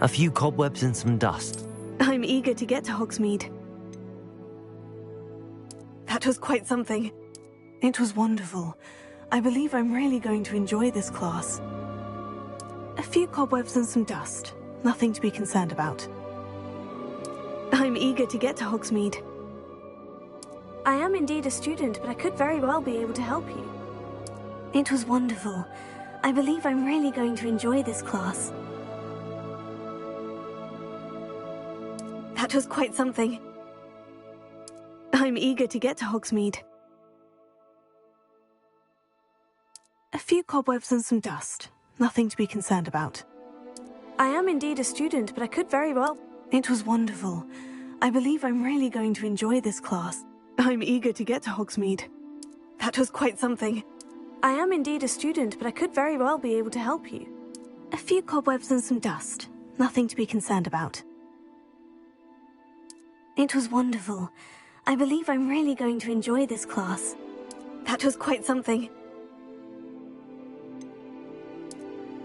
A few cobwebs and some dust. I'm eager to get to Hogsmeade. That was quite something. It was wonderful. I believe I'm really going to enjoy this class. A few cobwebs and some dust. Nothing to be concerned about. I'm eager to get to Hogsmeade. I am indeed a student, but I could very well be able to help you. It was wonderful. I believe I'm really going to enjoy this class. That was quite something. I'm eager to get to Hogsmeade. A few cobwebs and some dust. Nothing to be concerned about. I am indeed a student, but I could very well... It was wonderful. I believe I'm really going to enjoy this class. I'm eager to get to Hogsmeade. That was quite something. I am indeed a student, but I could very well be able to help you. A few cobwebs and some dust. Nothing to be concerned about. It was wonderful. I believe I'm really going to enjoy this class. That was quite something.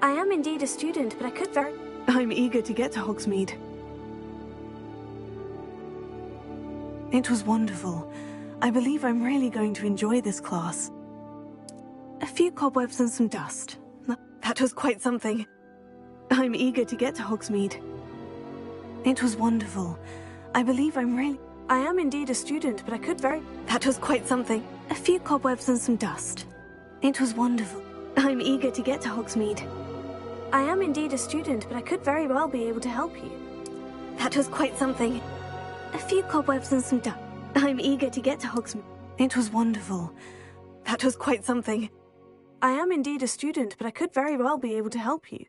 I am indeed a student, but I could very... I'm eager to get to Hogsmeade. It was wonderful. I believe I'm really going to enjoy this class. A few cobwebs and some dust. That was quite something. I'm eager to get to Hogsmeade. It was wonderful. I believe I'm really... I am indeed a student, but I could very... That was quite something. A few cobwebs and some dust. It was wonderful. I'm eager to get to Hogsmeade. I am indeed a student, but I could very well be able to help you. That was quite something. A few cobwebs and some dust. I'm eager to get to Hogsmeade. It was wonderful. That was quite something. I am indeed a student, but I could very well be able to help you.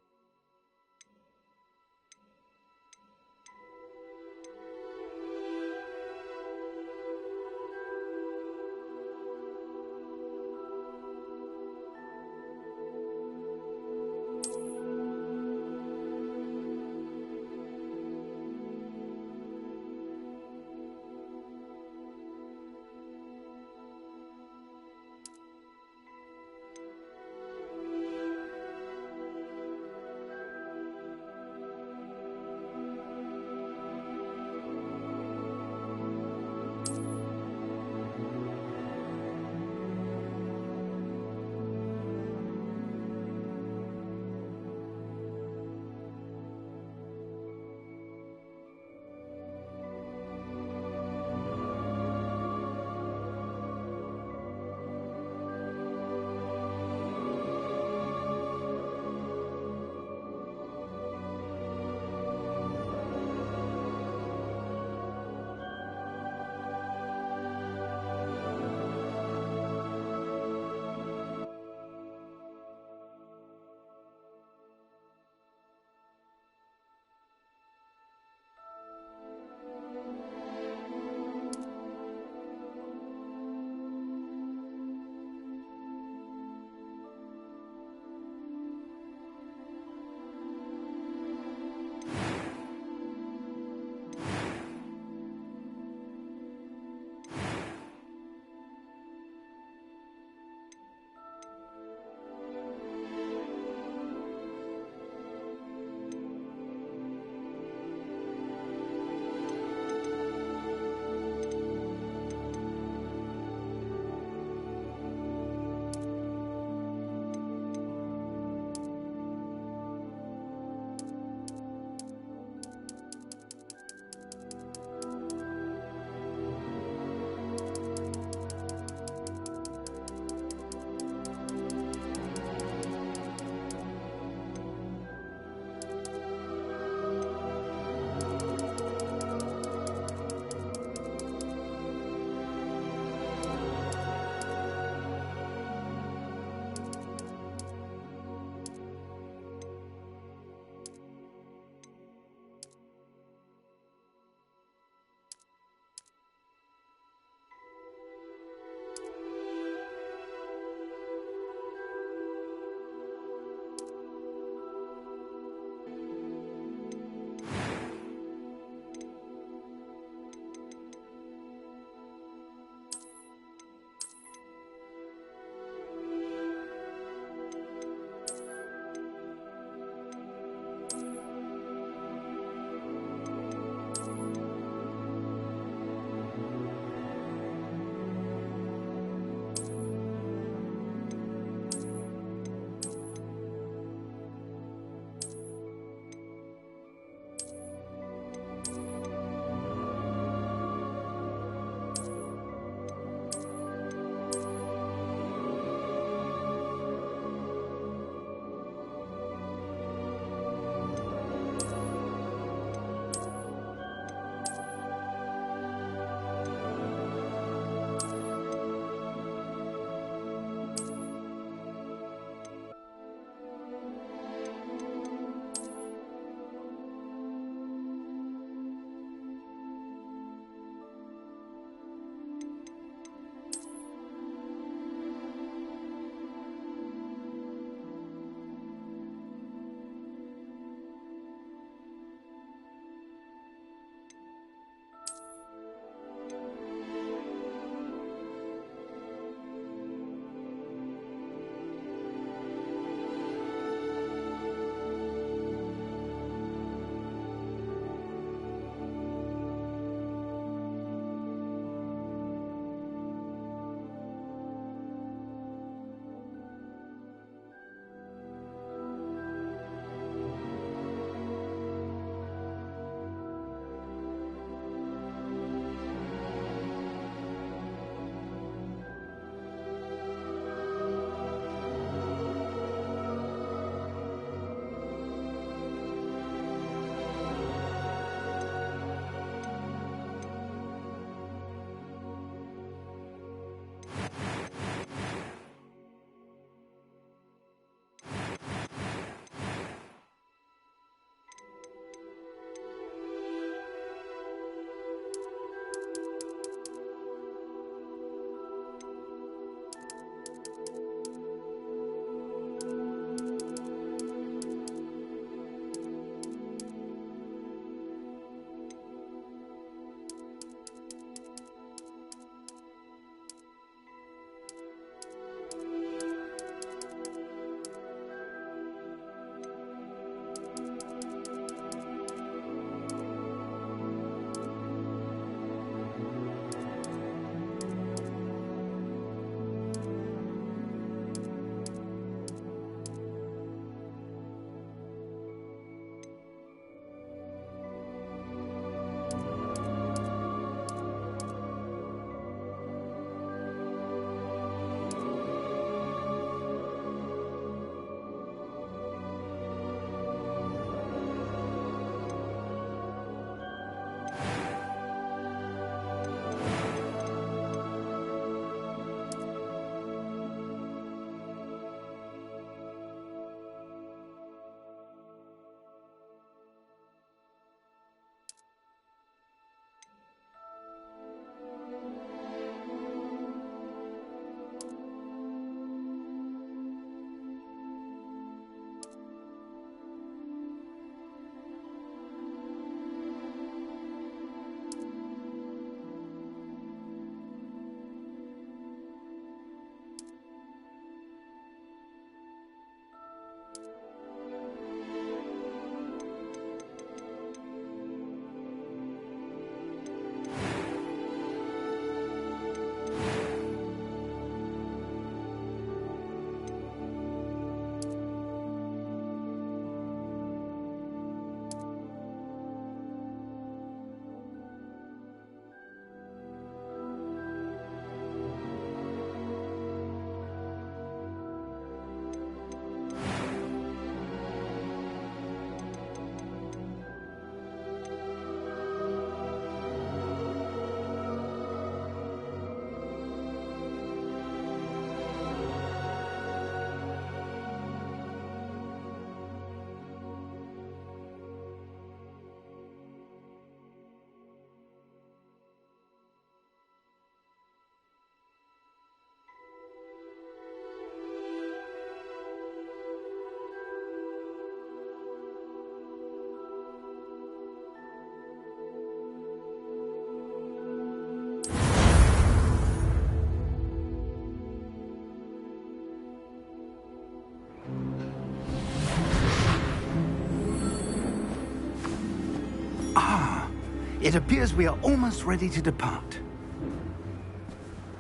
It appears we are almost ready to depart.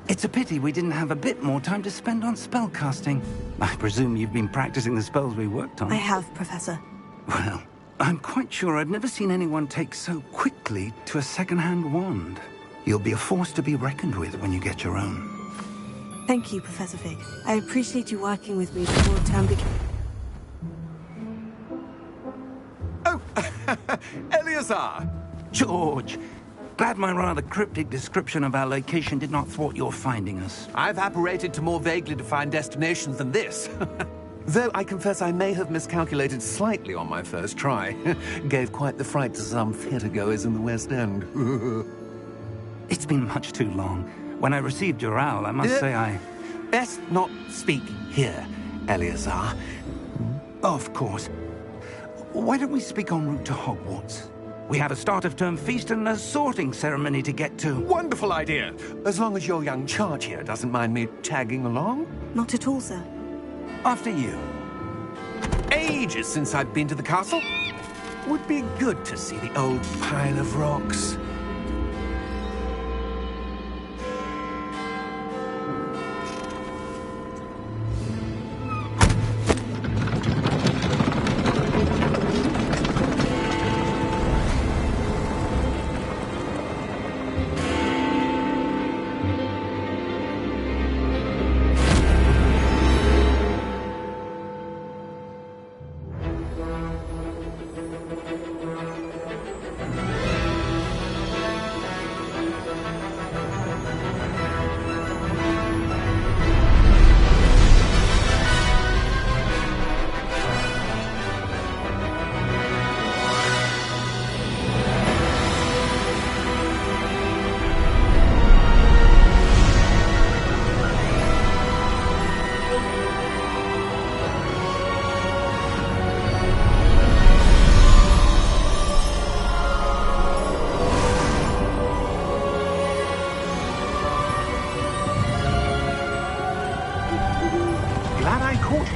It's a pity we didn't have a bit more time to spend on spellcasting. I presume you've been practicing the spells we worked on. I have, Professor. Well, I'm quite sure I've never seen anyone take so quickly to a second-hand wand. You'll be a force to be reckoned with when you get your own. Thank you, Professor Fig. I appreciate you working with me before term begins. Oh, Eleazar! George! Glad my rather cryptic description of our location did not thwart your finding us. I've apparated to more vaguely defined destinations than this. Though I confess I may have miscalculated slightly on my first try. Gave quite the fright to some theatregoers in the West End. It's been much too long. When I received your owl, I must say I... Best not speak here, Eleazar. Of course. Why don't we speak en route to Hogwarts? We have a start-of-term feast and a sorting ceremony to get to. Wonderful idea! As long as your young charge here doesn't mind me tagging along. Not at all, sir. After you. Ages since I've been to the castle. Would be good to see the old pile of rocks.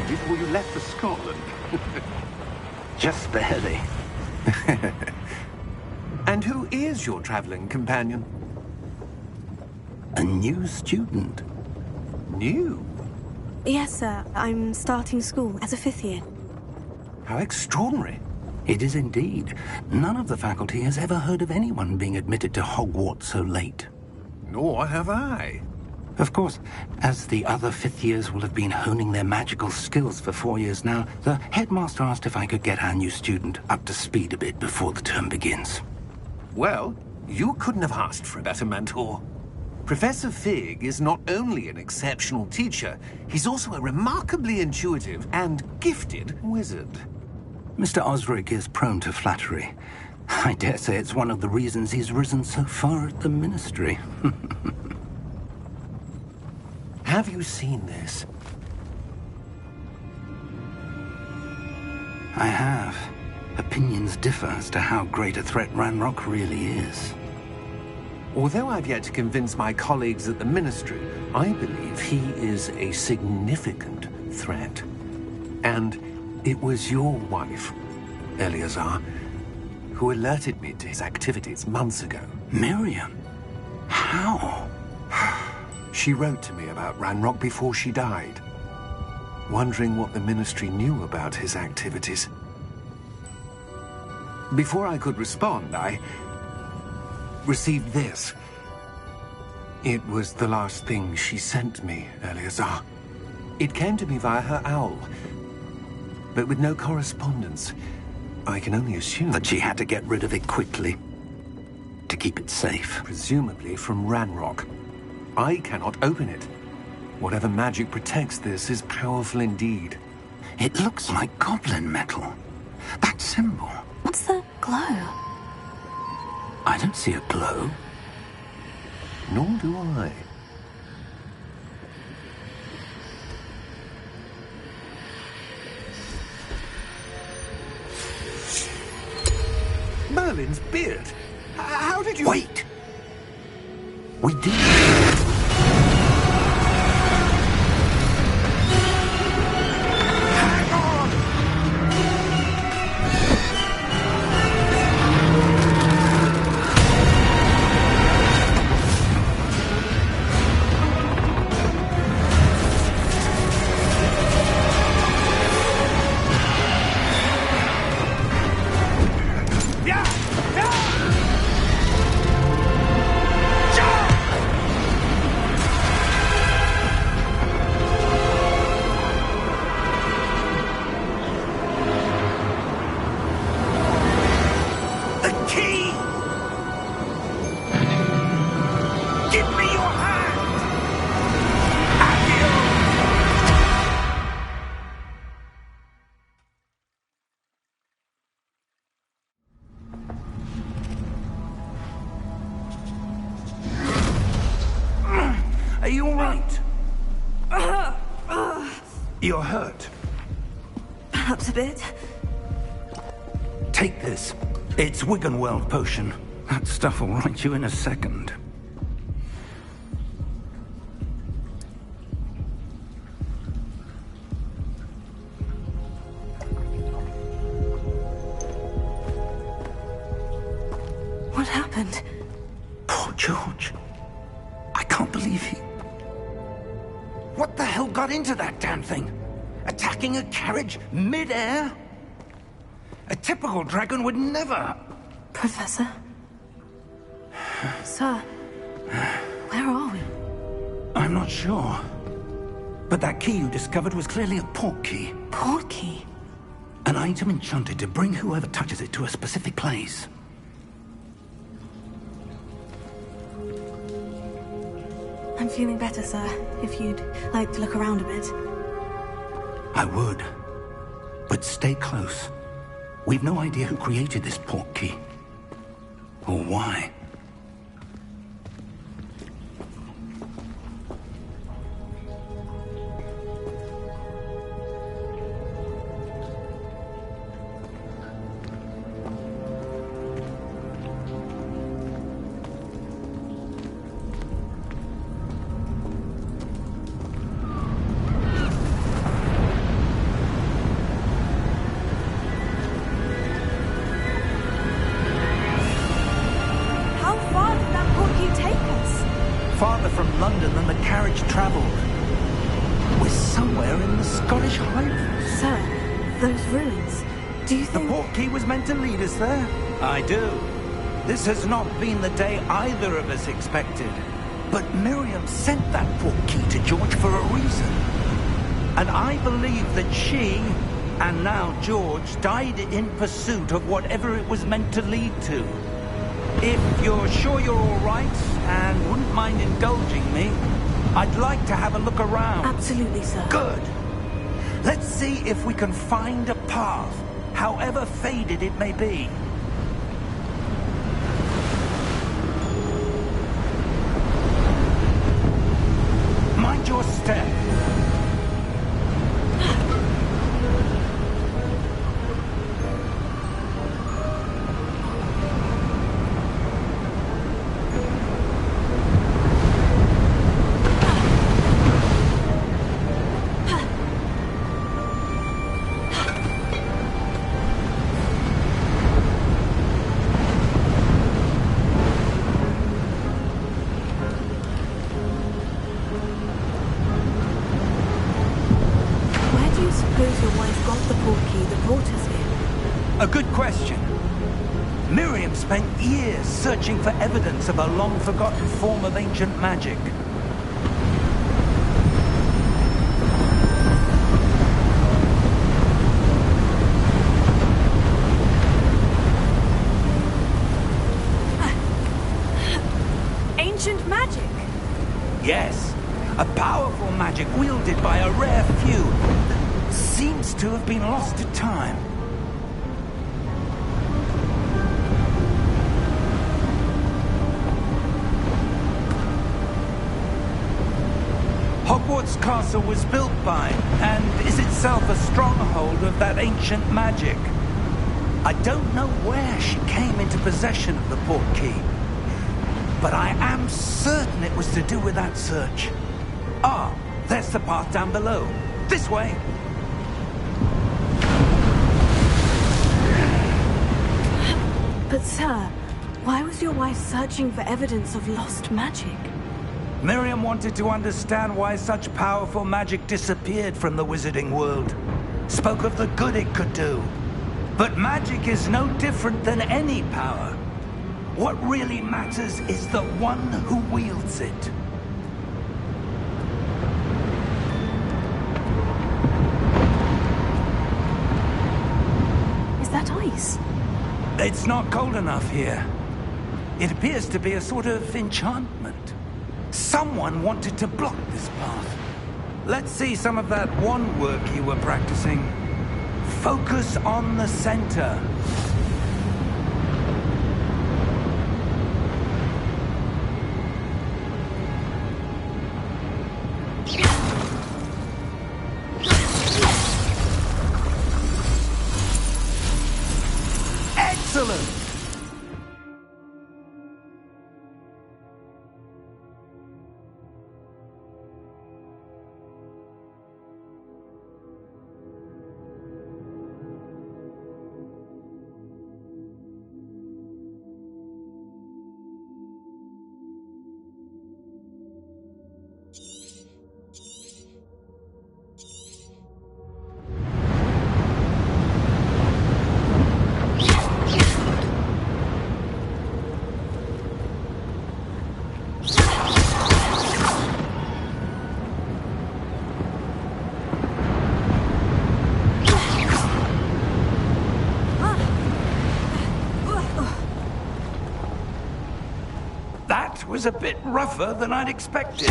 Before you left for Scotland. Just barely. And who is your traveling companion? A new student. New? Yes, sir. I'm starting school as a 5th year. How extraordinary. It is indeed. None of the faculty has ever heard of anyone being admitted to Hogwarts so late. Nor have I. Of course, as the other 5th years will have been honing their magical skills for 4 years now, the headmaster asked if I could get our new student up to speed a bit before the term begins. Well, you couldn't have asked for a better mentor. Professor Fig is not only an exceptional teacher, he's also a remarkably intuitive and gifted wizard. Mr. Osric is prone to flattery. I dare say it's one of the reasons he's risen so far at the ministry. Have you seen this? I have. Opinions differ as to how great a threat Ranrock really is. Although I've yet to convince my colleagues at the Ministry, I believe he is a significant threat. And it was your wife, Eleazar, who alerted me to his activities months ago. Miriam? How? She wrote to me about Ranrock before she died, wondering what the Ministry knew about his activities. Before I could respond, I received this. It was the last thing she sent me, Eleazar. It came to me via her owl, but with no correspondence. I can only assume that she had to get rid of it quickly, to keep it safe. Presumably from Ranrock. I cannot open it. Whatever magic protects this is powerful indeed. It looks like goblin metal. That symbol. What's the glow? I don't see a glow. Nor do I. Merlin's beard. How did you... Wait! We did. Hang on! right? You're hurt. Perhaps a bit. Take this. It's Wiggenweld potion. That stuff will right you in a second. What happened? Poor George. I can't believe he... What the hell got into that damn thing? Attacking a carriage mid-air? A typical dragon would never... Professor? Sir? Where are we? I'm not sure. But that key you discovered was clearly a port key. Port key? An item enchanted to bring whoever touches it to a specific place. I'm feeling better, sir. If you'd like to look around a bit. I would. But stay close. We've no idea who created this port key. Or why. Farther from London than the carriage travelled. We're somewhere in the Scottish Highlands. Sir, those ruins. Do you think... The port key was meant to lead us there? I do. This has not been the day either of us expected. But Miriam sent that port key to George for a reason. And I believe that she, and now George, died in pursuit of whatever it was meant to lead to. If you're sure you're all right, and wouldn't mind indulging me, I'd like to have a look around. Absolutely, sir. Good. Let's see if we can find a path, however faded it may be. Mind your step. A good question. Miriam spent years searching for evidence of a long-forgotten form of ancient magic. Ancient magic? Yes, a powerful magic wielded by a rare few that seems to have been lost to time. Hogwarts Castle was built by, and is itself a stronghold of that ancient magic. I don't know where she came into possession of the port key, but I am certain it was to do with that search. Ah, there's the path down below. This way. But sir, why was your wife searching for evidence of lost magic? Miriam wanted to understand why such powerful magic disappeared from the wizarding world. Spoke of the good it could do. But magic is no different than any power. What really matters is the one who wields it. Is that ice? It's not cold enough here. It appears to be a sort of enchantment. Someone wanted to block this path. Let's see some of that wand work you were practicing. Focus on the center. Excellent! That was a bit rougher than I'd expected.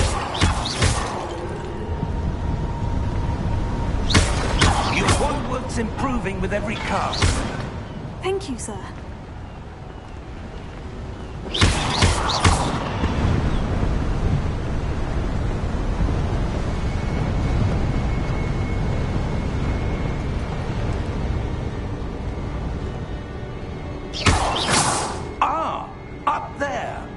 Your Hogwarts improving with every cast. Thank you, sir. Ah, up there.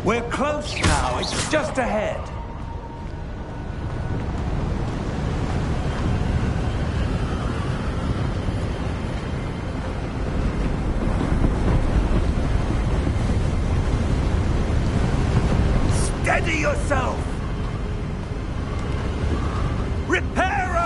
We're close now. It's just ahead. Steady yourself! Reparo!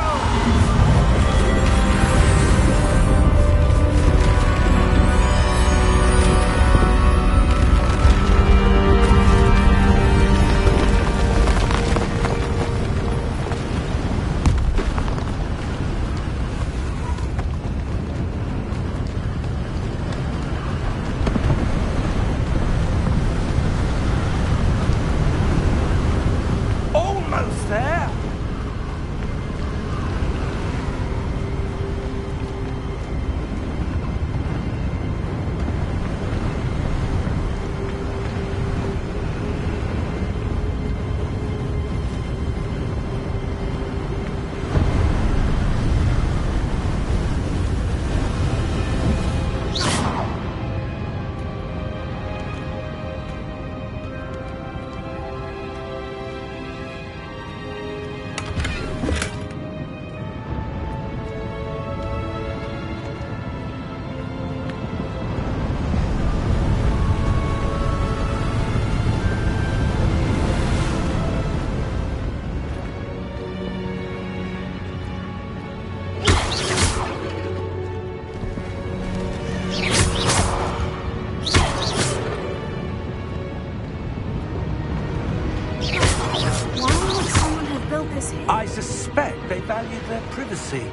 Almost there! I suspect they valued their privacy.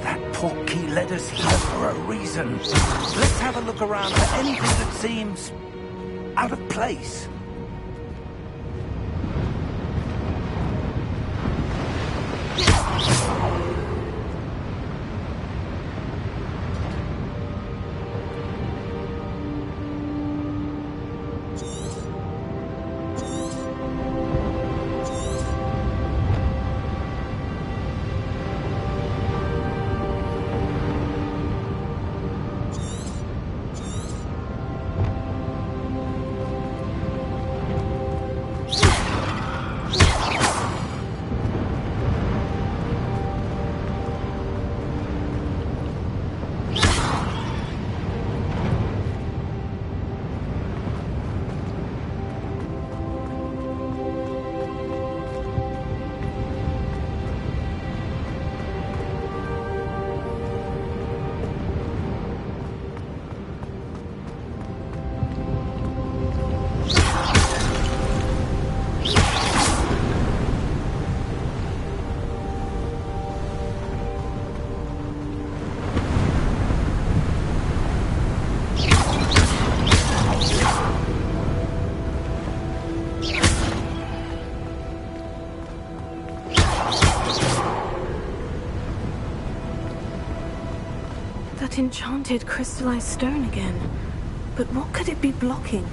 That portkey led us here for a reason. Let's have a look around for anything that seems out of place. That enchanted crystallized stone again. But what could it be blocking?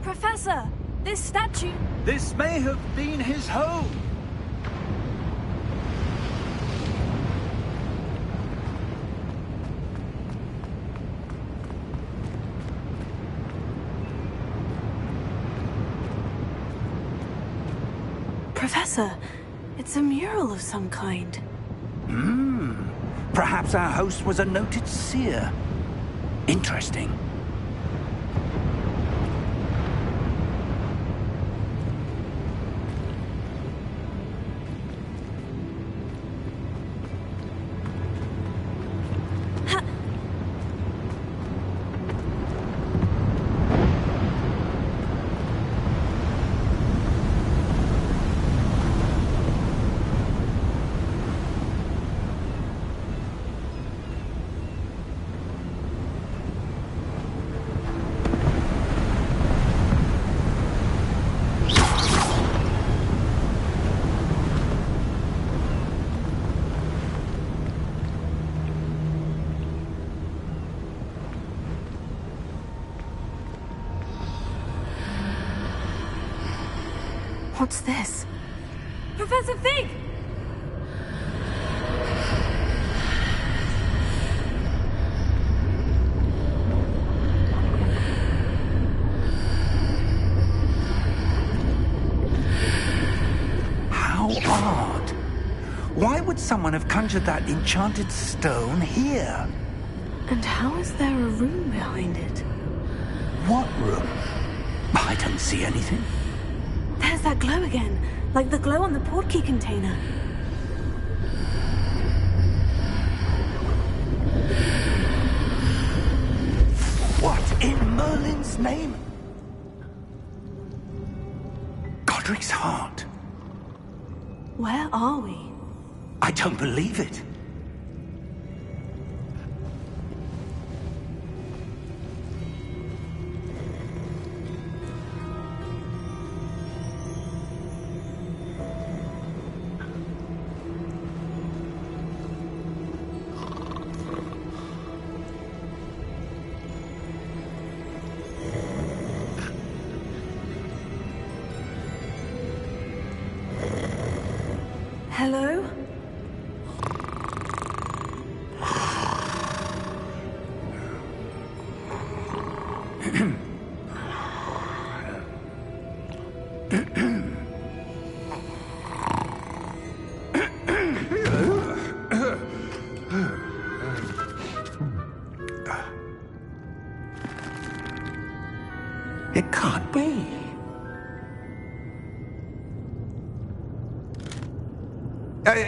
Professor, this statue... This may have been his home. Professor, it's a mural of some kind. Perhaps our host was a noted seer. Interesting. What's this? Professor Fig! How odd. Why would someone have conjured that enchanted stone here? And how is there a room behind it? What room? I don't see anything. There's that glow again, like the glow on the portkey container. What in Merlin's name? Godric's heart. Where are we? I don't believe it. Hello? It can't be.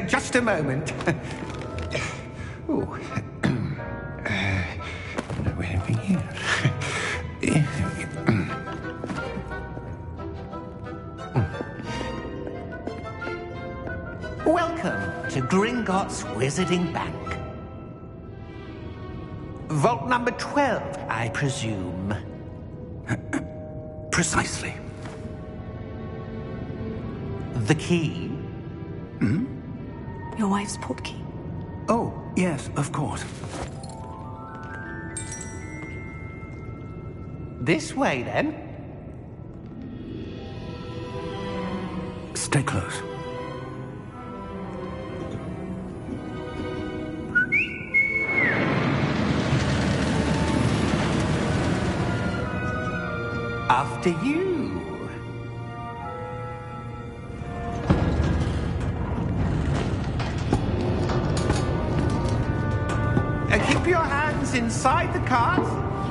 Just a moment. Oh. Where are we here? Welcome to Gringotts Wizarding Bank. Vault number 12, I presume. Precisely. The key? Your wife's portkey. Oh, yes, of course. This way, then. Stay close. After you. Keep your hands inside the cart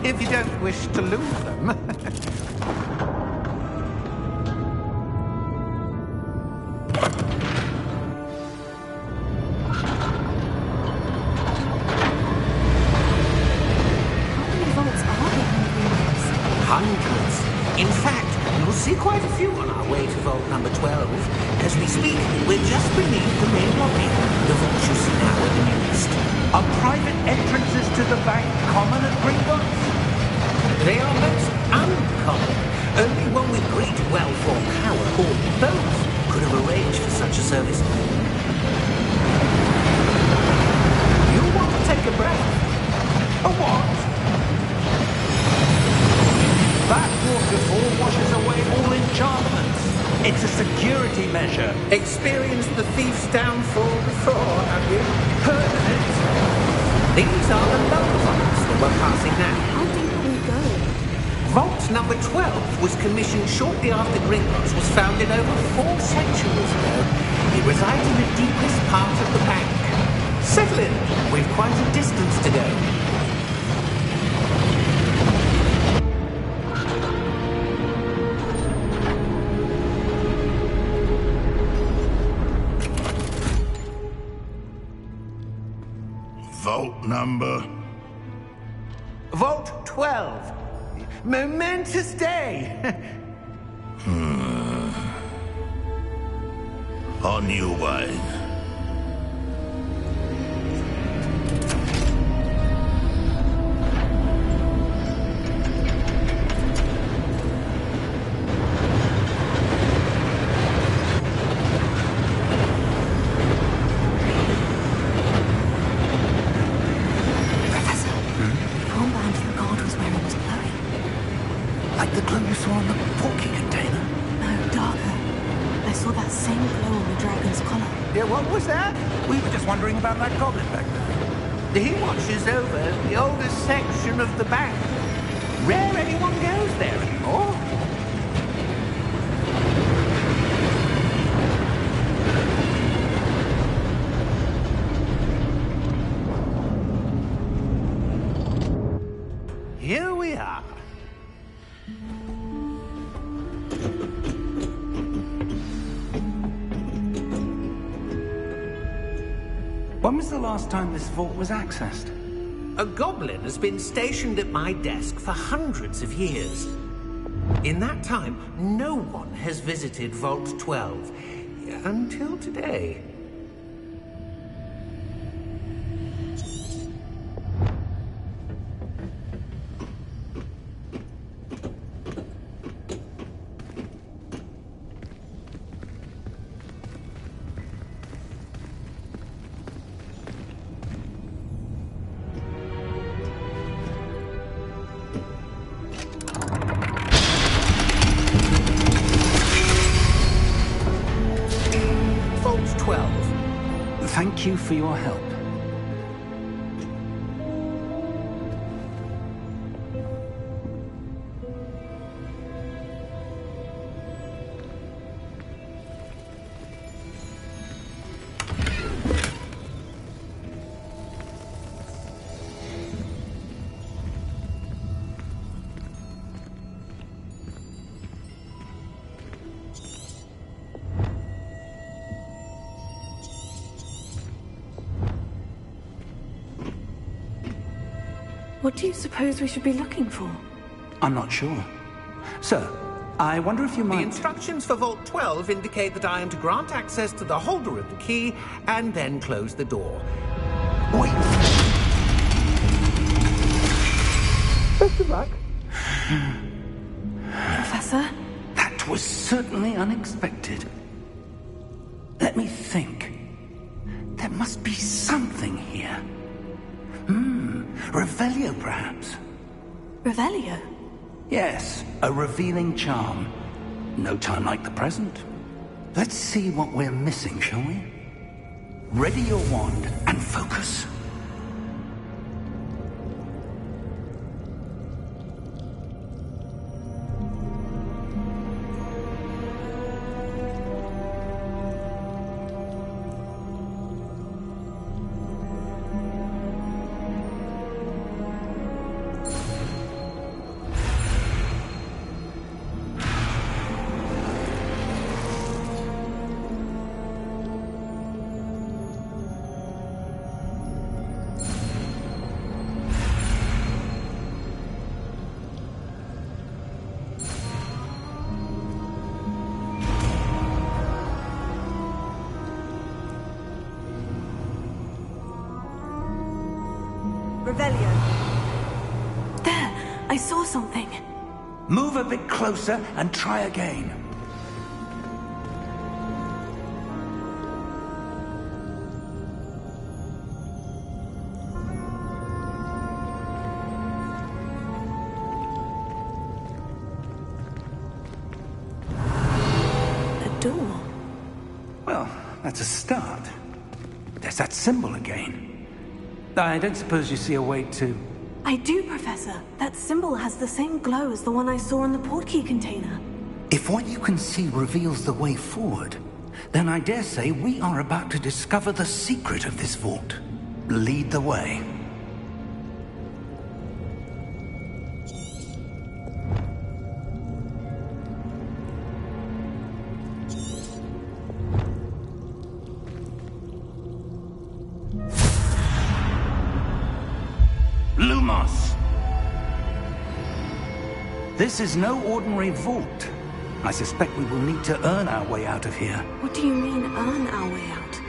if you don't wish to lose them. quite a few on our way to vault number 12. As we speak, we're just beneath the main lobby. The vault you see now in the east. Are private entrances to the bank common at Gringotts? They are most uncommon. Only one with great wealth or power, or both, could have arranged for such a service. You want to take a breath? A what? That waterfall washes away all enchantments. It's a security measure. Experienced the thief's downfall before, have you? Heard of it? These are the lower vaults that we're passing now. How deep are we going? Vault number 12 was commissioned shortly after Gringotts was founded over 4 centuries ago. It resides in the deepest part of the bank. Settle in. We've quite a distance to go. Vault number? Vault 12. Momentous day. On your way. Like the glow you saw on the porky container? No, darker. I saw that same glow on the dragon's collar. Yeah, what was that? We were just wondering about that goblin back there. He watches over the oldest section of the bank. Rare anyone goes there anymore. Here we are. When was the last time this vault was accessed? A goblin has been stationed at my desk for hundreds of years. In that time, no one has visited Vault 12. Until today. Vault 12. Thank you for your help. What do you suppose we should be looking for? I'm not sure. Sir, I wonder if you The might... instructions for Vault 12 indicate that I am to grant access to the holder of the key and then close the door. Wait! Best of luck. Professor? That was certainly unexpected. Let me think. There must be something here. Revelio, perhaps? Revelio? Yes, a revealing charm. No time like the present. Let's see what we're missing, shall we? Ready your wand and focus. Revelio. There, I saw something. Move a bit closer and try again. A door. Well, that's a start. There's that symbol again. I don't suppose you see a way to... I do, Professor. That symbol has the same glow as the one I saw in the portkey container. If what you can see reveals the way forward, then I dare say we are about to discover the secret of this vault. Lead the way. Lumos! This is no ordinary vault. I suspect we will need to earn our way out of here. What do you mean, earn our way out?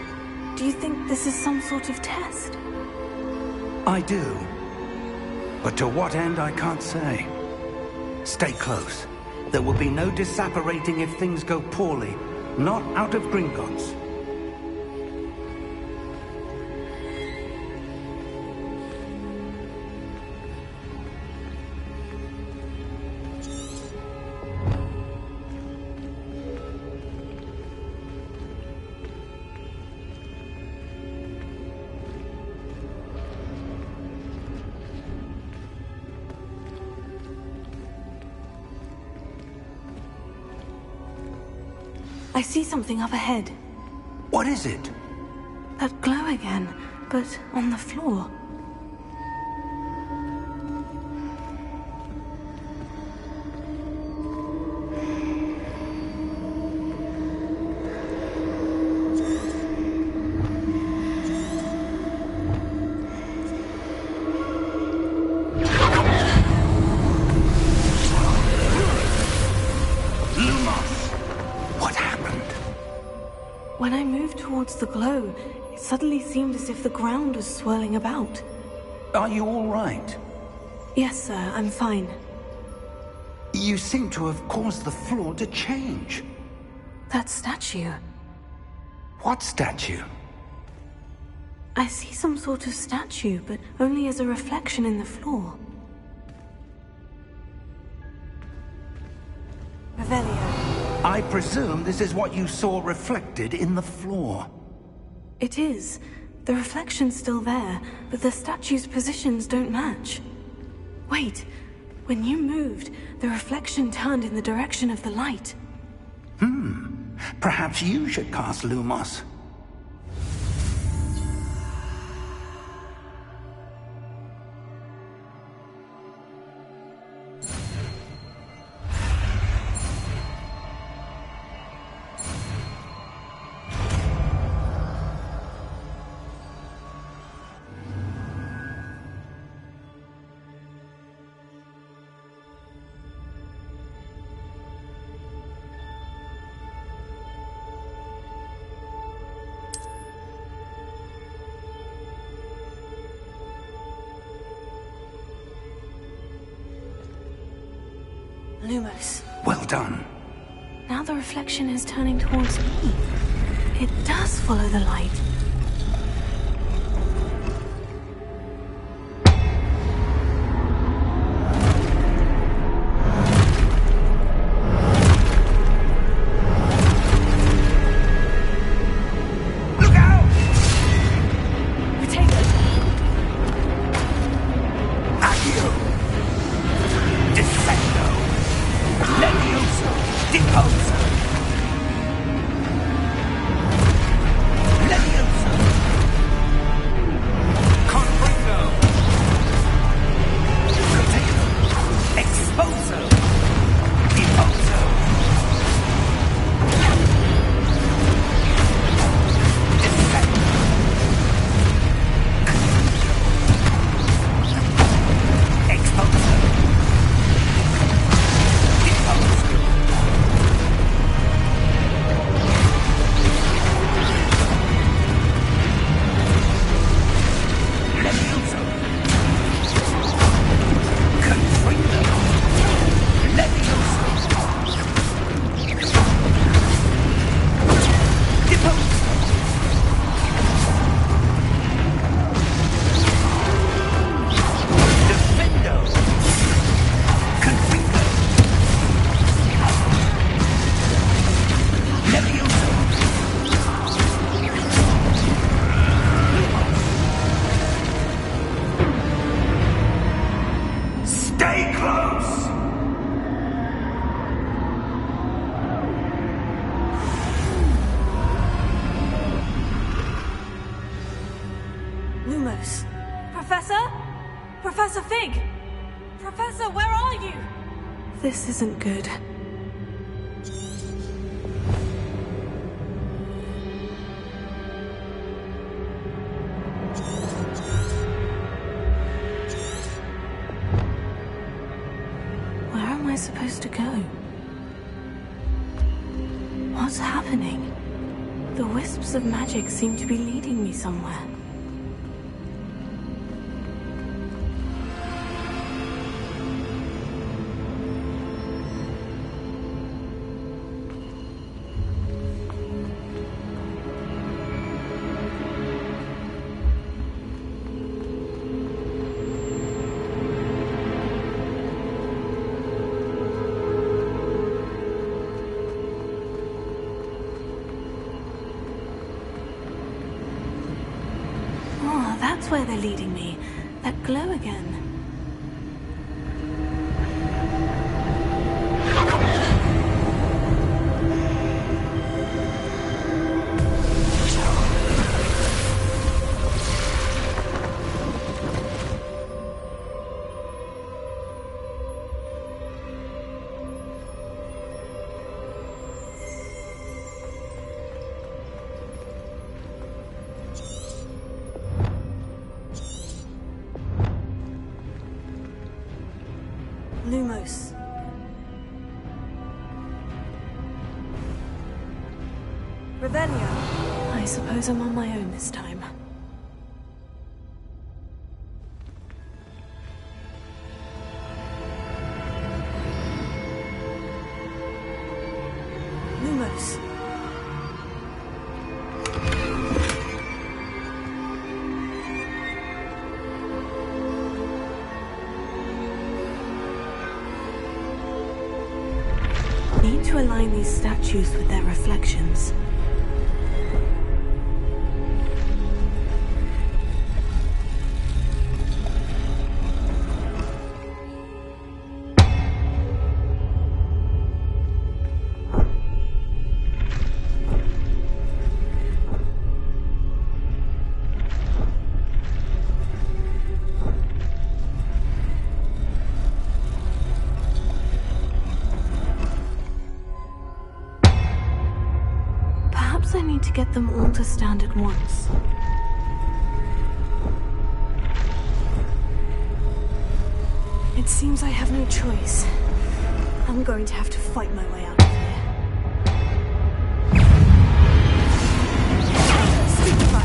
Do you think this is some sort of test? I do. But to what end, I can't say. Stay close. There will be no disapparating if things go poorly. Not out of Gringotts. I see something up ahead. What is it? That glow again, but on the floor. When I moved towards the glow, it suddenly seemed as if the ground was swirling about. Are you all right? Yes, sir, I'm fine. You seem to have caused the floor to change. That statue. What statue? I see some sort of statue, but only as a reflection in the floor. Revelio. I presume this is what you saw reflected in the floor. It is. The reflection's still there, but the statue's positions don't match. Wait, when you moved, the reflection turned in the direction of the light. Perhaps you should cast Lumos. Lumos. Well done. Now the reflection is turning towards me. It does follow the light. Look out! We take it. Accio! Defendo! Levioso! Deposo! Levioso! Lumos. Professor? Professor Fig! Professor, where are you? This isn't good. Where am I supposed to go? What's happening? The wisps of magic seem to be leading me somewhere. That's where they're leading me. That glow again. Lumos. Revelio. I suppose I'm on my own this time. Lumos. Need to align these statues with their reflections. I need to get them all to stand at once. It seems I have no choice. I'm going to have to fight my way out of here. Stupefy!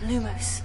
Lumos.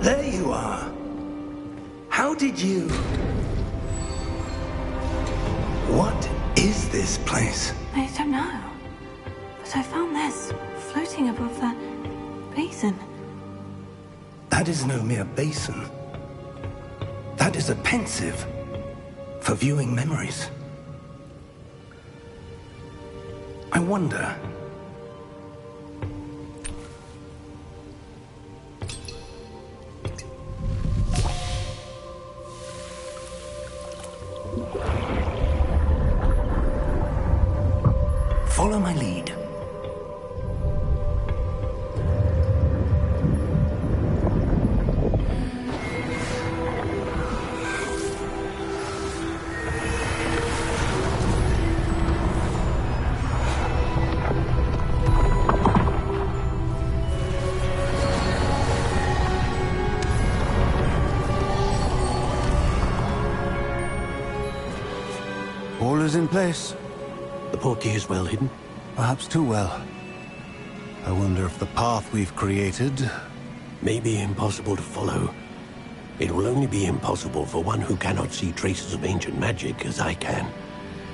There you are. How did you... What is this place? I don't know. But I found this floating above that basin. That is no mere basin. That is a pensive for viewing memories. I wonder... Follow my lead. All is in place. The portkey is well hidden? Perhaps too well. I wonder if the path we've created... May be impossible to follow. It will only be impossible for one who cannot see traces of ancient magic as I can.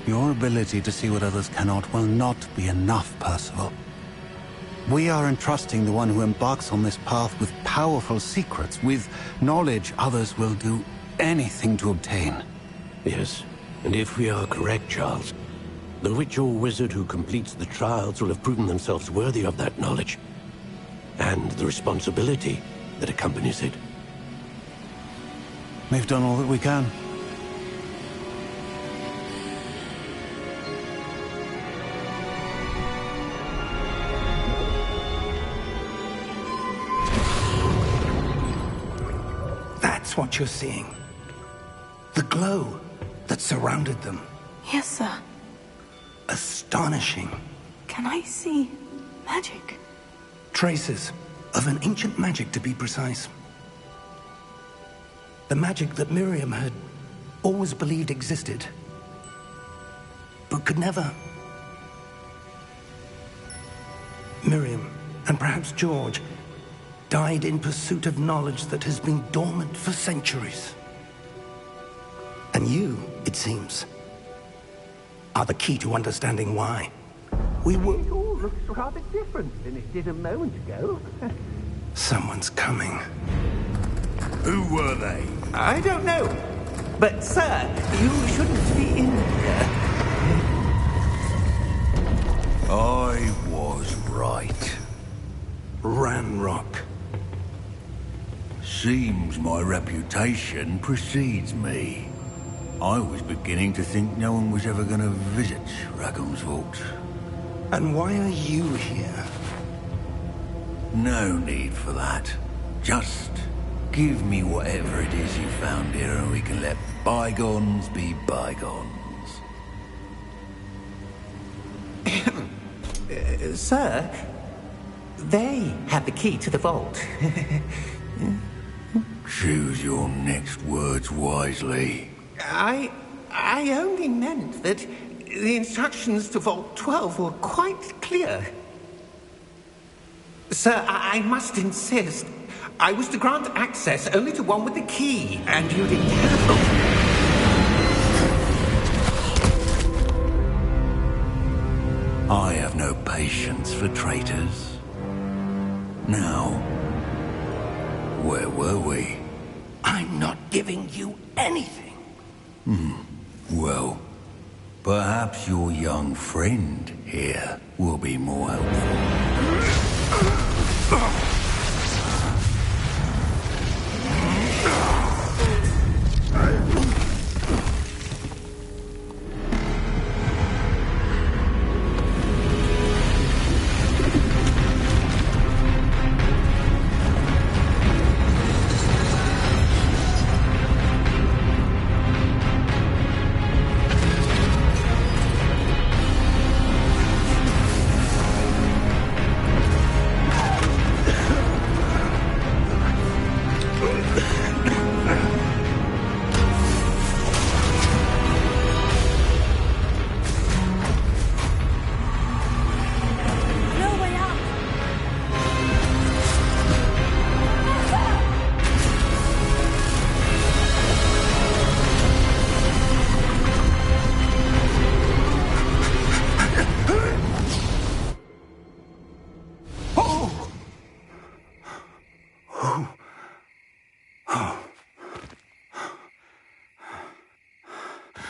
Your ability to see what others cannot will not be enough, Percival. We are entrusting the one who embarks on this path with powerful secrets, with knowledge others will do anything to obtain. Yes, and if we are correct, Charles, the witch or wizard who completes the trials will have proven themselves worthy of that knowledge, and the responsibility that accompanies it. We've done all that we can. That's what you're seeing. The glow that surrounded them. Yes, sir. Astonishing. Can I see magic? Traces of an ancient magic, to be precise. The magic that Miriam had always believed existed, but could never. Miriam, and perhaps George, died in pursuit of knowledge that has been dormant for centuries. And you, it seems, are the key to understanding why. We will... It all looks rather different than it did a moment ago. Someone's coming. Who were they? I don't know. But, sir, you shouldn't be in here. I was right. Ranrock. Seems my reputation precedes me. I was beginning to think no one was ever going to visit Rackham's Vault. And why are you here? No need for that. Just Give me whatever it is you found here and we can let bygones be bygones. Sir, they have the key to the vault. Choose your next words wisely. I only meant that the instructions to Vault 12 were quite clear. Sir, I must insist. I was to grant access only to one with the key, and you didn't. I have no patience for traitors. Now, where were we? I'm not giving you anything. Well, perhaps your young friend here will be more helpful.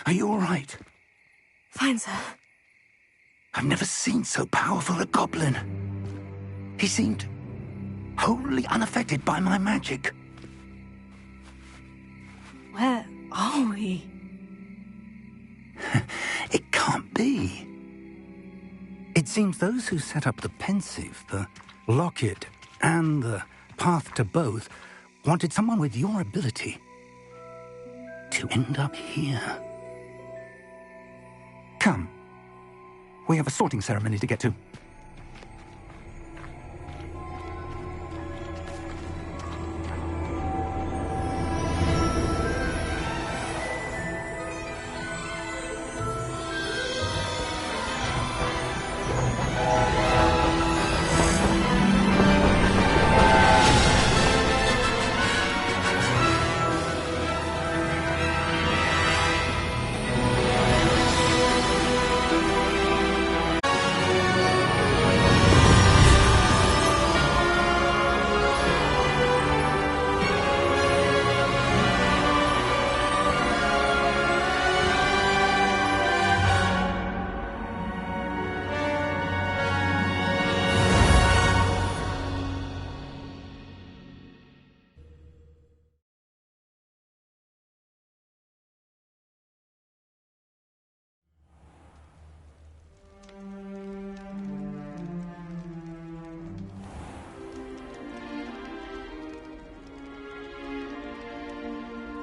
Are you all right? Fine, sir. I've never seen so powerful a goblin. He seemed wholly unaffected by my magic. Where are we? It can't be. It seems those who set up the pensive, the locket, and the path to both wanted someone with your ability to end up here. Come. We have a sorting ceremony to get to.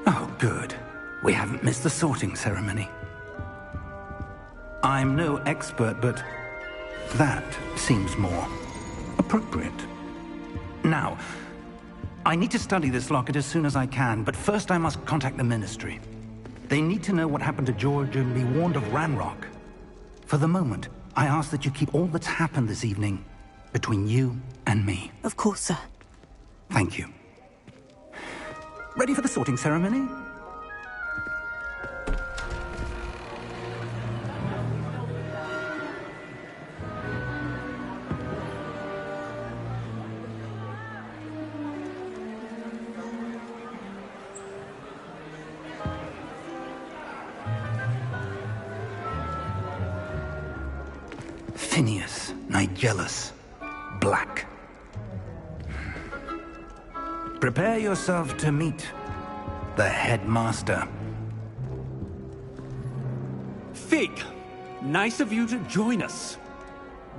Oh, good. We haven't missed the sorting ceremony. I'm no expert, but that seems more appropriate. Now, I need to study this locket as soon as I can, but first I must contact the Ministry. They need to know what happened to George and be warned of Ranrock. For the moment, I ask that you keep all that's happened this evening between you and me. Of course, sir. Thank you. Ready for the sorting ceremony? Phineas, Nigellus, Black. Prepare yourself to meet the headmaster. Fig, nice of you to join us.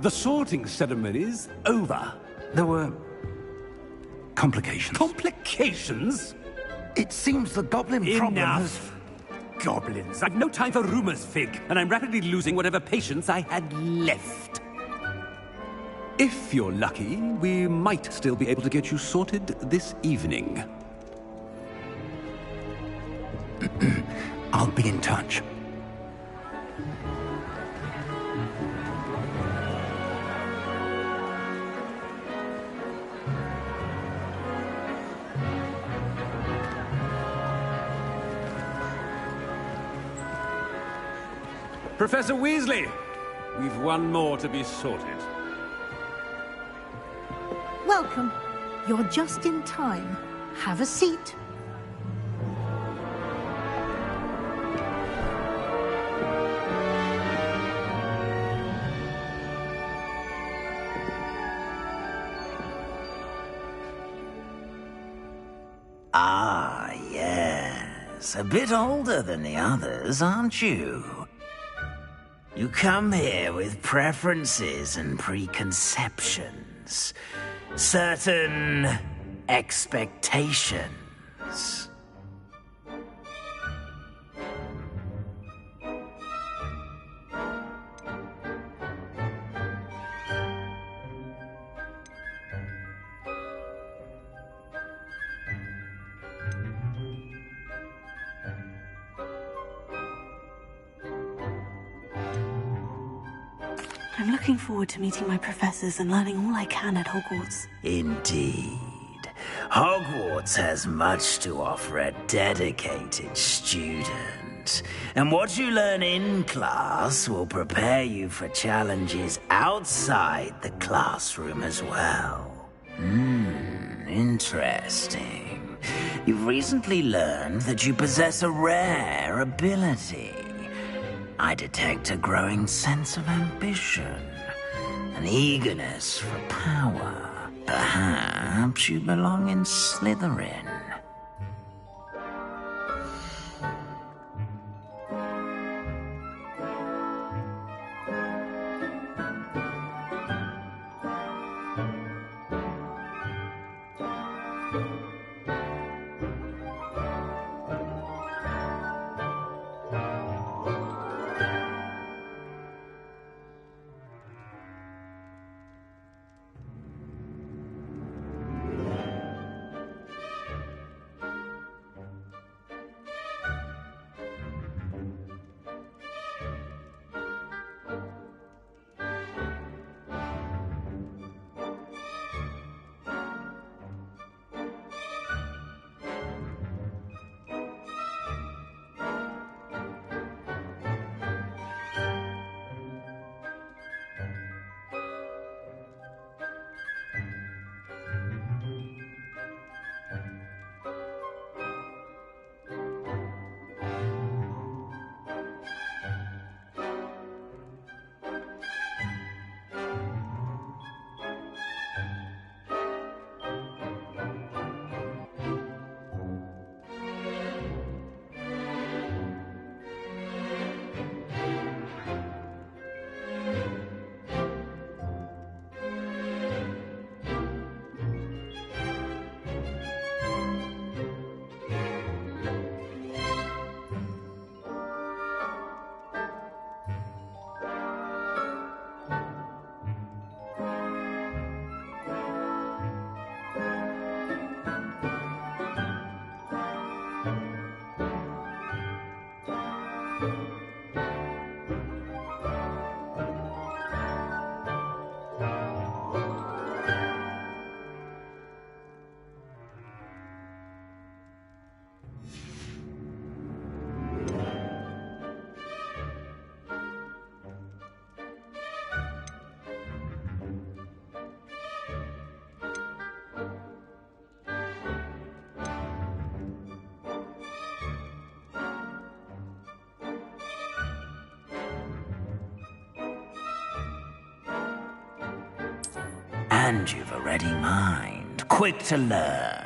The sorting ceremony's over. There were Complications. Complications? It seems the goblin problem has... Enough! Goblins. I've no time for rumors, Fig, and I'm rapidly losing whatever patience I had left. If you're lucky, we might still be able to get you sorted this evening. I'll be in touch. Professor Weasley, we've one more to be sorted. Welcome. You're just in time. Have a seat. Ah, yes. A bit older than the others, aren't you? You come here with preferences and preconceptions. Certain expectations. I'm looking forward to meeting my professors and learning all I can at Hogwarts. Indeed. Hogwarts has much to offer a dedicated student. And what you learn in class will prepare you for challenges outside the classroom as well. Interesting. You've recently learned that you possess a rare ability. I detect a growing sense of ambition, an eagerness for power. Perhaps you belong in Slytherin. And you've a ready mind, quick to learn.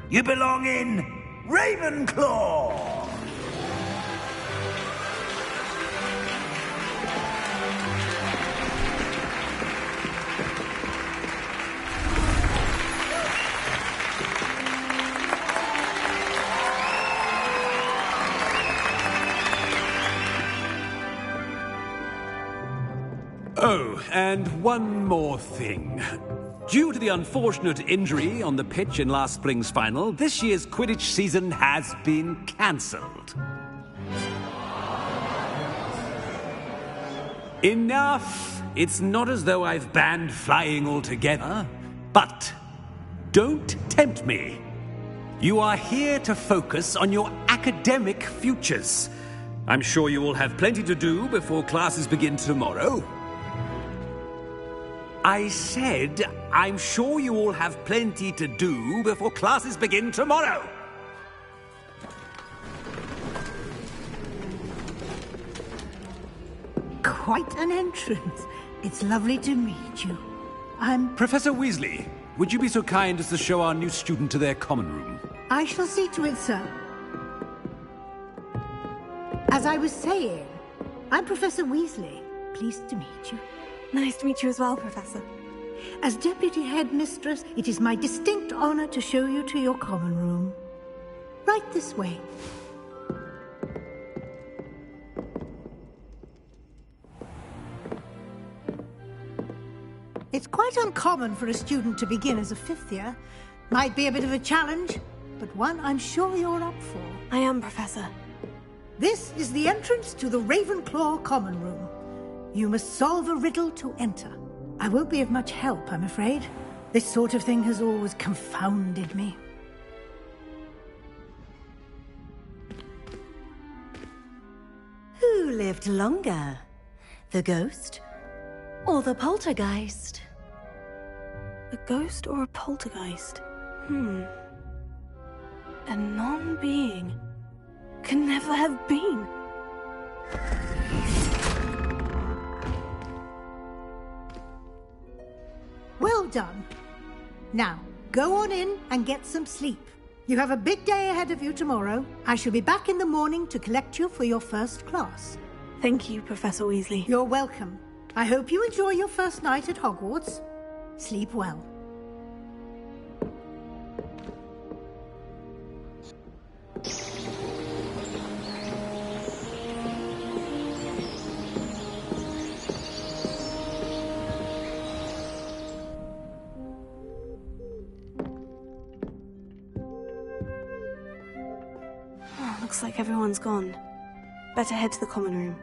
You belong in Ravenclaw! Oh, and one more thing. Due to the unfortunate injury on the pitch in last spring's final, this year's Quidditch season has been cancelled. Enough! It's not as though I've banned flying altogether, but don't tempt me. You are here to focus on your academic futures. I'm sure you will have plenty to do before classes begin tomorrow. I said, I'm sure you all have plenty to do before classes begin tomorrow. Quite an entrance. It's lovely to meet you. I'm... Professor Weasley, would you be so kind as to show our new student to their common room? I shall see to it, sir. As I was saying, I'm Professor Weasley. Pleased to meet you. Nice to meet you as well, Professor. As Deputy Headmistress, it is my distinct honor to show you to your common room. Right this way. It's quite uncommon for a student to begin as a fifth year. Might be a bit of a challenge, but one I'm sure you're up for. I am, Professor. This is the entrance to the Ravenclaw common room. You must solve a riddle to enter. I won't be of much help, I'm afraid. This sort of thing has always confounded me. Who lived longer? The ghost or the poltergeist? A ghost or a poltergeist? A non-being can never have been. Well done. Now, go on in and get some sleep. You have a big day ahead of you tomorrow. I shall be back in the morning to collect you for your first class. Thank you, Professor Weasley. You're welcome. I hope you enjoy your first night at Hogwarts. Sleep well. Looks like everyone's gone. Better head to the common room.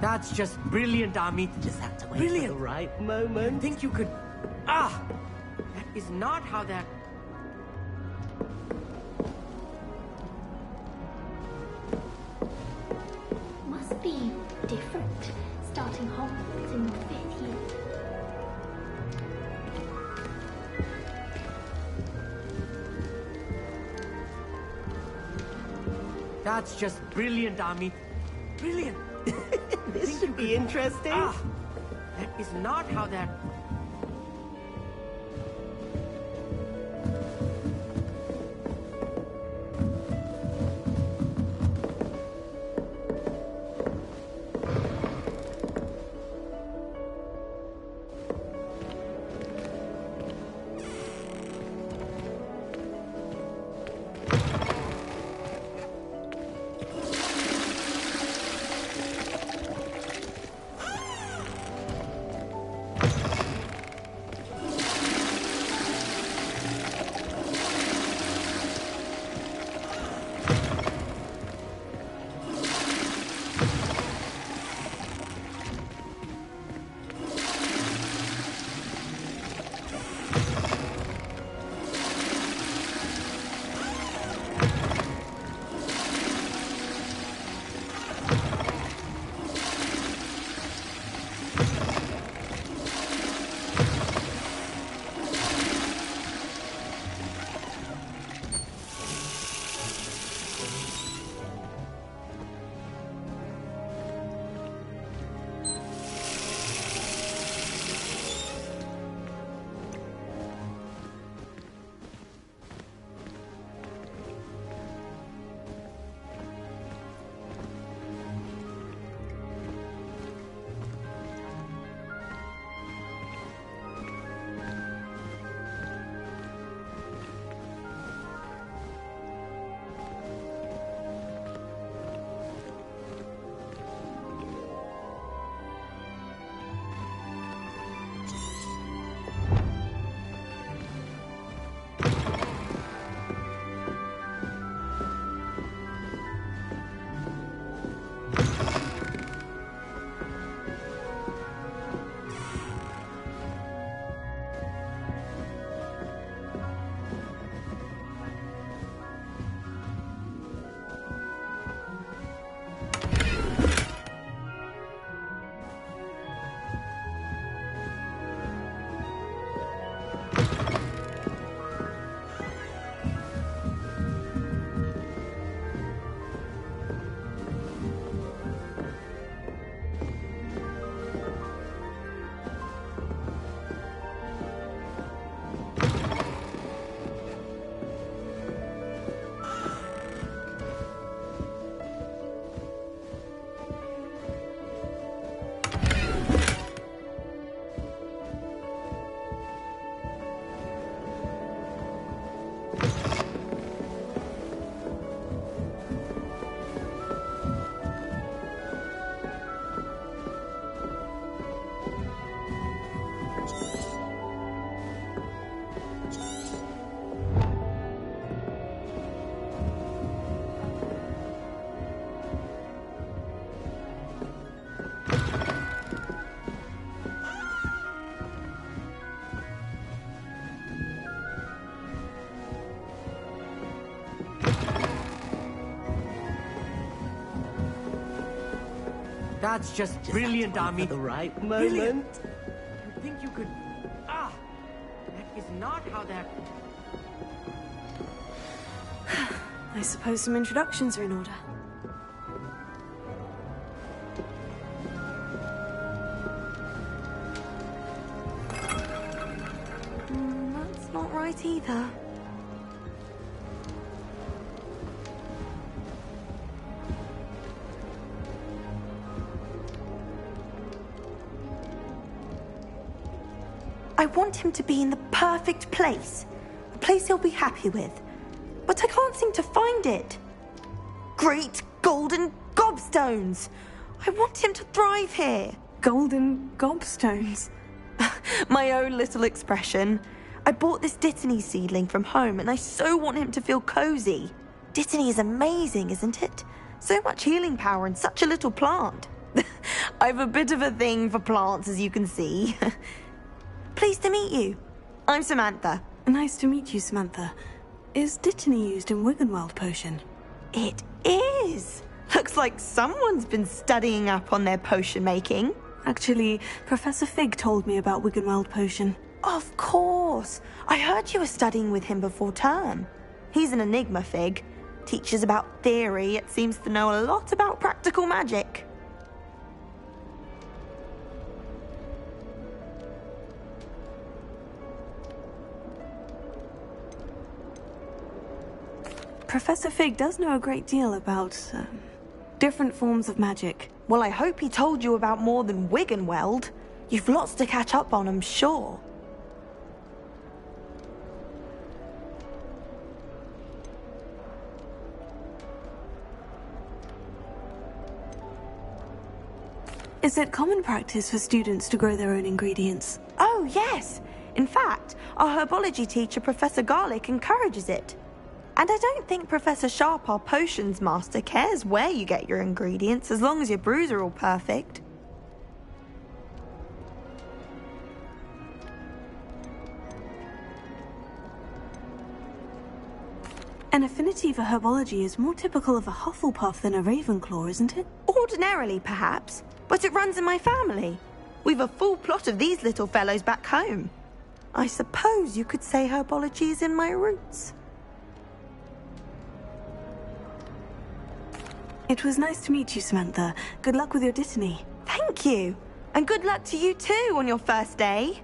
That's just brilliant, Army. Just have to wait Brilliant. for the right moment. You think you could... Ah! That is not how that... Must be different, starting Hogwarts in your 5th year. That's just brilliant, Army. Brilliant. This should be interesting. Ah! That is not how that... That's just brilliant, Army. At the right moment. Brilliant. You think you could... Ah! That is not how that... I suppose some introductions are in order. That's not right either. I want him to be in the perfect place. A place he'll be happy with. But I can't seem to find it. Great golden gobstones! I want him to thrive here. Golden gobstones? My own little expression. I bought this Dittany seedling from home and I so want him to feel cozy. Dittany is amazing, isn't it? So much healing power in such a little plant. I've a bit of a thing for plants, as you can see. Pleased to meet you. I'm Samantha. Nice to meet you, Samantha. Is Dittany used in Wiggenweld potion? It is. Looks like someone's been studying up on their potion making. Actually, Professor Fig told me about Wiggenweld potion. Of course. I heard you were studying with him before term. He's an enigma, Fig. Teaches about theory, yet seems to know a lot about practical magic. Professor Fig does know a great deal about, different forms of magic. Well, I hope he told you about more than Wiggenweld. You've lots to catch up on, I'm sure. Is it common practice for students to grow their own ingredients? Oh, yes. In fact, our herbology teacher, Professor Garlick, encourages it. And I don't think Professor Sharp, our potions master, cares where you get your ingredients, as long as your brews are all perfect. An affinity for herbology is more typical of a Hufflepuff than a Ravenclaw, isn't it? Ordinarily, perhaps, but it runs in my family. We've a full plot of these little fellows back home. I suppose you could say herbology is in my roots. It was nice to meet you, Samantha. Good luck with your Dittany. Thank you. And good luck to you too on your first day.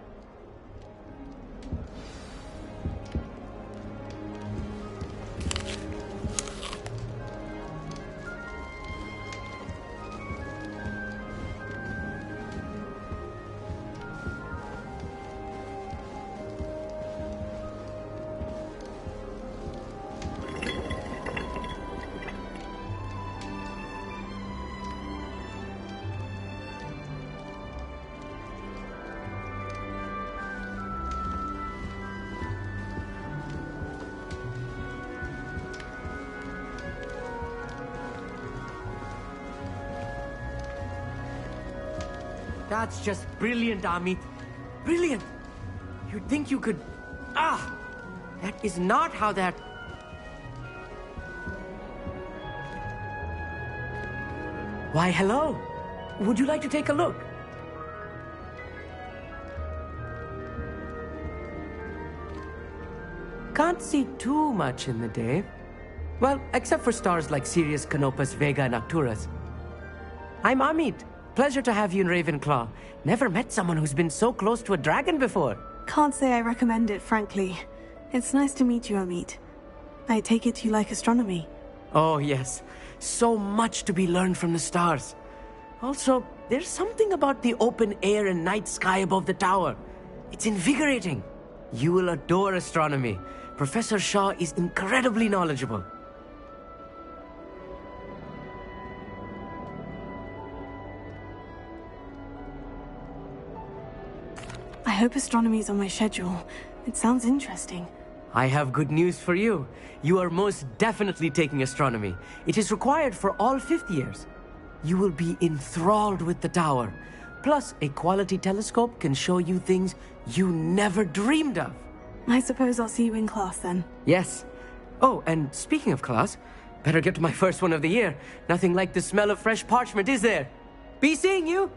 That's just brilliant, Amit. Brilliant! You'd think you could... Ah! That is not how that... Why, hello. Would you like to take a look? Can't see too much in the day. Well, except for stars like Sirius, Canopus, Vega, and Arcturus. I'm Amit. Pleasure to have you in Ravenclaw. Never met someone who's been so close to a dragon before. Can't say I recommend it, frankly. It's nice to meet you, Amit. I take it you like astronomy. Oh, yes. So much to be learned from the stars. Also, there's something about the open air and night sky above the tower. It's invigorating. You will adore astronomy. Professor Shaw is incredibly knowledgeable. I hope astronomy's on my schedule. It sounds interesting. I have good news for you. You are most definitely taking astronomy. It is required for all 5th years. You will be enthralled with the tower. Plus, a quality telescope can show you things you never dreamed of. I suppose I'll see you in class then. Yes. Oh, and speaking of class, better get to my first one of the year. Nothing like the smell of fresh parchment, is there? Be seeing you!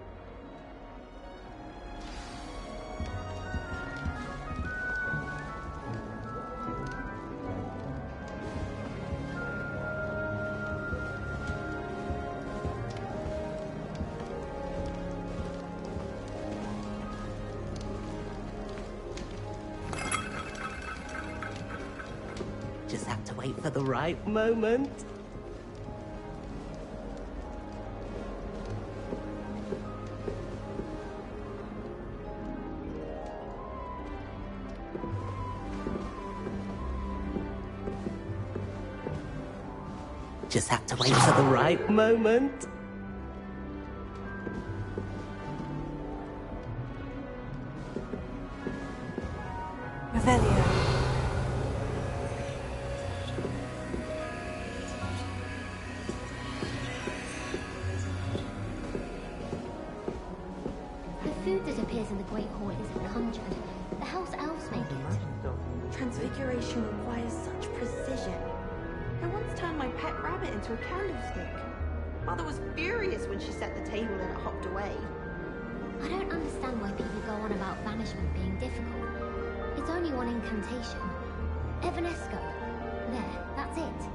Just have to wait for the right moment. Just have to wait for the right moment. Revelio. reason the Great Hall isn't conjured. The house elves make it. Transfiguration requires such precision. I once turned my pet rabbit into a candlestick. Mother was furious when she set the table and it hopped away. I don't understand why people go on about banishment being difficult. It's only one incantation. Evanesco. There, that's it.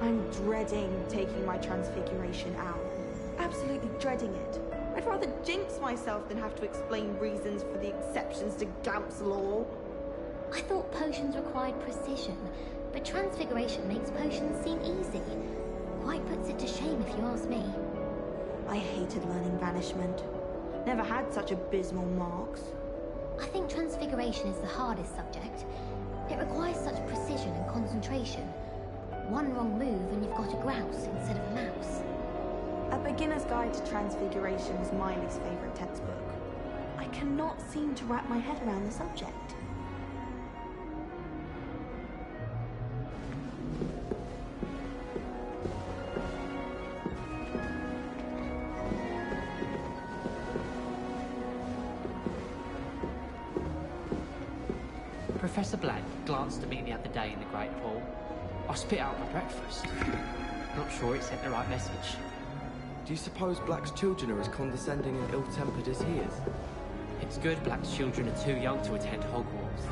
I'm dreading taking my transfiguration out. Absolutely dreading it. I'd rather jinx myself than have to explain reasons for the exceptions to Gamp's law. I thought potions required precision, but transfiguration makes potions seem easy. Quite puts it to shame if you ask me. I hated learning banishment. Never had such abysmal marks. I think transfiguration is the hardest subject. It requires such precision and concentration. One wrong move and you've got a grouse instead of a mouse. A Beginner's Guide to Transfiguration is my least favourite textbook. I cannot seem to wrap my head around the subject. Professor Black glanced at me the other day in the Great Hall. I spit out my breakfast. Not sure it sent the right message. Do you suppose Black's children are as condescending and ill-tempered as he is? It's good Black's children are too young to attend Hogwarts.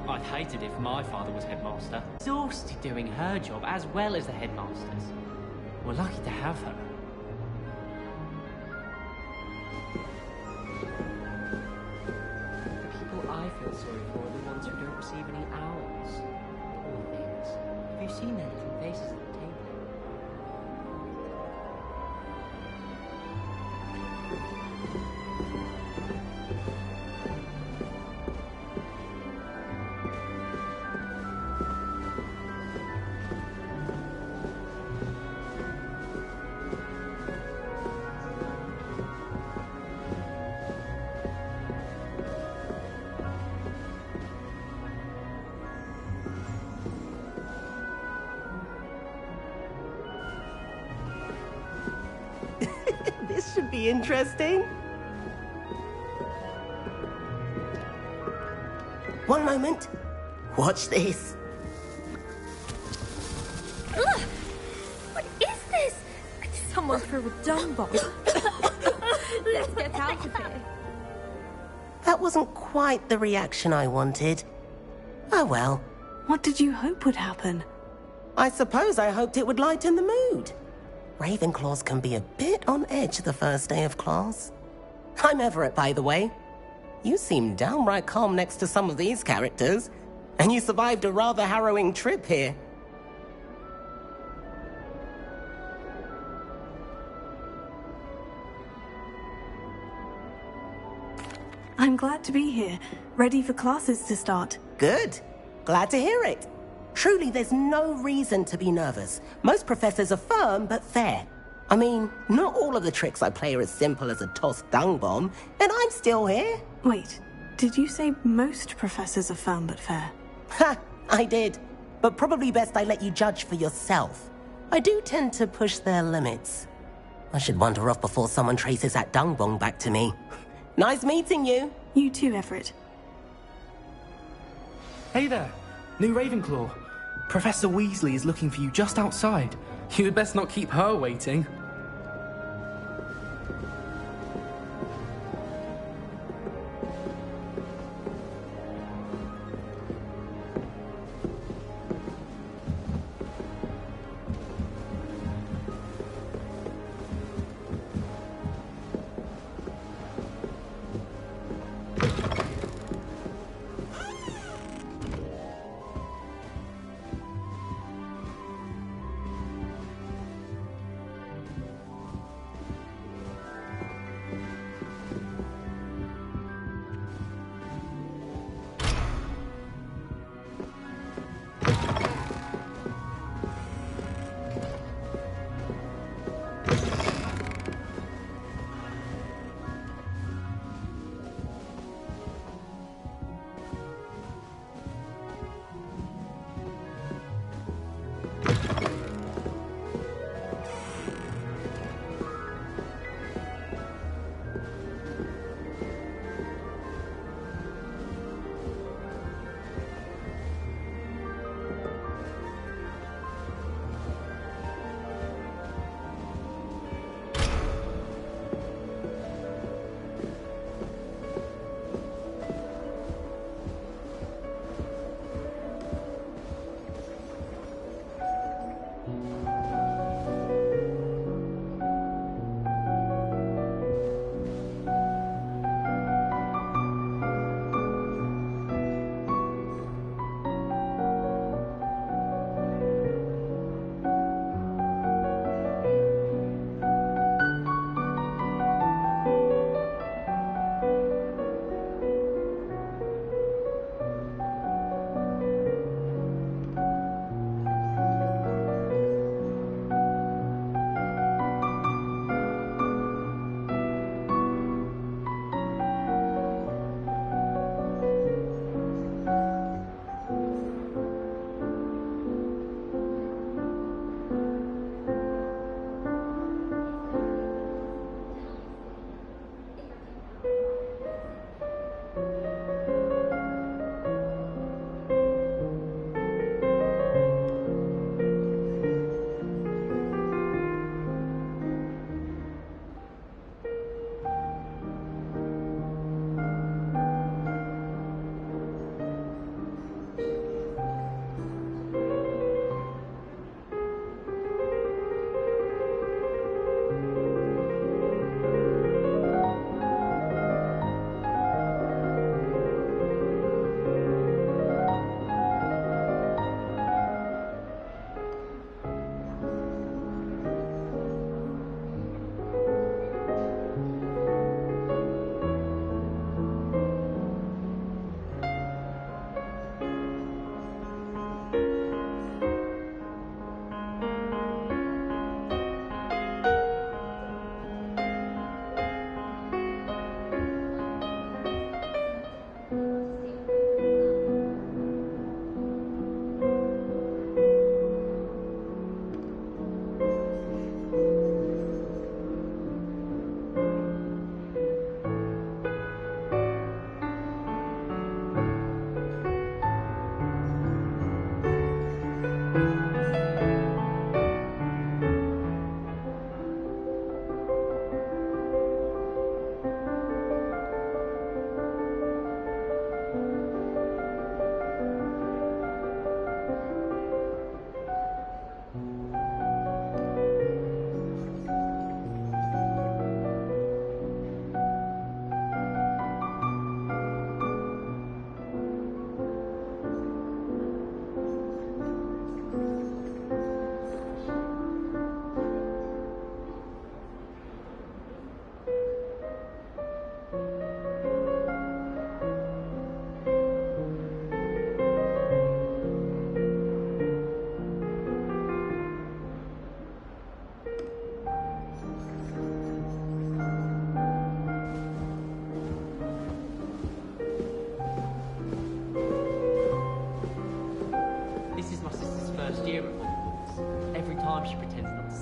I'd hate it if my father was headmaster. Exhausted doing her job as well as the headmaster's. We're lucky to have her. The people I feel sorry for are the ones who don't receive any owls. Poor things. Have you seen their little faces at the table? This should be interesting. One moment. Watch this. Ugh! What is this? Someone threw a dung bomb. Let's get out of here. That wasn't quite the reaction I wanted. Oh well. What did you hope would happen? I suppose I hoped it would lighten the mood. Ravenclaws can be a bit on edge the first day of class. I'm Everett, by the way. You seem downright calm next to some of these characters, and you survived a rather harrowing trip here. I'm glad to be here, ready for classes to start. Good. Glad to hear it. Truly, there's no reason to be nervous. Most professors are firm but fair. I mean, not all of the tricks I play are as simple as a tossed dung bomb, and I'm still here. Wait, did you say most professors are firm but fair? Ha! I did. But probably best I let you judge for yourself. I do tend to push their limits. I should wander off before someone traces that dung bomb back to me. Nice meeting you. You too, Everett. Hey there, new Ravenclaw. Professor Weasley is looking for you just outside. You had best not keep her waiting.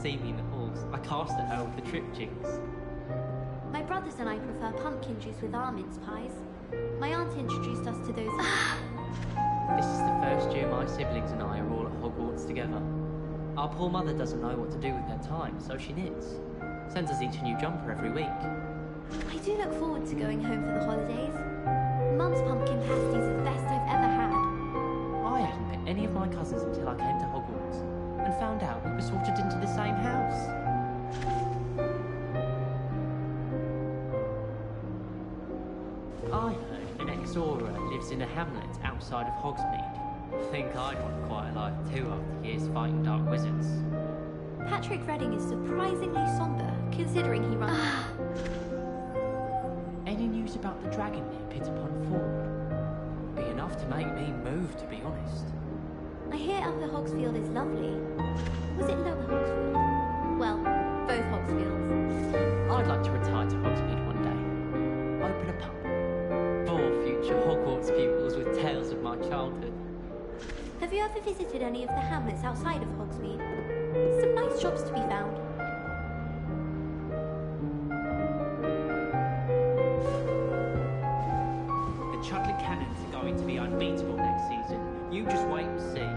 see me in the halls, I cast at her with the trip jigs. My brothers and I prefer pumpkin juice with our mince pies. My aunt introduced us to those... This is the first year my siblings and I are all at Hogwarts together. Our poor mother doesn't know what to do with her time, so she knits. Sends us each a new jumper every week. I do look forward to going home for the holidays. Mum's pumpkin pasties are the best I've ever had. I hadn't met any of my cousins until I came to Hogwarts, and found out we were sorted into the same house. I heard an ex-Auror lives in a hamlet outside of Hogsmeade. I think I'd want quite a life too after years fighting dark wizards. Patrick Redding is surprisingly somber, considering he runs... Any news about the dragon near Pittipon Ford? Be enough to make me move, to be honest. I hear Upper Hogsfield is lovely. Was it Lower Hogsfield? Well, both Hogsfields. I'd like to retire to Hogsmeade one day. Open a pub. For future Hogwarts pupils with tales of my childhood. Have you ever visited any of the hamlets outside of Hogsmeade? Some nice shops to be found. The Chudley Cannons are going to be unbeatable next season. You just wait and see.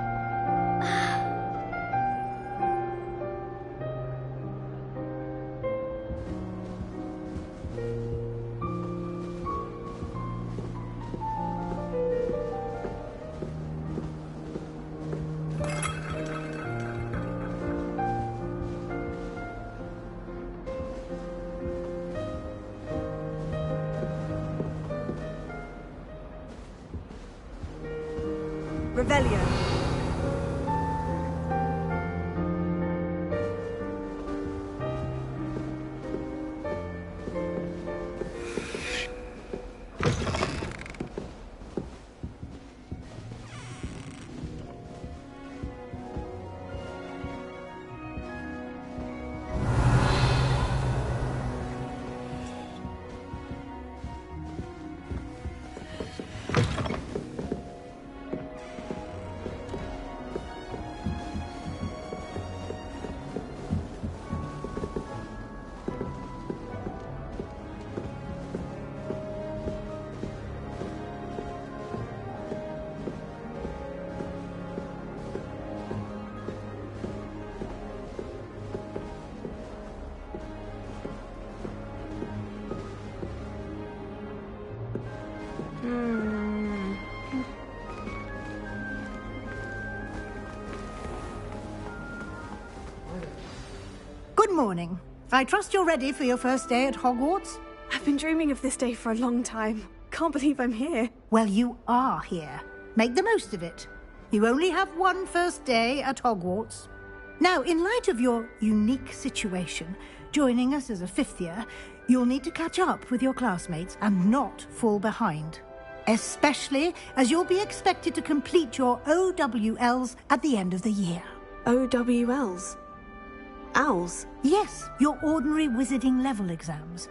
Revelio. Good morning. I trust you're ready for your first day at Hogwarts? I've been dreaming of this day for a long time. Can't believe I'm here. Well, you are here. Make the most of it. You only have one first day at Hogwarts. Now, in light of your unique situation, joining us as a fifth year, you'll need to catch up with your classmates and not fall behind. Especially as you'll be expected to complete your OWLs at the end of the year. OWLs? Owls? Yes, your ordinary wizarding level exams.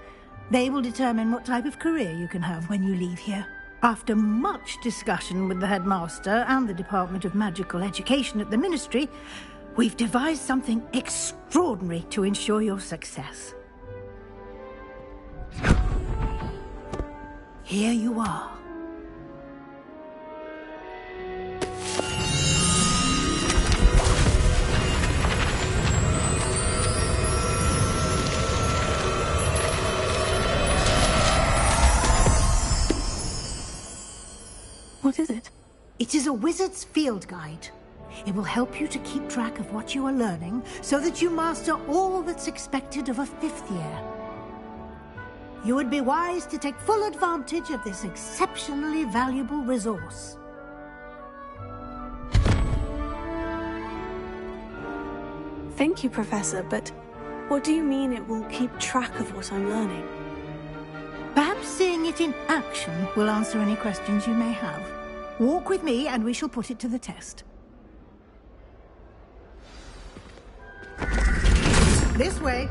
They will determine what type of career you can have when you leave here. After much discussion with the headmaster and the Department of Magical Education at the Ministry, we've devised something extraordinary to ensure your success. Here you are. What is it? It is a wizard's field guide. It will help you to keep track of what you are learning so that you master all that's expected of a fifth year. You would be wise to take full advantage of this exceptionally valuable resource. Thank you, Professor, but what do you mean it will keep track of what I'm learning? Perhaps seeing it in action will answer any questions you may have. Walk with me and we shall put it to the test. This way.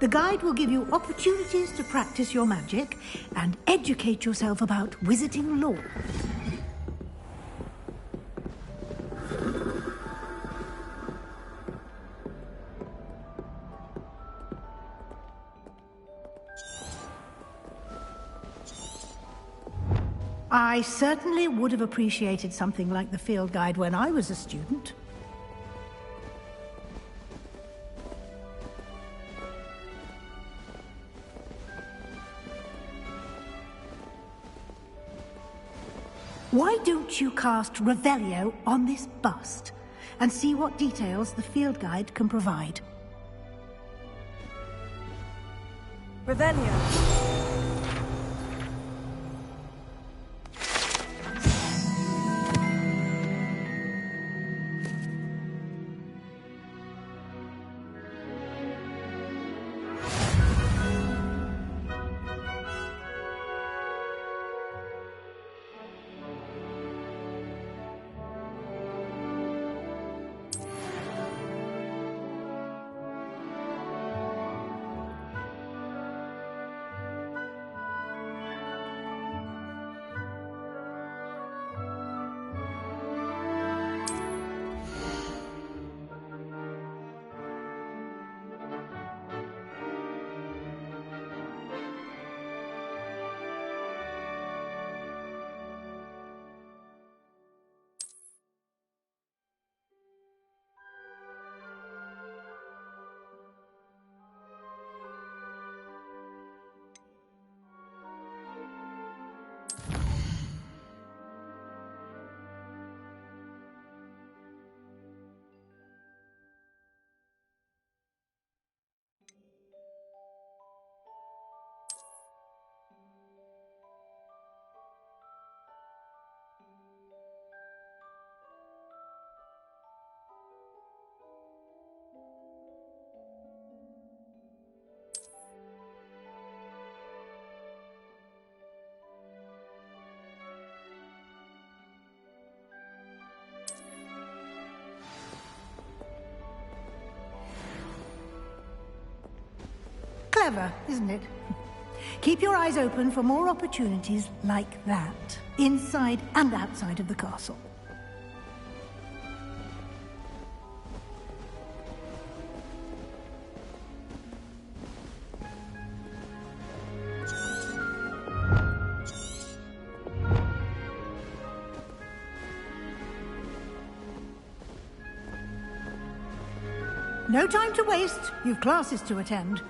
The guide will give you opportunities to practice your magic and educate yourself about wizarding lore. I certainly would have appreciated something like the field guide when I was a student. Why don't you cast Revelio on this bust and see what details the field guide can provide? Revelio. Clever, isn't it? Keep your eyes open for more opportunities like that, inside and outside of the castle. No time to waste. You've classes to attend.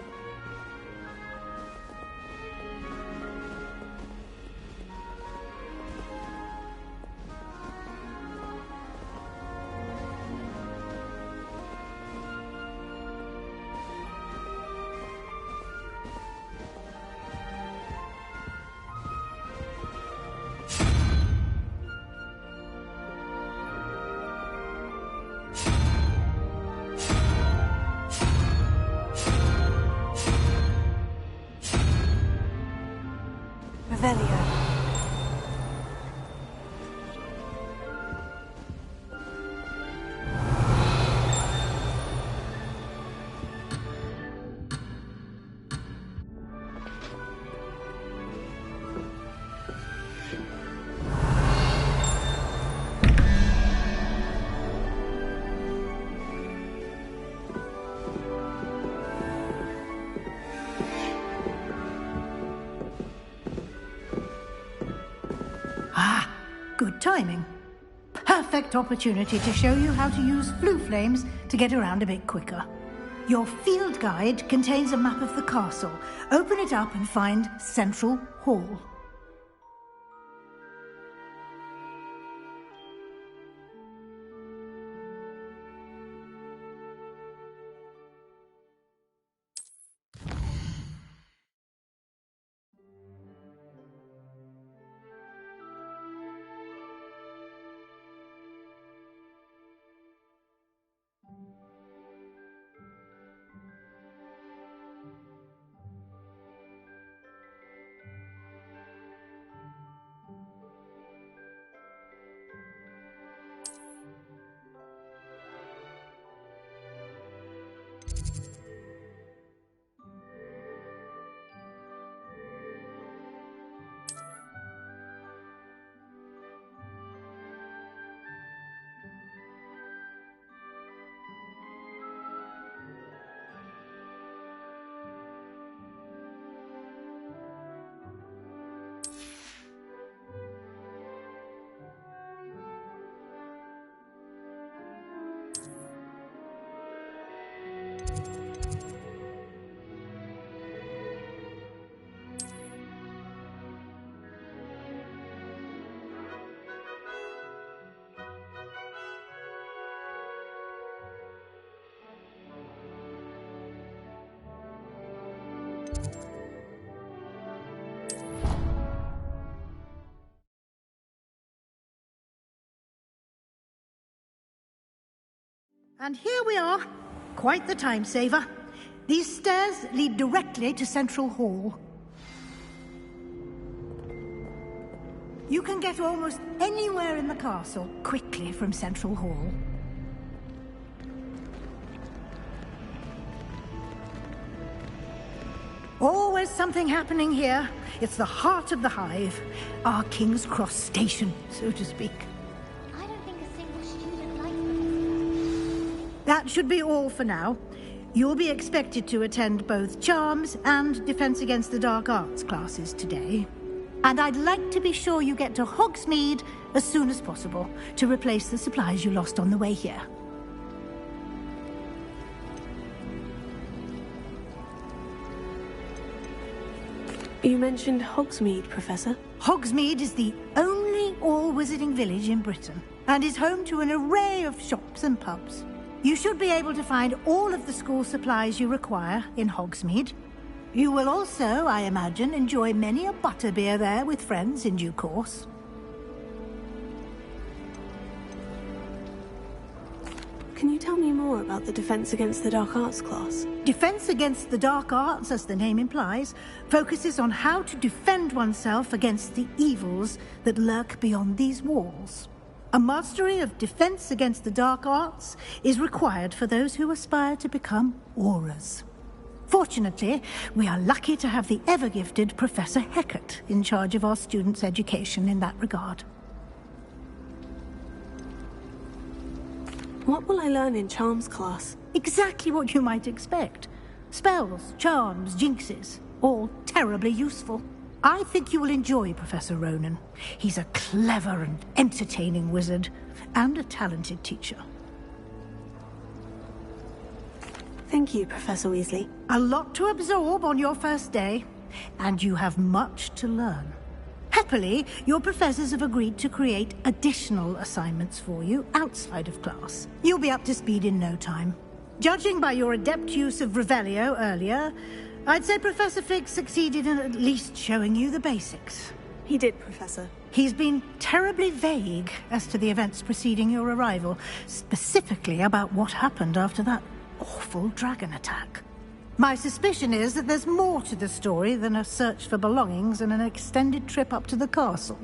Good timing. Perfect opportunity to show you how to use flue flames to get around a bit quicker. Your field guide contains a map of the castle. Open it up and find Central Hall. And here we are. Quite the time saver. These stairs lead directly to Central Hall. You can get almost anywhere in the castle quickly from Central Hall. Always something happening here. It's the heart of the hive. Our King's Cross station, so to speak. I don't think a single student likes Professor. That should be all for now. You'll be expected to attend both Charms and Defense Against the Dark Arts classes today. And I'd like to be sure you get to Hogsmeade as soon as possible to replace the supplies you lost on the way here. You mentioned Hogsmeade, Professor. Hogsmeade is the only all-wizarding village in Britain and is home to an array of shops and pubs. You should be able to find all of the school supplies you require in Hogsmeade. You will also, I imagine, enjoy many a butterbeer there with friends in due course. Can you tell me more about the Defense Against the Dark Arts class? Defense Against the Dark Arts, as the name implies, focuses on how to defend oneself against the evils that lurk beyond these walls. A mastery of Defense Against the Dark Arts is required for those who aspire to become Aurors. Fortunately, we are lucky to have the ever-gifted Professor Hecat in charge of our students' education in that regard. What will I learn in Charms class? Exactly what you might expect. Spells, charms, jinxes, all terribly useful. I think you will enjoy Professor Ronan. He's a clever and entertaining wizard, and a talented teacher. Thank you, Professor Weasley. A lot to absorb on your first day, and you have much to learn. Happily, your professors have agreed to create additional assignments for you outside of class. You'll be up to speed in no time. Judging by your adept use of Revelio earlier, I'd say Professor Fig succeeded in at least showing you the basics. He did, Professor. He's been terribly vague as to the events preceding your arrival, specifically about what happened after that awful dragon attack. My suspicion is that there's more to the story than a search for belongings and an extended trip up to the castle.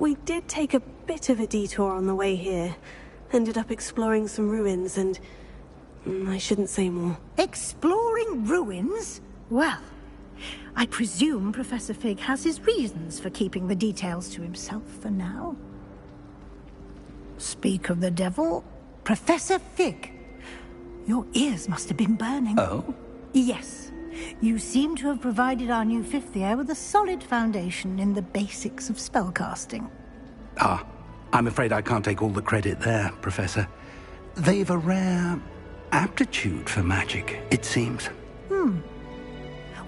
We did take a bit of a detour on the way here. Ended up exploring some ruins and... I shouldn't say more. Exploring ruins? Well, I presume Professor Fig has his reasons for keeping the details to himself for now. Speak of the devil, Professor Fig. Your ears must have been burning. Oh? Yes. You seem to have provided our new fifth year with a solid foundation in the basics of spellcasting. Ah, I'm afraid I can't take all the credit there, Professor. They've a rare aptitude for magic, it seems. Well,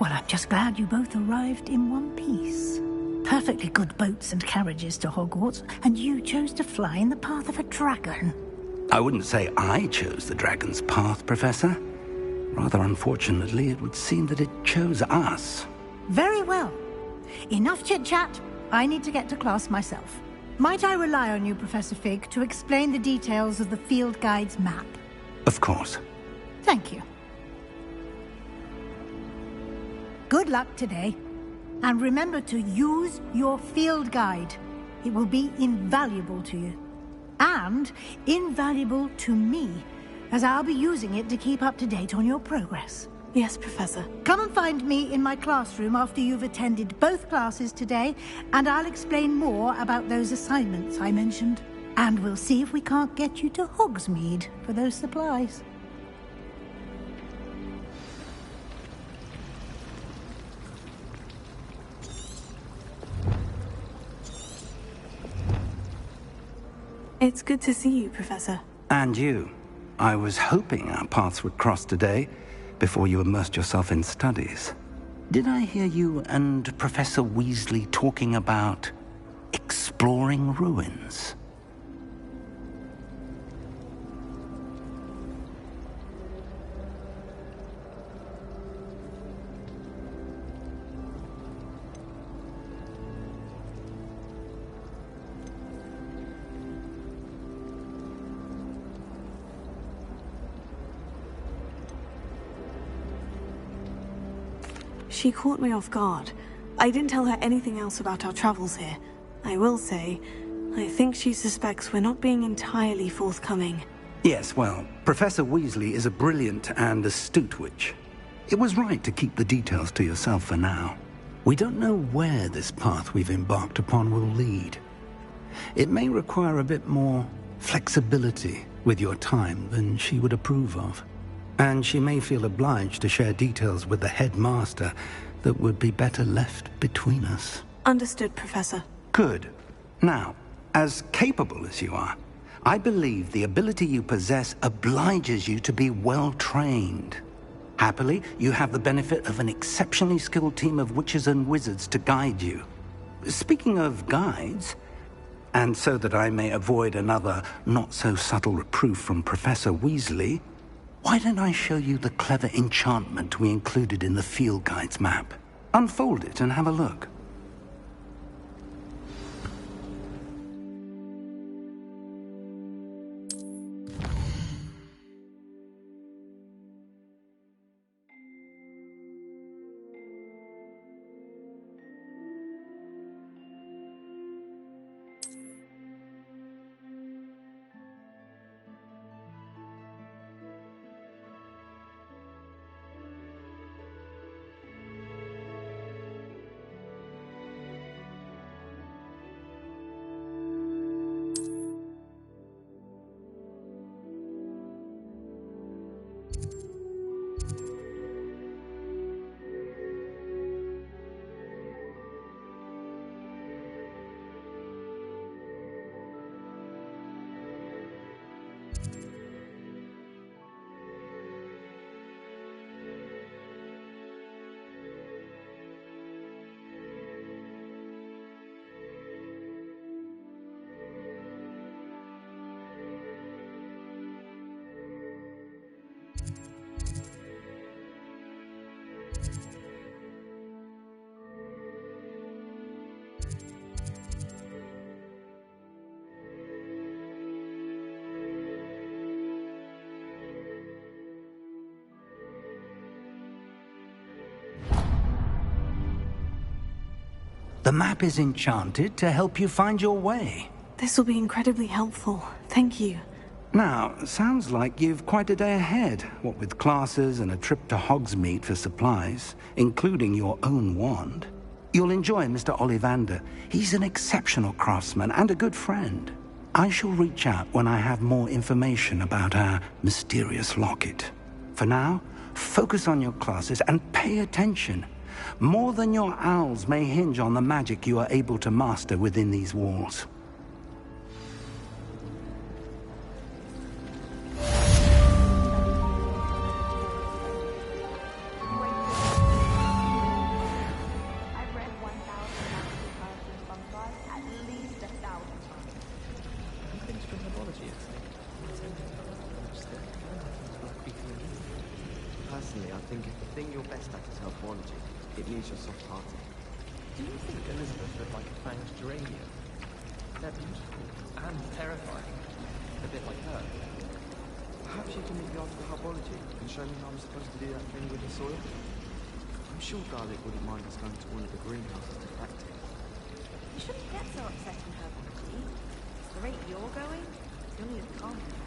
I'm just glad you both arrived in one piece. Perfectly good boats and carriages to Hogwarts, and you chose to fly in the path of a dragon. I wouldn't say I chose the dragon's path, Professor. Rather unfortunately, it would seem that it chose us. Very well. Enough chit-chat. I need to get to class myself. Might I rely on you, Professor Fig, to explain the details of the field guide's map? Of course. Thank you. Good luck today. And remember to use your field guide. It will be invaluable to you. And invaluable to me, as I'll be using it to keep up to date on your progress. Yes, Professor. Come and find me in my classroom after you've attended both classes today, and I'll explain more about those assignments I mentioned. And we'll see if we can't get you to Hogsmeade for those supplies. It's good to see you, Professor. And you. I was hoping our paths would cross today, before you immersed yourself in studies. Did I hear you and Professor Weasley talking about exploring ruins? She caught me off guard. I didn't tell her anything else about our travels here. I will say, I think she suspects we're not being entirely forthcoming. Yes, well, Professor Weasley is a brilliant and astute witch. It was right to keep the details to yourself for now. We don't know where this path we've embarked upon will lead. It may require a bit more flexibility with your time than she would approve of. And she may feel obliged to share details with the headmaster that would be better left between us. Understood, Professor. Good. Now, as capable as you are, I believe the ability you possess obliges you to be well trained. Happily, you have the benefit of an exceptionally skilled team of witches and wizards to guide you. Speaking of guides, and so that I may avoid another not-so-subtle reproof from Professor Weasley, why don't I show you the clever enchantment we included in the field guide's map? Unfold it and have a look. The map is enchanted to help you find your way. This will be incredibly helpful. Thank you. Now, sounds like you've quite a day ahead, what with classes and a trip to Hogsmeade for supplies, including your own wand. You'll enjoy Mr. Ollivander. He's an exceptional craftsman and a good friend. I shall reach out when I have more information about our mysterious locket. For now, focus on your classes and pay attention. More than your owls may hinge on the magic you are able to master within these walls. Personally, I think if the thing you're best at is herbology, it needs your soft-hearted. Do you think Elizabeth would like a fanged geranium? They're beautiful and terrifying. A bit like her. Perhaps you can meet me after herbology and show me how I'm supposed to do that thing with the soil? I'm sure Garlic wouldn't mind us going to one of the greenhouses to practice. You shouldn't get so upset in herbology. At the rate you're going, you'll need a calm down.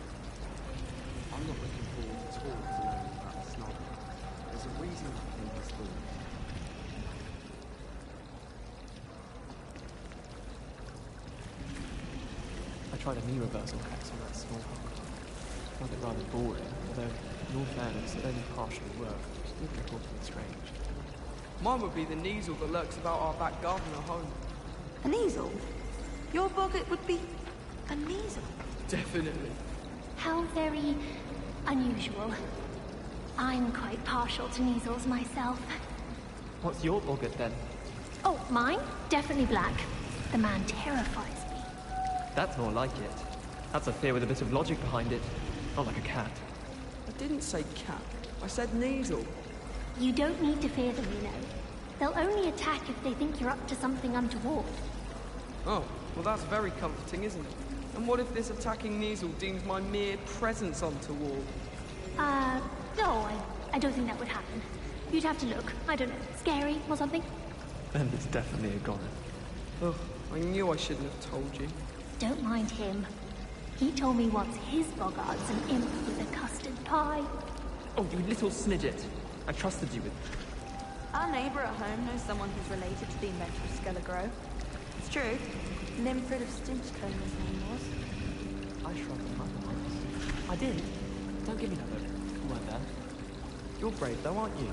I'm not looking forward at all to learning about the snob. There's a reason I think he's foolish. I tried a knee reversal hex on that small hook. Found it rather boring, although, in all fairness, it only partially worked. Still reportedly strange. Mine would be the Kneasel that lurks about our back garden at home. A Kneasel? Your boggart would be a Kneasel? Definitely. How very unusual. I'm quite partial to Kneasels myself. What's your boggart then? Oh, mine? Definitely black. The man terrifies me. That's more like it. That's a fear with a bit of logic behind it. Not like a cat. I didn't say cat. I said Neasel. You don't need to fear them, you know. They'll only attack if they think you're up to something untoward. Oh, well that's very comforting, isn't it? And what if this attacking Neasel deems my mere presence untoward? No, I don't think that would happen. You'd have to look, I don't know, scary or something? Then it's definitely a goner. Ugh, I knew I shouldn't have told you. Don't mind him. He told me once his boggart's an imp with a custard pie. Oh, you little snidget. I trusted you with... Our neighbour at home knows someone who's related to the inventor of Skelegro. It's true. Limfrid of Stinchcombe his name was. I shrugged my eyes. I did. Don't give me that look. You weren't there. You're brave though, aren't you?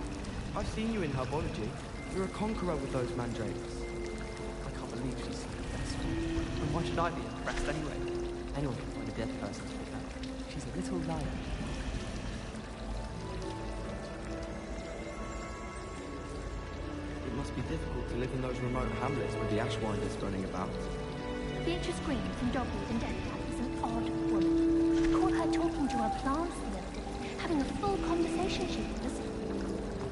I've seen you in herbology. You're a conqueror with those mandrakes. I can't believe she's so successful. And why should I be impressed anyway? Anyone can find a dead person to look at. She's a little liar. It must be difficult to live in those remote hamlets with the Ashwinders running about. Beatrice Green from Dogwood and Deathcap is an odd woman. Caught her talking to her plants the other day, having a full conversation she was.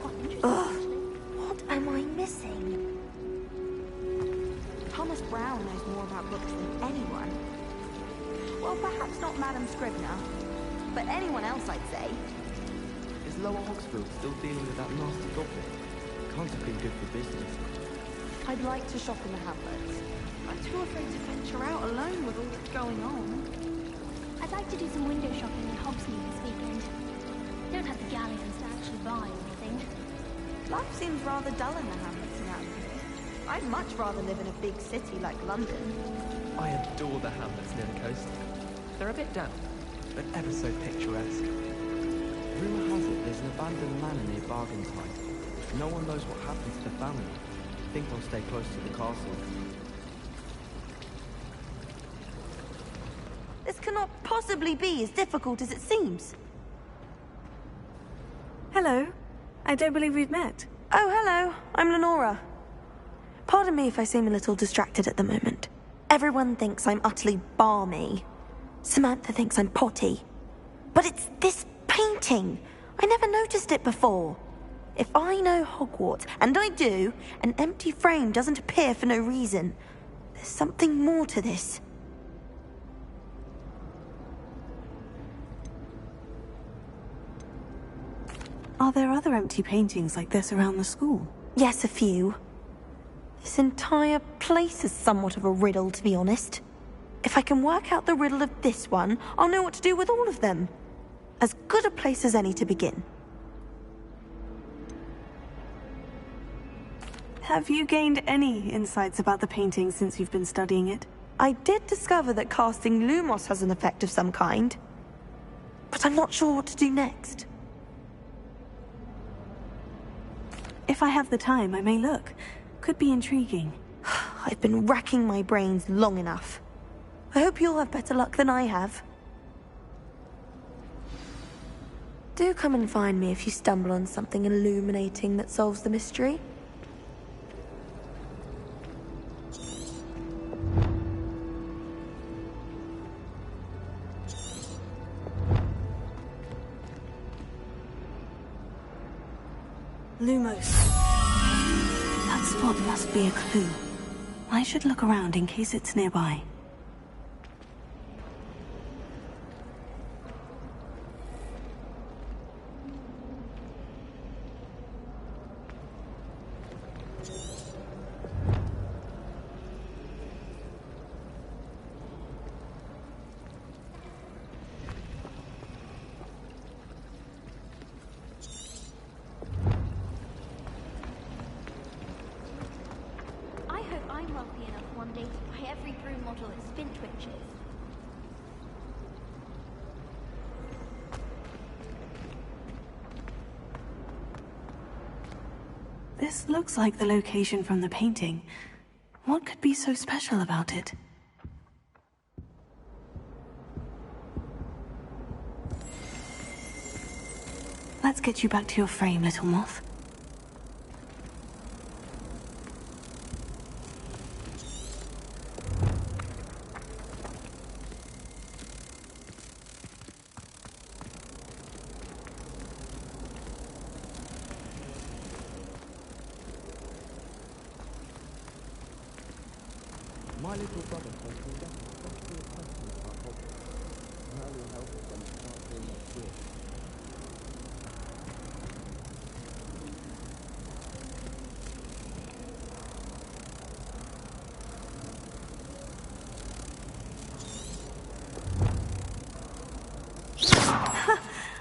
Quite interesting, actually. What am I missing? Thomas Brown knows more about books than anyone. Well, perhaps not Madame Scribner, but anyone else, I'd say. Is Lower Hogsfield still dealing with that nasty goblin? Can't have been good for business. I'd like to shop in the hamlets. I'm too afraid to venture out alone with all that's going on. I'd like to do some window shopping in Hogsmeade this weekend. Don't have the galleons to actually buy anything. Life seems rather dull in the hamlets around here. I'd much rather live in a big city like London. I adore the hamlets near the coast. They're a bit damp, but ever so picturesque. Rumour has it there's an abandoned manor near Bargainstide. No one knows what happened to the family. I think I'll stay close to the castle. This cannot possibly be as difficult as it seems. Hello. I don't believe we've met. Oh, hello. I'm Lenora. Pardon me if I seem a little distracted at the moment. Everyone thinks I'm utterly balmy. Samantha thinks I'm potty. But it's this painting. I never noticed it before. If I know Hogwarts, and I do, an empty frame doesn't appear for no reason. There's something more to this. Are there other empty paintings like this around the school? Yes, a few. This entire place is somewhat of a riddle, to be honest. If I can work out the riddle of this one, I'll know what to do with all of them. As good a place as any to begin. Have you gained any insights about the painting since you've been studying it? I did discover that casting Lumos has an effect of some kind. But I'm not sure what to do next. If I have the time, I may look. Could be intriguing. I've been racking my brains long enough. I hope you'll have better luck than I have. Do come and find me if you stumble on something illuminating that solves the mystery. Lumos. That spot must be a clue. I should look around in case it's nearby. This looks like the location from the painting. What could be so special about it? Let's get you back to your frame, little moth. My little brother told me that especially a question about Hogwarts. And early help is when it starts being much good.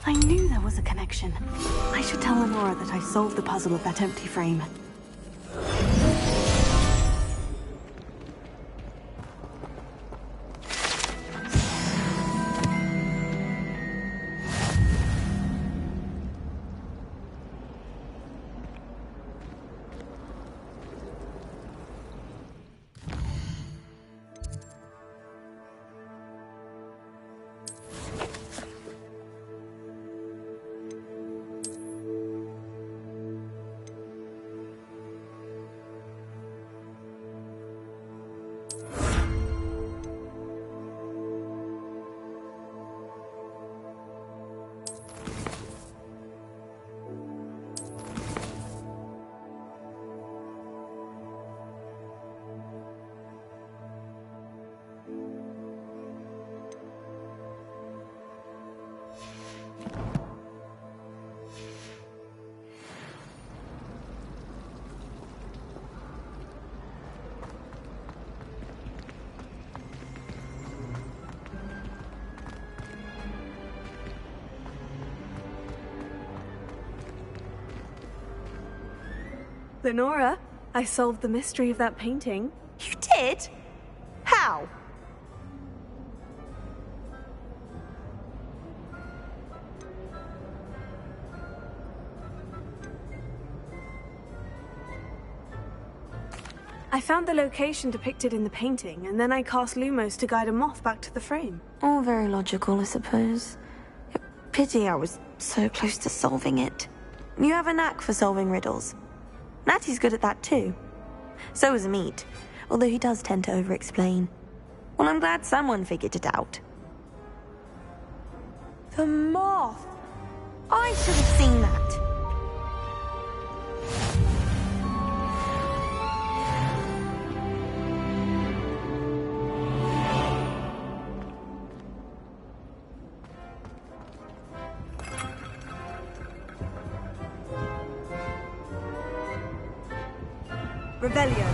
I knew there was a connection. I should tell Lenora that I solved the puzzle of that empty frame. Lenora, I solved the mystery of that painting. You did? How? I found the location depicted in the painting, and then I cast Lumos to guide a moth back to the frame. All very logical, I suppose. Pity I was so close to solving it. You have a knack for solving riddles. Natty's good at that too. So is Amit, although he does tend to over-explain. Well, I'm glad someone figured it out. The moth! I should have seen that. Revelio.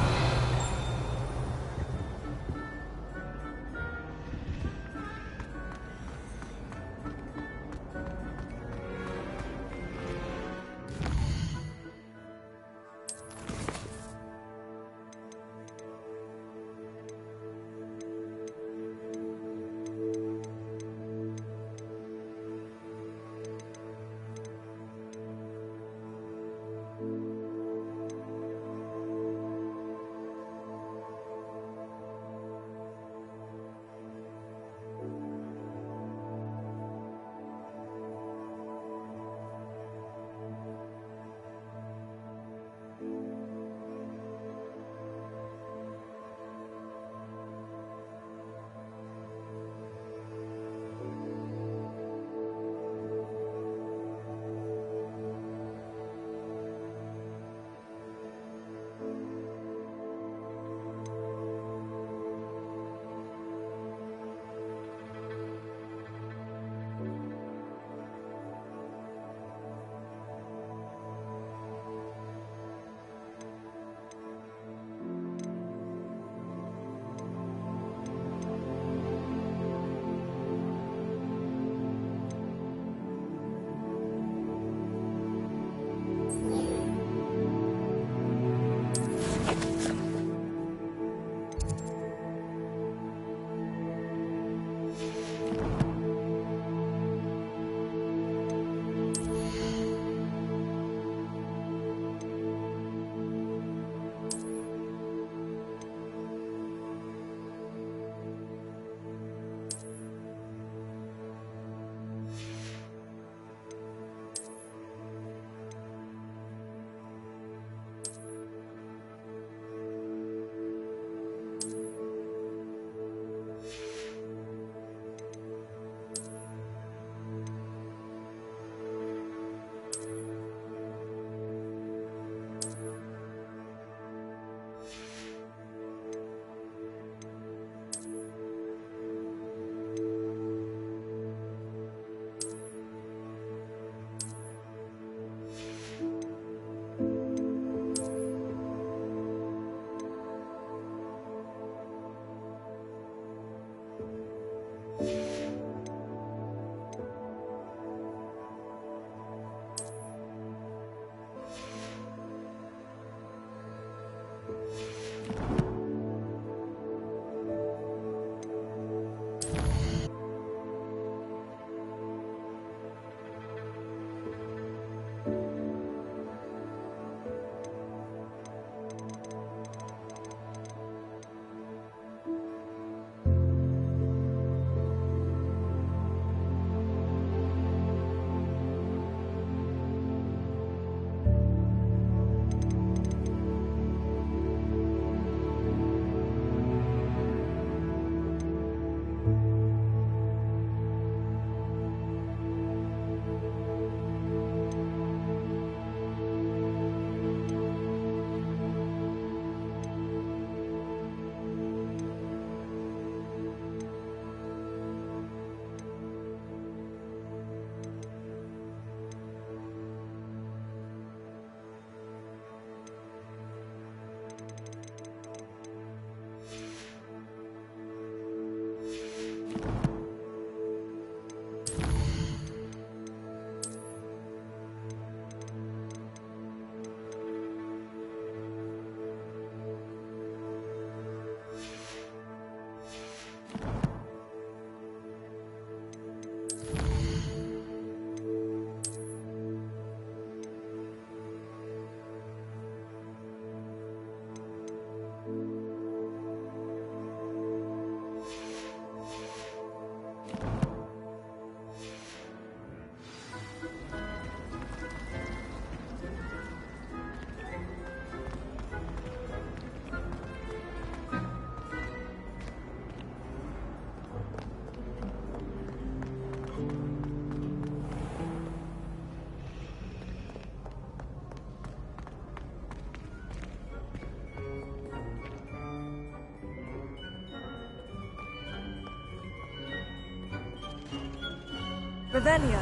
Revelio.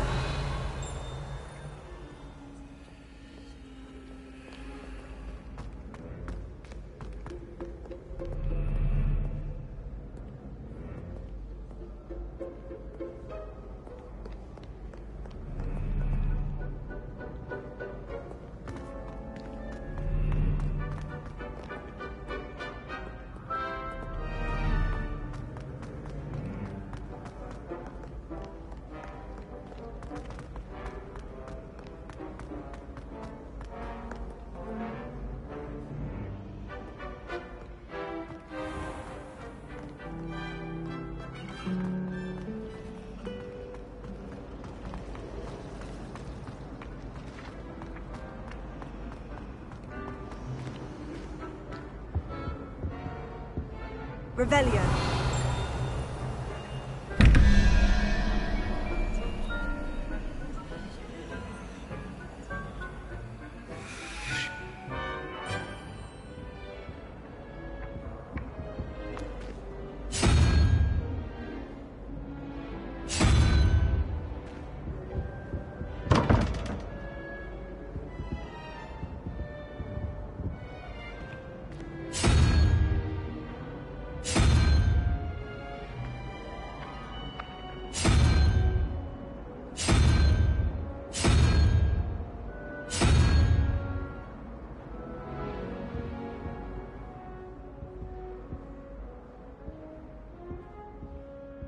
Revelio.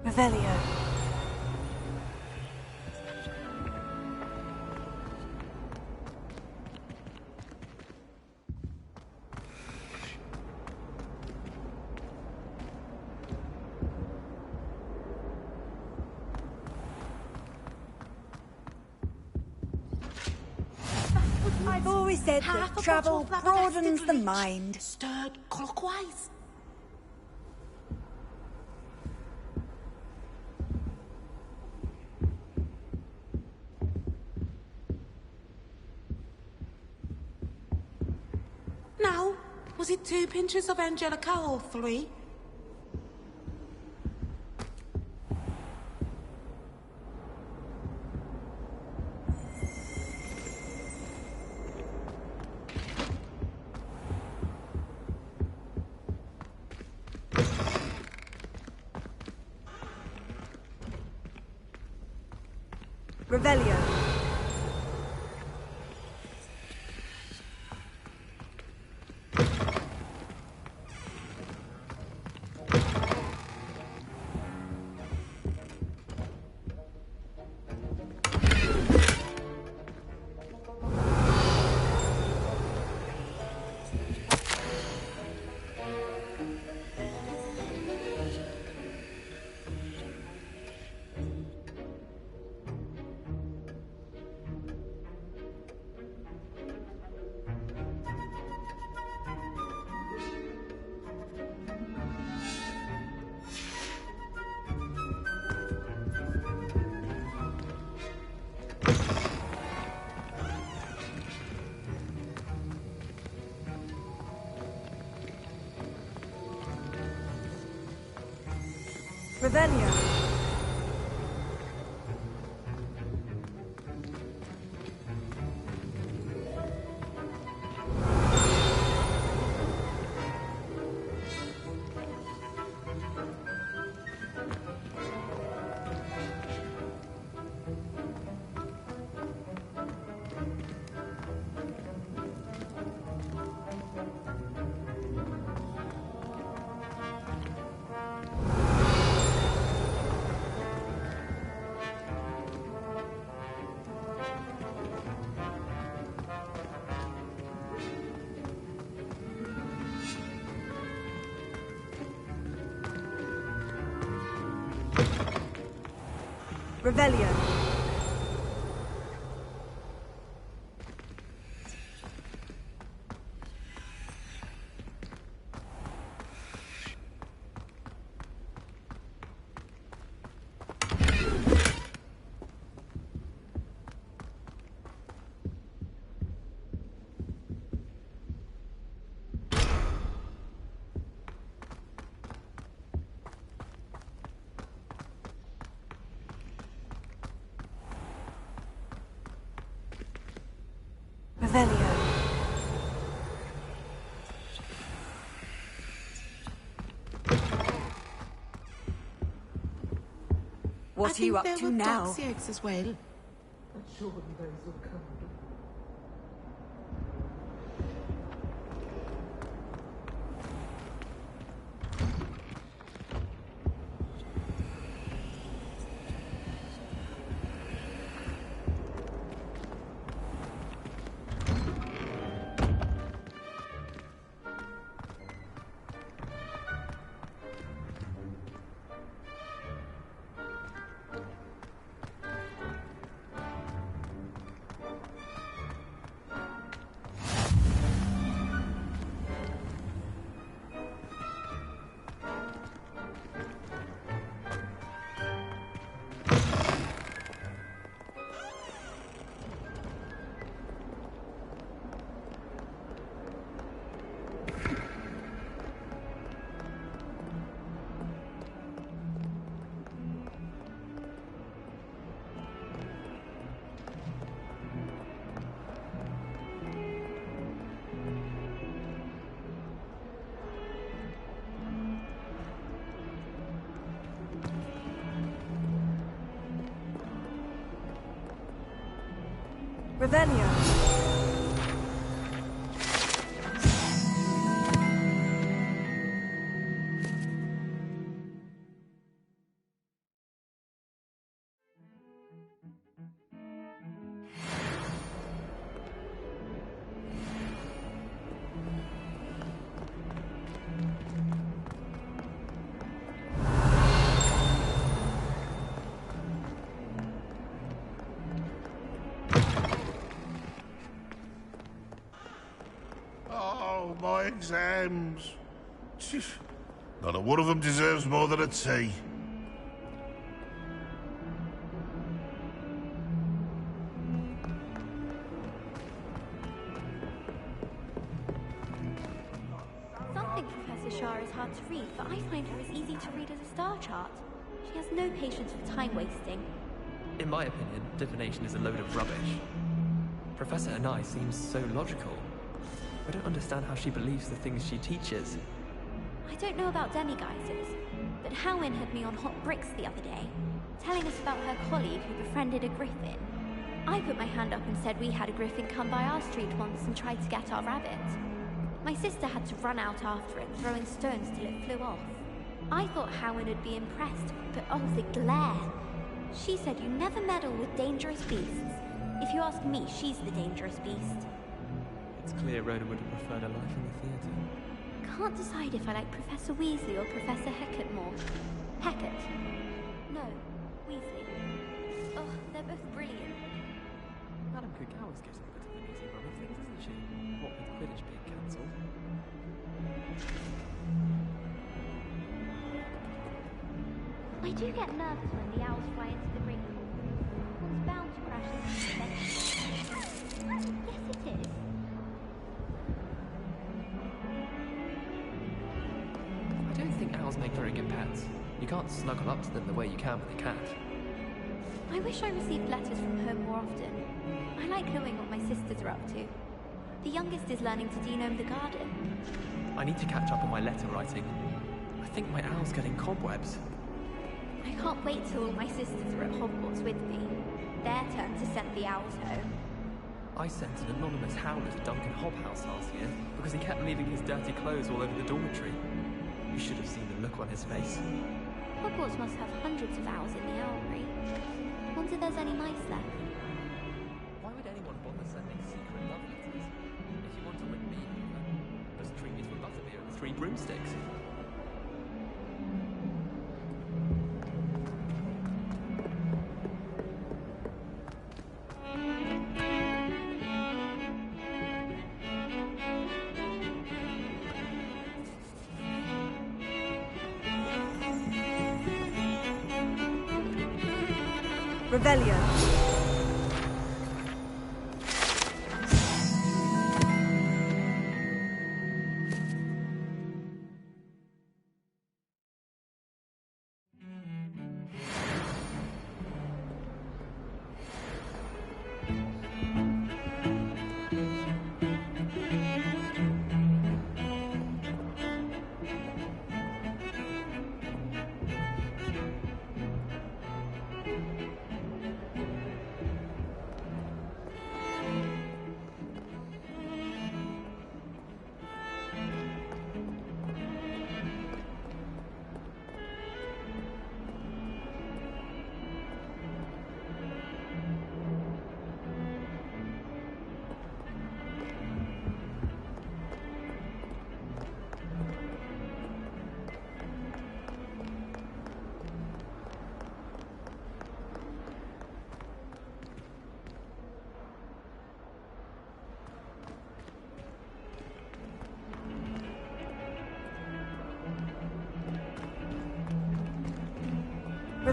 Revelio. I've always said that travel broadens the mind. Stirred clockwise. Now, was it 2 pinches of Angelica or 3? Revelio. Revelio. Revelio. Revelio. What are you up to now? Ducks eggs as well. Surely those will come. Revelio. Oh, my exams. Not a one of them deserves more than a tea. Some think Professor Shah is hard to read, but I find her as easy to read as a star chart. She has no patience for time wasting. In my opinion, divination is a load of rubbish. Professor Anai seems so logical. I don't understand how she believes the things she teaches. I don't know about demiguises, but Howin had me on hot bricks the other day, telling us about her colleague who befriended a griffin. I put my hand up and said we had a griffin come by our street once and tried to get our rabbit. My sister had to run out after it, throwing stones till it flew off. I thought Howin would be impressed, but oh, the glare! She said you never meddle with dangerous beasts. If you ask me, she's the dangerous beast. It's clear Rhoda would have preferred a life in the theatre. Can't decide if I like Professor Weasley or Professor Hecat more. Hecat? No, Weasley. Oh, they're both brilliant. Madame Kugawa's getting a bit of an easy run of things, isn't she? What with Quidditch being cancelled. I do get nervous when the owls fly into the ring. One's bound to crash into the bench. Yes, it is. I don't think owls make very good pets. You can't snuggle up to them the way you can with a cat. I wish I received letters from home more often. I like knowing what my sisters are up to. The youngest is learning to denome the garden. I need to catch up on my letter writing. I think my owl's getting cobwebs. I can't wait till all my sisters are at Hogwarts with me. Their turn to send the owls home. I sent an anonymous howler to Duncan Hobhouse last year because he kept leaving his dirty clothes all over the dormitory. You should have seen the look on his face. Hogwarts must have hundreds of owls in the owlery. Wonder there's any mice left. Why would anyone bother sending secret love letters? If you want to win me over, just treat me to a butterbeer and 3 broomsticks. Revelio.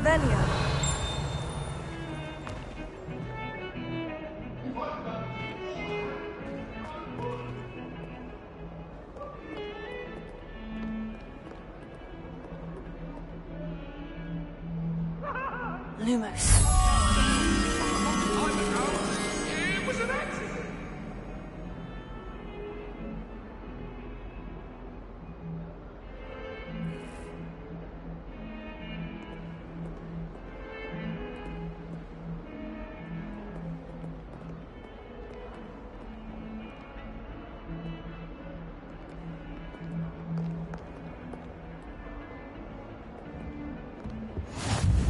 Revelio. Lumos. It was an accident.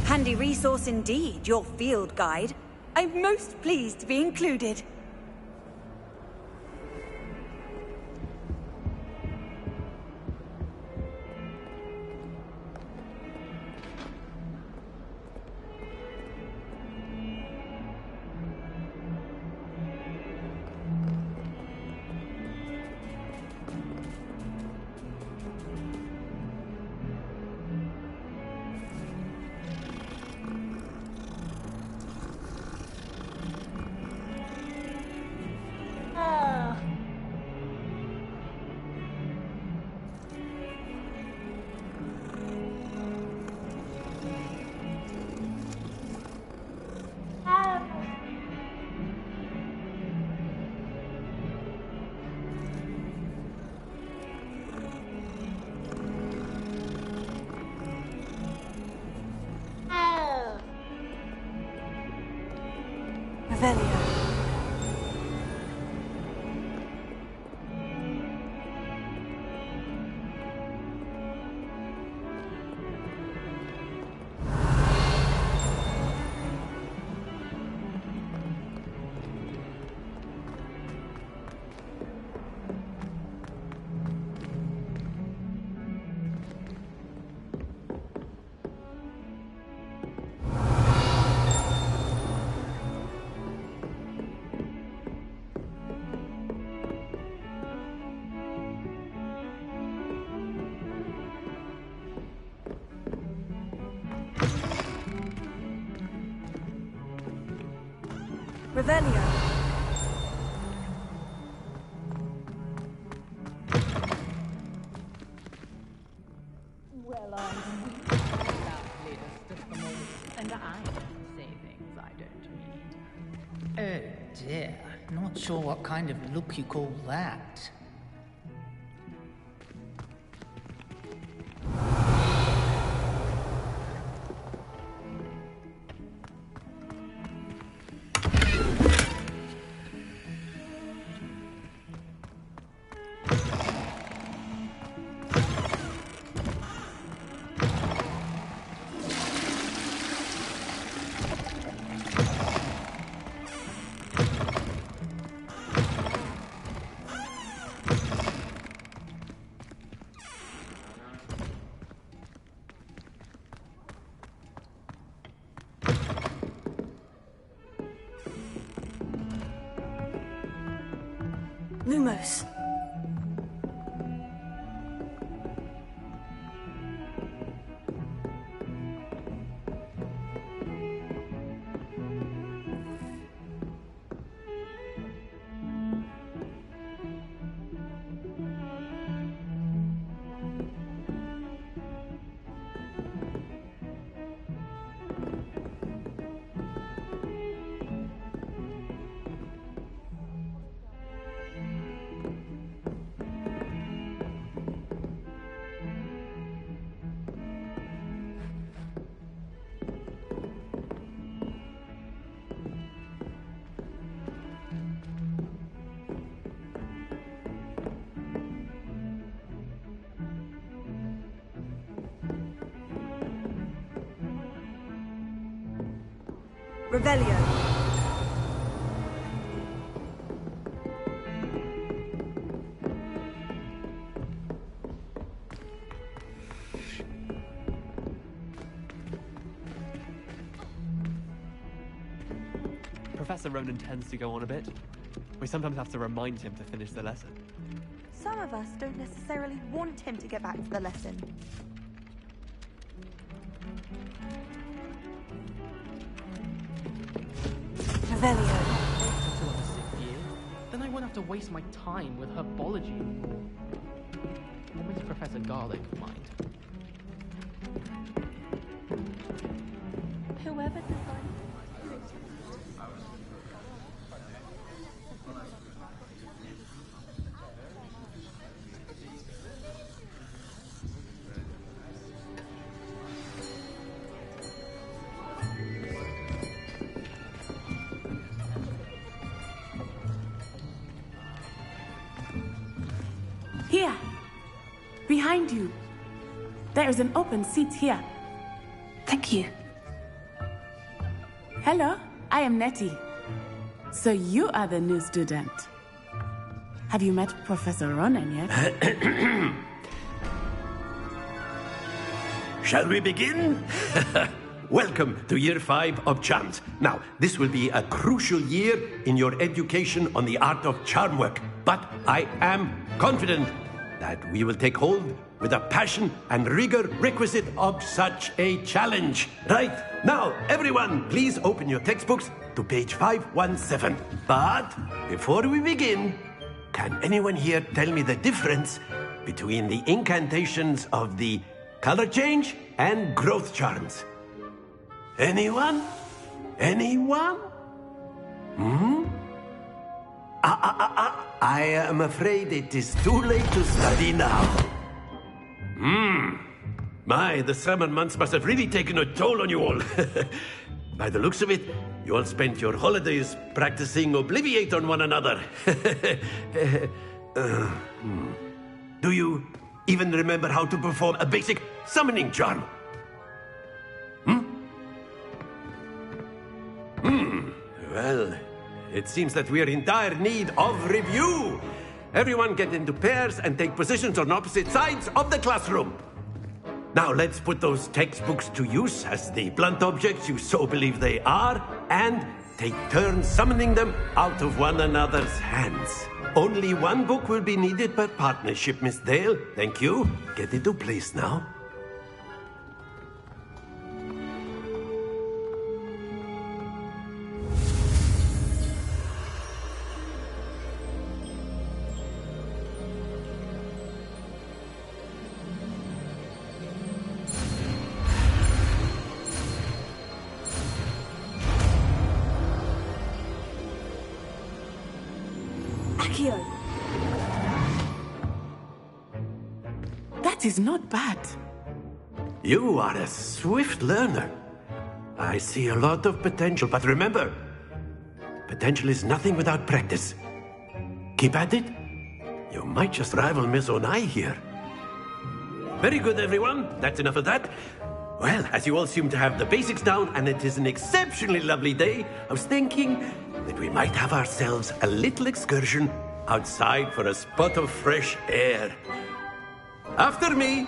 Handy resource indeed, your field guide. I'm most pleased to be included. Revelio. Revelio. Well, I'm weak without latest of them all, and I say things I don't mean. Oh dear, not sure what kind of look you call that. Lumos. Revelio. Professor Ronan tends to go on a bit. We sometimes have to remind him to finish the lesson. Some of us don't necessarily want him to get back to the lesson. Revelio. Until I'm 6th year. Then I won't have to waste my time with herbology anymore. Or Miss Professor Garlic, mind. Whoever designed Here. Behind you. There is an open seat here. Thank you. Hello, I am Nettie. So you are the new student. Have you met Professor Ronan yet? Shall we begin? Welcome to Year 5 of Charms. Now, this will be a crucial year in your education on the art of charm work, but I am confident that we will take hold with the passion and rigor requisite of such a challenge. Right, now, everyone, please open your textbooks to page 517. But before we begin, can anyone here tell me the difference between the incantations of the color change and growth charms? Anyone? Anyone? I am afraid it is too late to study now. My, the summer months must have really taken a toll on you all. By the looks of it, you all spent your holidays practicing Obliviate on one another. Do you even remember how to perform a basic summoning charm? Well, it seems that we are in dire need of review. Everyone get into pairs and take positions on opposite sides of the classroom. Now let's put those textbooks to use as the blunt objects you so believe they are, and take turns summoning them out of one another's hands. Only one book will be needed per partnership, Miss Dale. Thank you. Get into place now. That is not bad. You are a swift learner. I see a lot of potential, but remember, potential is nothing without practice. Keep at it. You might just rival Miss Onai here. Very good, everyone. That's enough of that. Well, as you all seem to have the basics down, and it is an exceptionally lovely day, I was thinking that we might have ourselves a little excursion outside for a spot of fresh air. After me.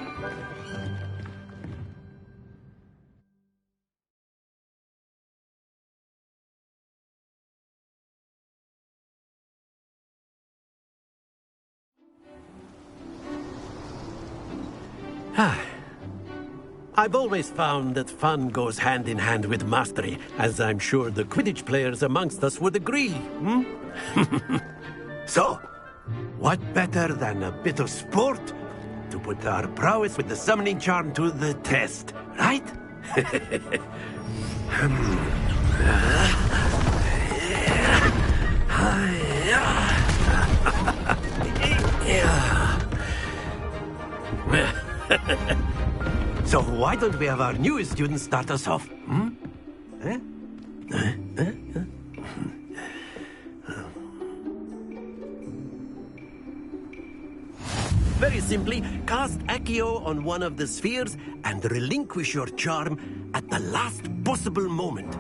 I've always found that fun goes hand in hand with mastery, as I'm sure the Quidditch players amongst us would agree. So, what better than a bit of sport to put our prowess with the summoning charm to the test, right? So why don't we have our newest student start us off? Very simply, cast Accio on one of the spheres and relinquish your charm at the last possible moment.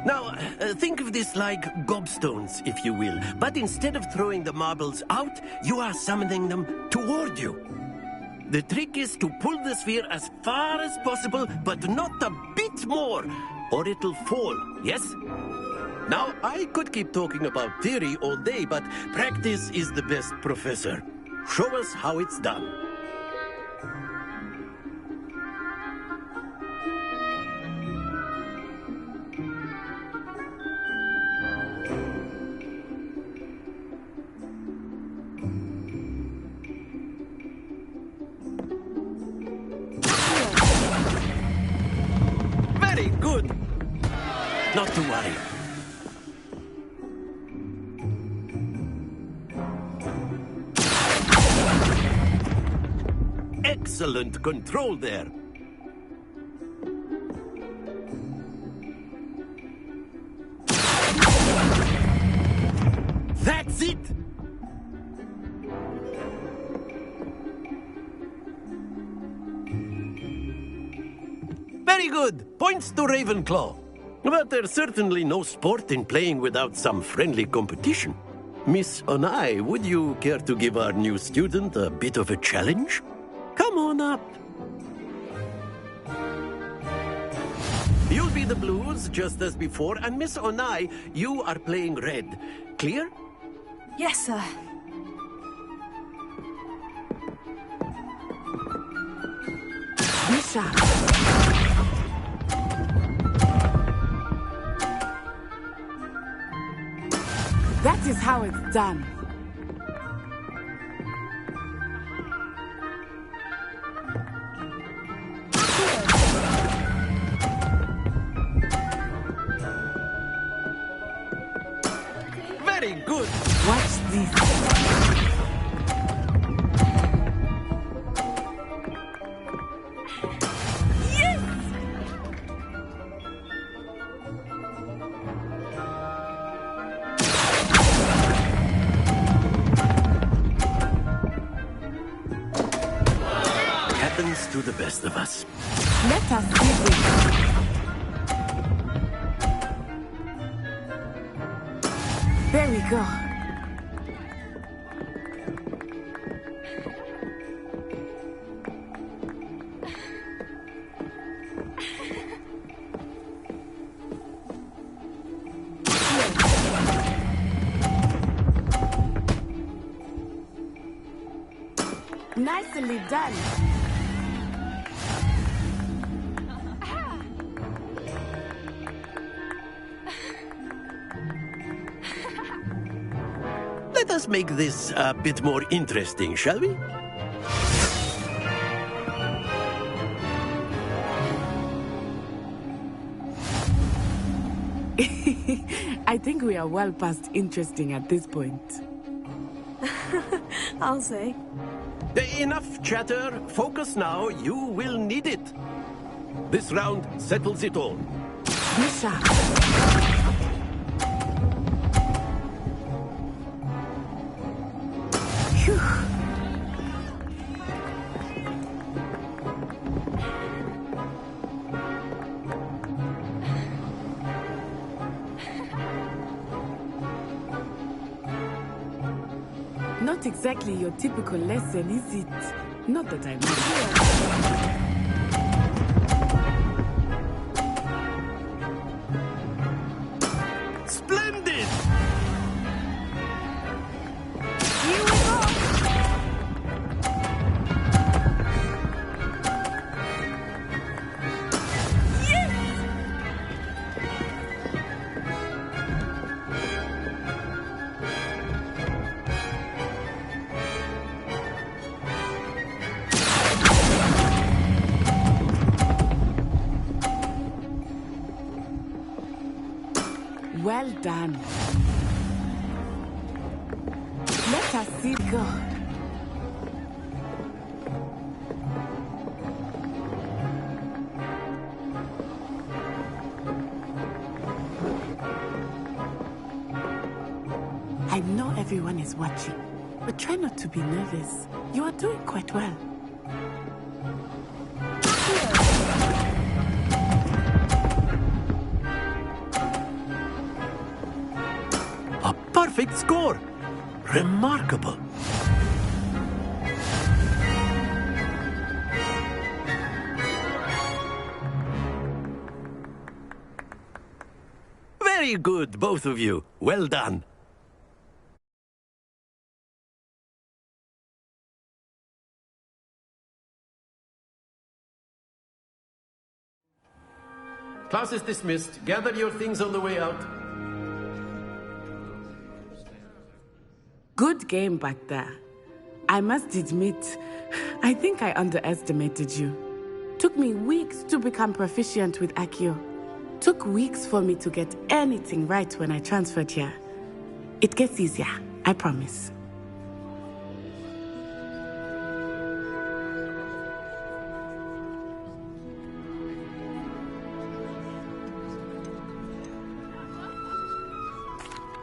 Now, think of this like gobstones, if you will. But instead of throwing the marbles out, you are summoning them toward you. The trick is to pull the sphere as far as possible, but not a bit more, or it'll fall, yes? Now, I could keep talking about theory all day, but practice is the best professor. Show us how it's done. to worry. Excellent control there. That's it! Very good. Points to Ravenclaw. But there's certainly no sport in playing without some friendly competition. Miss Onai, would you care to give our new student a bit of a challenge? Come on up. You'll be the blues, just as before, and Miss Onai, you are playing red. Clear? Yes, sir. Misha. That is how it's done. Very good. Watch this. Happens to the best of us. Let us see this. There we go. Nicely done. Let us make this a bit more interesting, shall we? I think we are well past interesting at this point. I'll say. Enough chatter. Focus now. You will need it. This round settles it all. Misha. Not exactly your typical lesson, is it? Not that I'm here. Splendid! Here we go! Well done. Let us see it go. I know everyone is watching, but try not to be nervous. You are doing quite well. Perfect score! Remarkable! Very good, both of you. Well done. Class is dismissed. Gather your things on the way out. Good game back there. I must admit, I think I underestimated you. Took me weeks to become proficient with Accio. Took weeks for me to get anything right when I transferred here. It gets easier, I promise.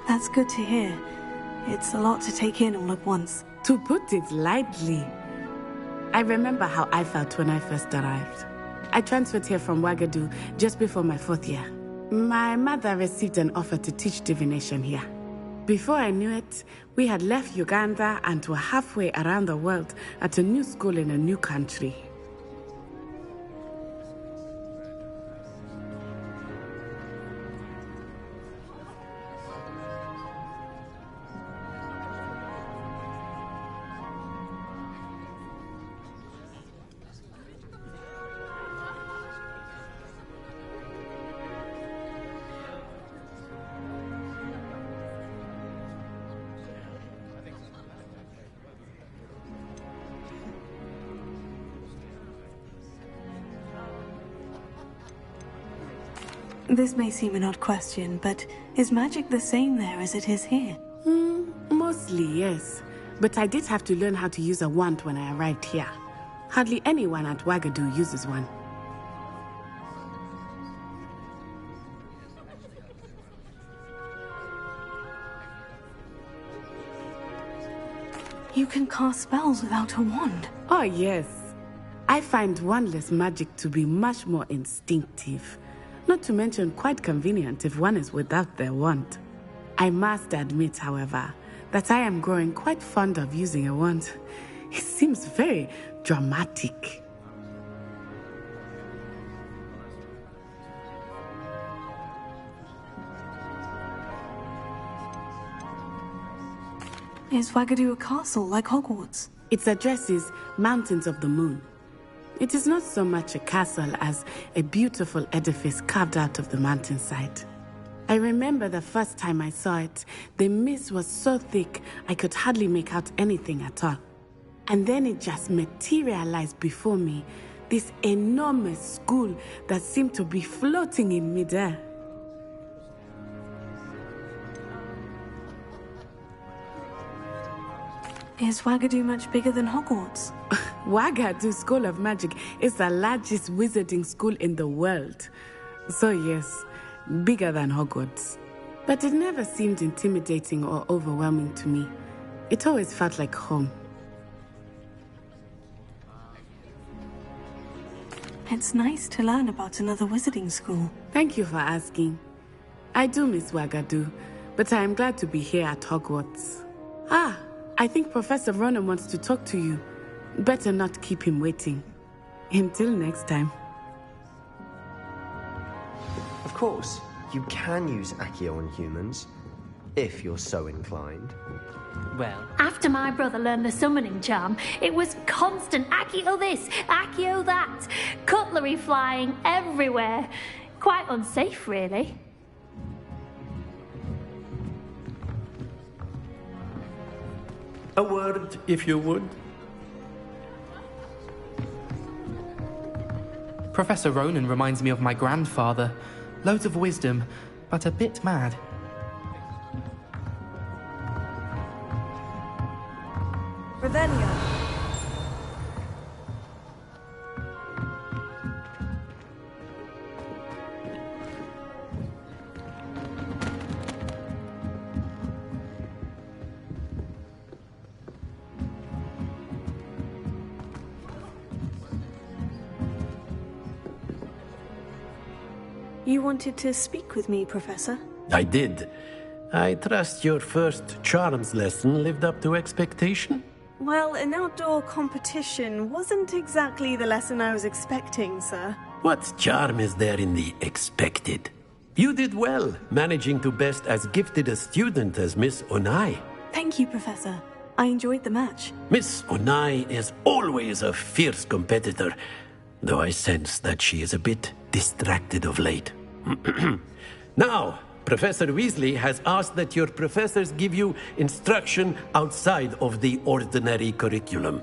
That's good to hear. It's a lot to take in all at once. To put it lightly, I remember how I felt when I first arrived. I transferred here from Wagadu just before my 4th year. My mother received an offer to teach divination here. Before I knew it, we had left Uganda and were halfway around the world at a new school in a new country. This may seem an odd question, but is magic the same there as it is here? Mostly, yes. But I did have to learn how to use a wand when I arrived here. Hardly anyone at Wagadu uses one. You can cast spells without a wand? Oh, yes. I find wandless magic to be much more instinctive. Not to mention quite convenient if one is without their wand. I must admit, however, that I am growing quite fond of using a wand. It seems very dramatic. Is Wagadu a castle like Hogwarts? Its address is Mountains of the Moon. It is not so much a castle as a beautiful edifice carved out of the mountainside. I remember the first time I saw it, the mist was so thick I could hardly make out anything at all. And then it just materialized before me, this enormous school that seemed to be floating in midair. Is Wagadu much bigger than Hogwarts? Wagadu School of Magic is the largest wizarding school in the world. So yes, bigger than Hogwarts. But it never seemed intimidating or overwhelming to me. It always felt like home. It's nice to learn about another wizarding school. Thank you for asking. I do miss Wagadu, but I am glad to be here at Hogwarts. I think Professor Ronan wants to talk to you. Better not keep him waiting. Until next time. Of course, you can use Accio on humans, if you're so inclined. Well, after my brother learned the summoning charm, it was constant Accio this, Accio that, cutlery flying everywhere. Quite unsafe, really. A word, if you would. Professor Ronan reminds me of my grandfather. Loads of wisdom, but a bit mad. Ravenia. You wanted to speak with me, Professor? I did. I trust your first charms lesson lived up to expectation? Well, an outdoor competition wasn't exactly the lesson I was expecting, sir. What charm is there in the expected? You did well, managing to best as gifted a student as Miss Onai. Thank you, Professor. I enjoyed the match. Miss Onai is always a fierce competitor, though I sense that she is a bit distracted of late. Now, Professor Weasley has asked that your professors give you instruction outside of the ordinary curriculum.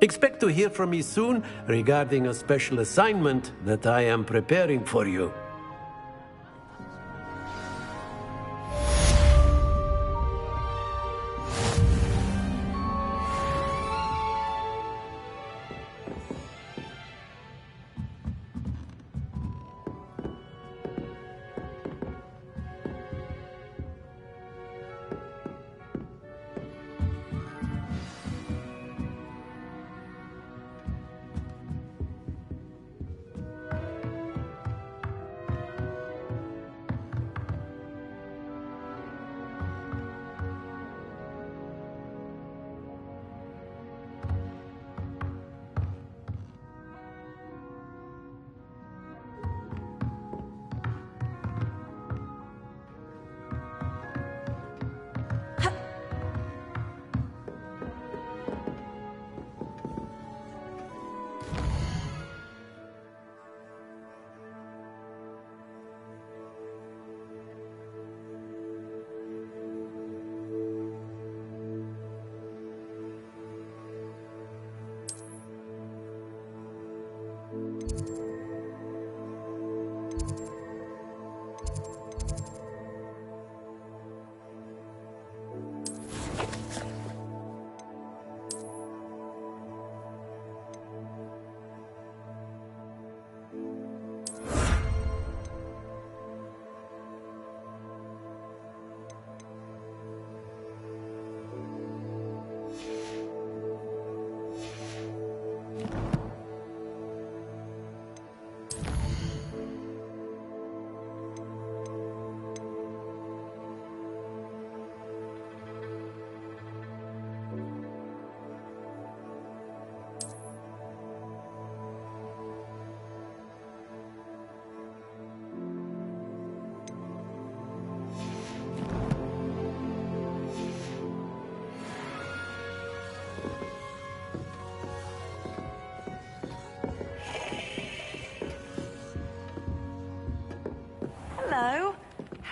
Expect to hear from me soon regarding a special assignment that I am preparing for you.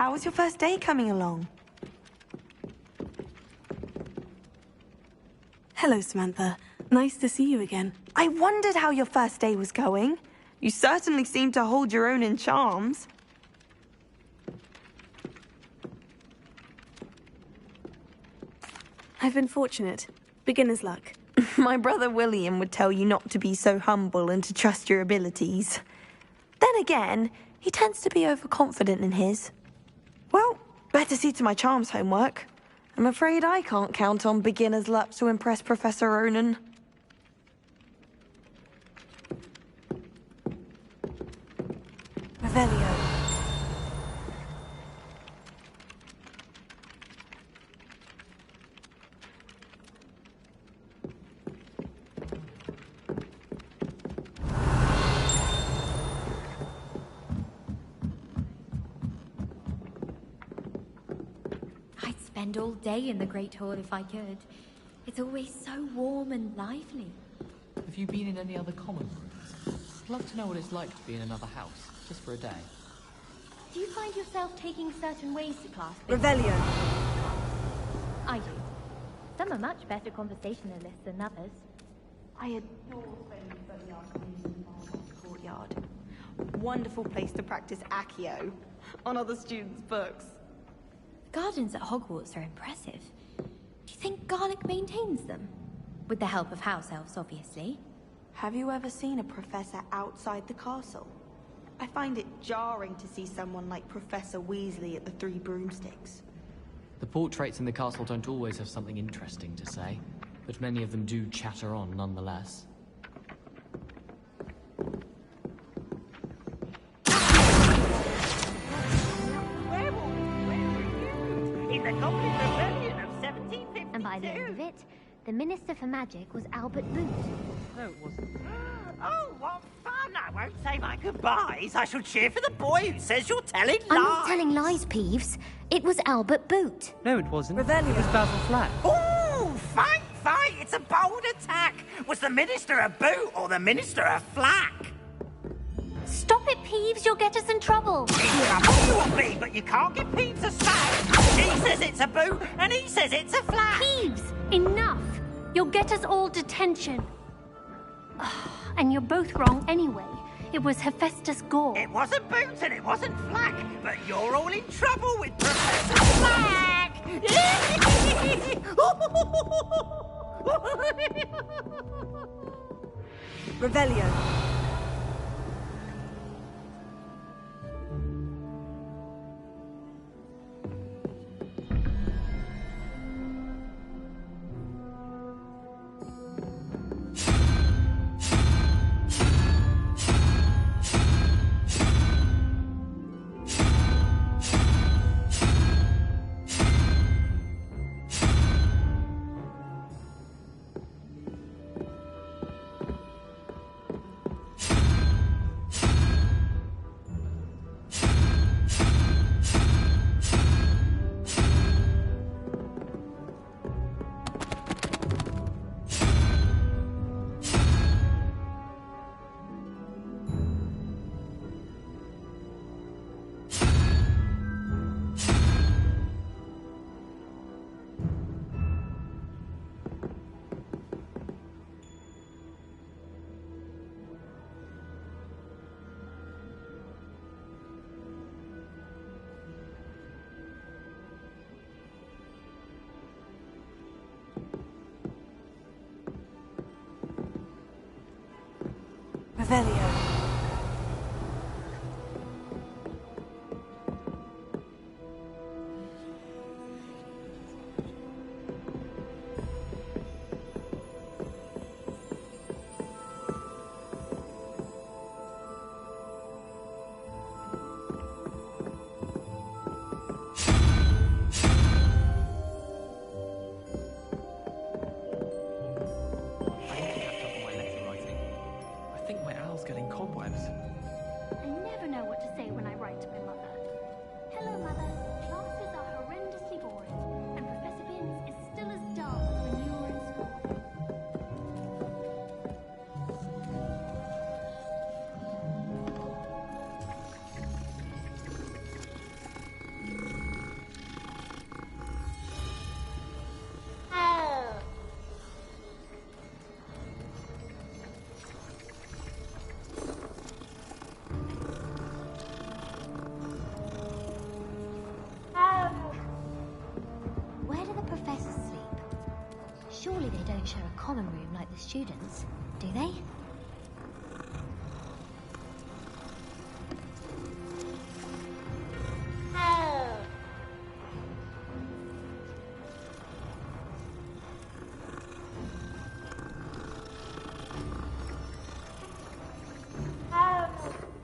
How was your first day coming along? Hello, Samantha. Nice to see you again. I wondered how your first day was going. You certainly seem to hold your own in charms. I've been fortunate. Beginner's luck. My brother William would tell you not to be so humble and to trust your abilities. Then again, he tends to be overconfident in his. Well, better see to my charms homework. I'm afraid I can't count on beginner's luck to impress Professor Ronan. Revelio. I'd spend all day in the Great Hall if I could. It's always so warm and lively. Have you been in any other common rooms? I'd love to know what it's like to be in another house, just for a day. Do you find yourself taking certain ways to class? Revelio. I do. Some are much better conversationalists than others. I adore spending Sunday afternoons in the courtyard. Wonderful place to practice Accio on other students' books. The gardens at Hogwarts are impressive. Do you think Garlic maintains them? With the help of house elves, obviously. Have you ever seen a professor outside the castle? I find it jarring to see someone like Professor Weasley at the Three Broomsticks. The portraits in the castle don't always have something interesting to say, but many of them do chatter on nonetheless. In the Goblin Rebellion of 1752. And by the end of it, the Minister for Magic was Albert Boot. No, it wasn't. Oh, what fun! I won't say my goodbyes. I shall cheer for the boy who says you're telling lies. I'm not telling lies, Peeves. It was Albert Boot. No, it wasn't. Revelio. It was Basil Flack. Ooh, fight, fight! It's a bold attack. Was the Minister a boot or the Minister a flack? Stop it, Peeves. You'll get us in trouble. In trouble you will be, but you can't give Peeves a sack. She says it's a boot and he says it's a flack. Peeves, enough. You'll get us all detention. And you're both wrong anyway. It was Hephaestus Gore. It wasn't boot and it wasn't flack, but you're all in trouble with Professor Flack. Revelio. Revelio. I need to catch up on my letter writing. I think my owl's getting Surely they don't share a common room like the students, do they?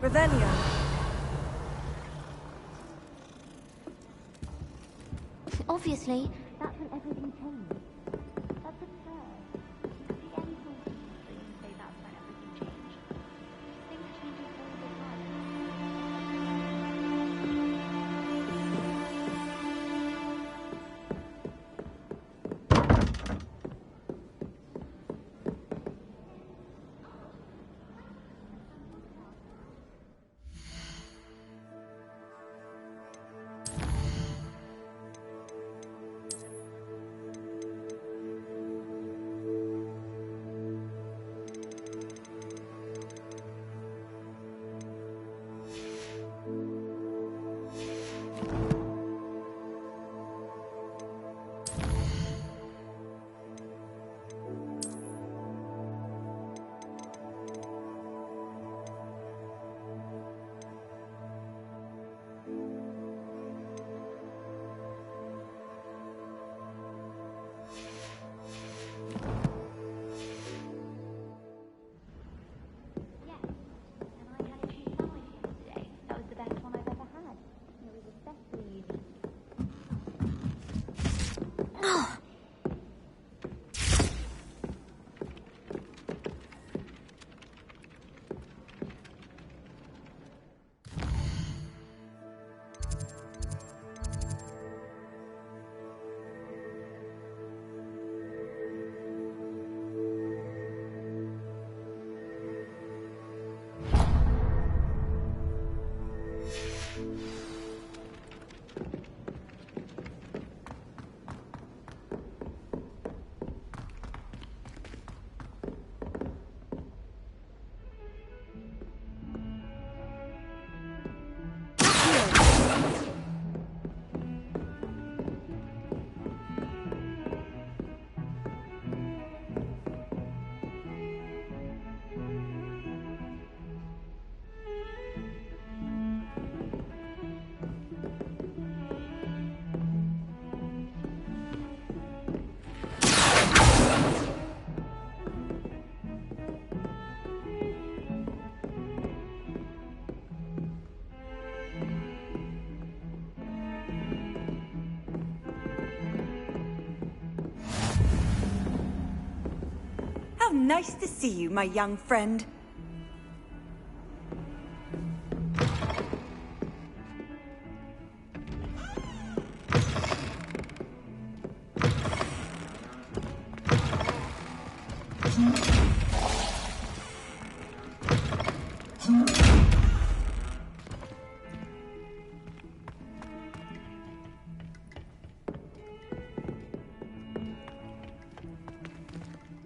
Revelio. Obviously, that's when everything changed. That's absurd. You see any sort of history and say that's when everything changed. Things change all the time. That was the best one I've ever had. It was especially unique. How nice to see you, my young friend.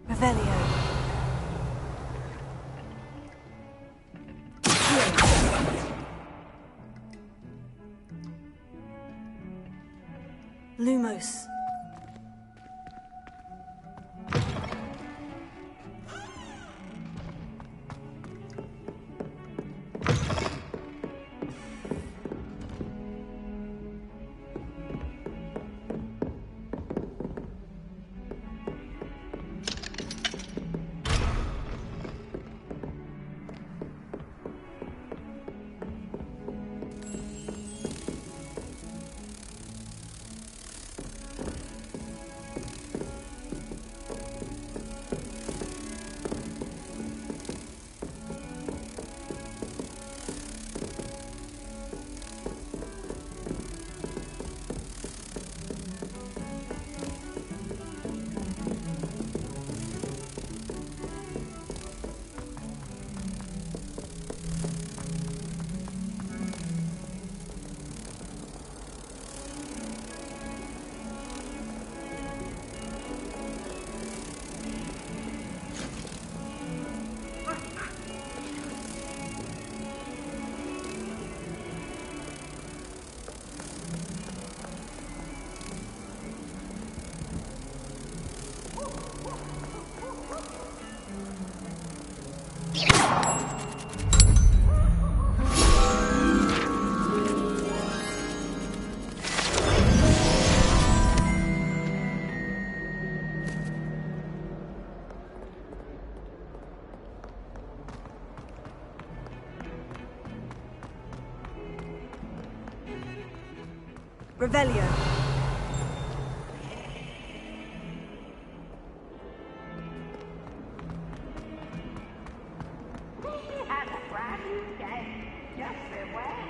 Revelio. Lumos. Revelio.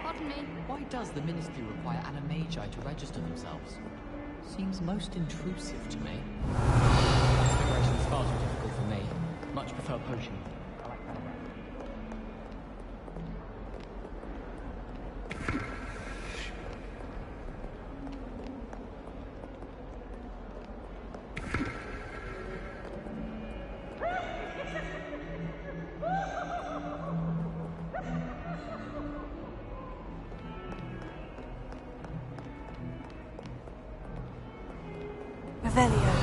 Pardon me. Why does the Ministry require animagi to register themselves? Seems most intrusive to me. Exploration is far too difficult for me. Much prefer potion. I like that. Revelio.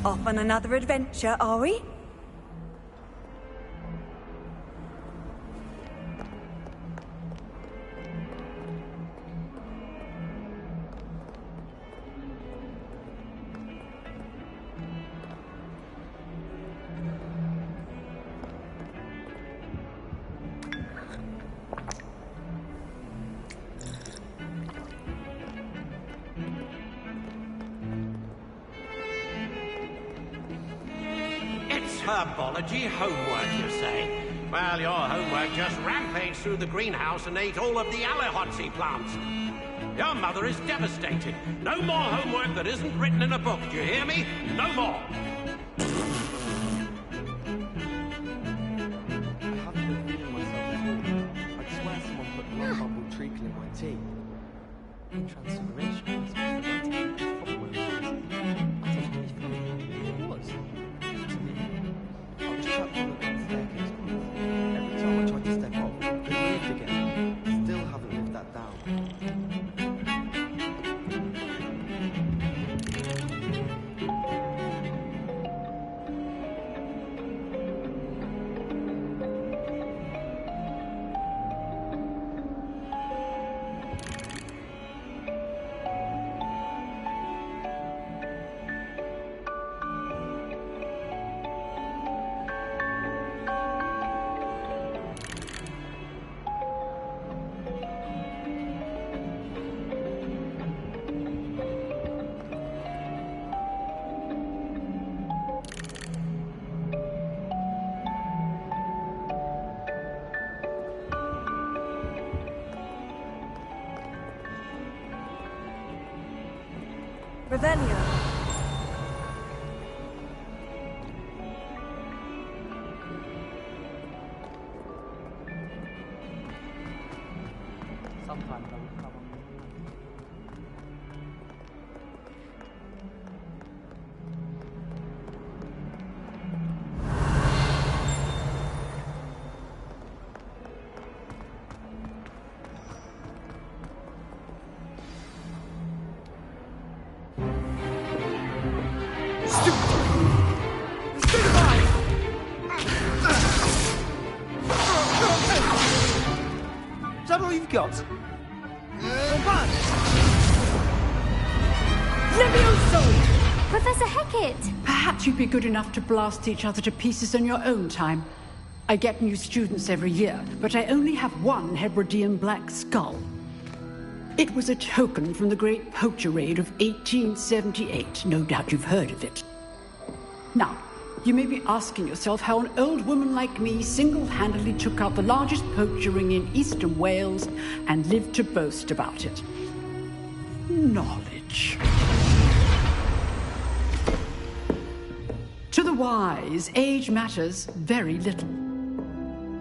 Off on another adventure, are we? Herbology homework, you say? Well, your homework just rampaged through the greenhouse and ate all of the Alehotzi plants. Your mother is devastated. No more homework that isn't written in a book, do you hear me? No more! I haven't been feeling myself at all. I'd swear someone put blood bubble treacle in my tea. In transfiguration, I was supposed to wait to proper way of I thought it was funny. It was. To me. I was trapped on the grand staircase once. Every time I tried to step off, it moved again. Still haven't lived that down. Revelio. Sometimes I would cover. Is that all you've got? Levioso! Professor Hecat! Perhaps you'd be good enough to blast each other to pieces on your own time. I get new students every year, but I only have one Hebridean black skull. It was a token from the Great Poacher Raid of 1878. No doubt you've heard of it. Now, you may be asking yourself how an old woman like me single-handedly took out the largest poacher ring in eastern Wales and lived to boast about it. Knowledge. To the wise, age matters very little.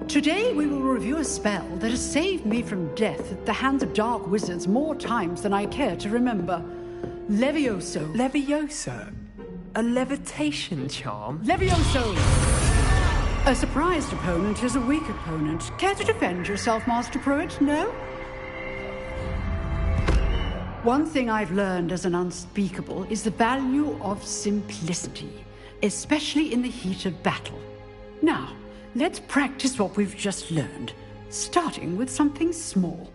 Today we will review a spell that has saved me from death at the hands of dark wizards more times than I care to remember. Levioso. Levioso? A levitation charm? Levioso! A surprised opponent is a weak opponent. Care to defend yourself, Master Pruitt? No? One thing I've learned as an unspeakable is the value of simplicity, especially in the heat of battle. Now, let's practice what we've just learned, starting with something small.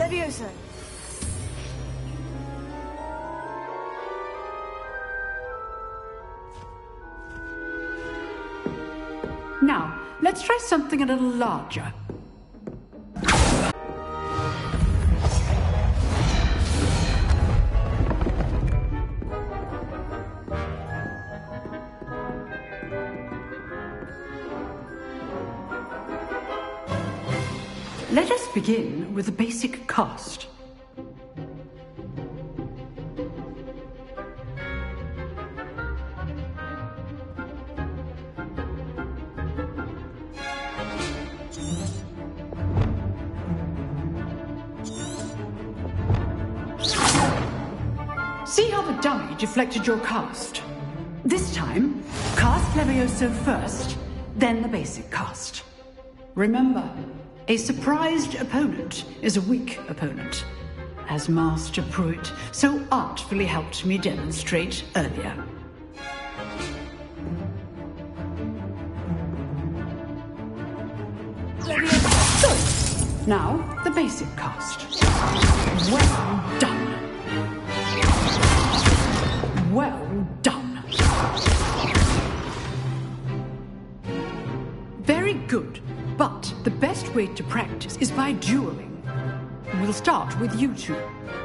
Levioso! Now, let's try something a little larger. Let us begin with the basic cast. See how the dummy deflected your cast? This time, cast Levioso first, then the basic cast. Remember, a surprised opponent is a weak opponent, as Master Pruitt so artfully helped me demonstrate earlier. Good. Now, the basic cast. Well done. Well done. Very good. But the best way to practice is by dueling. We'll start with you two.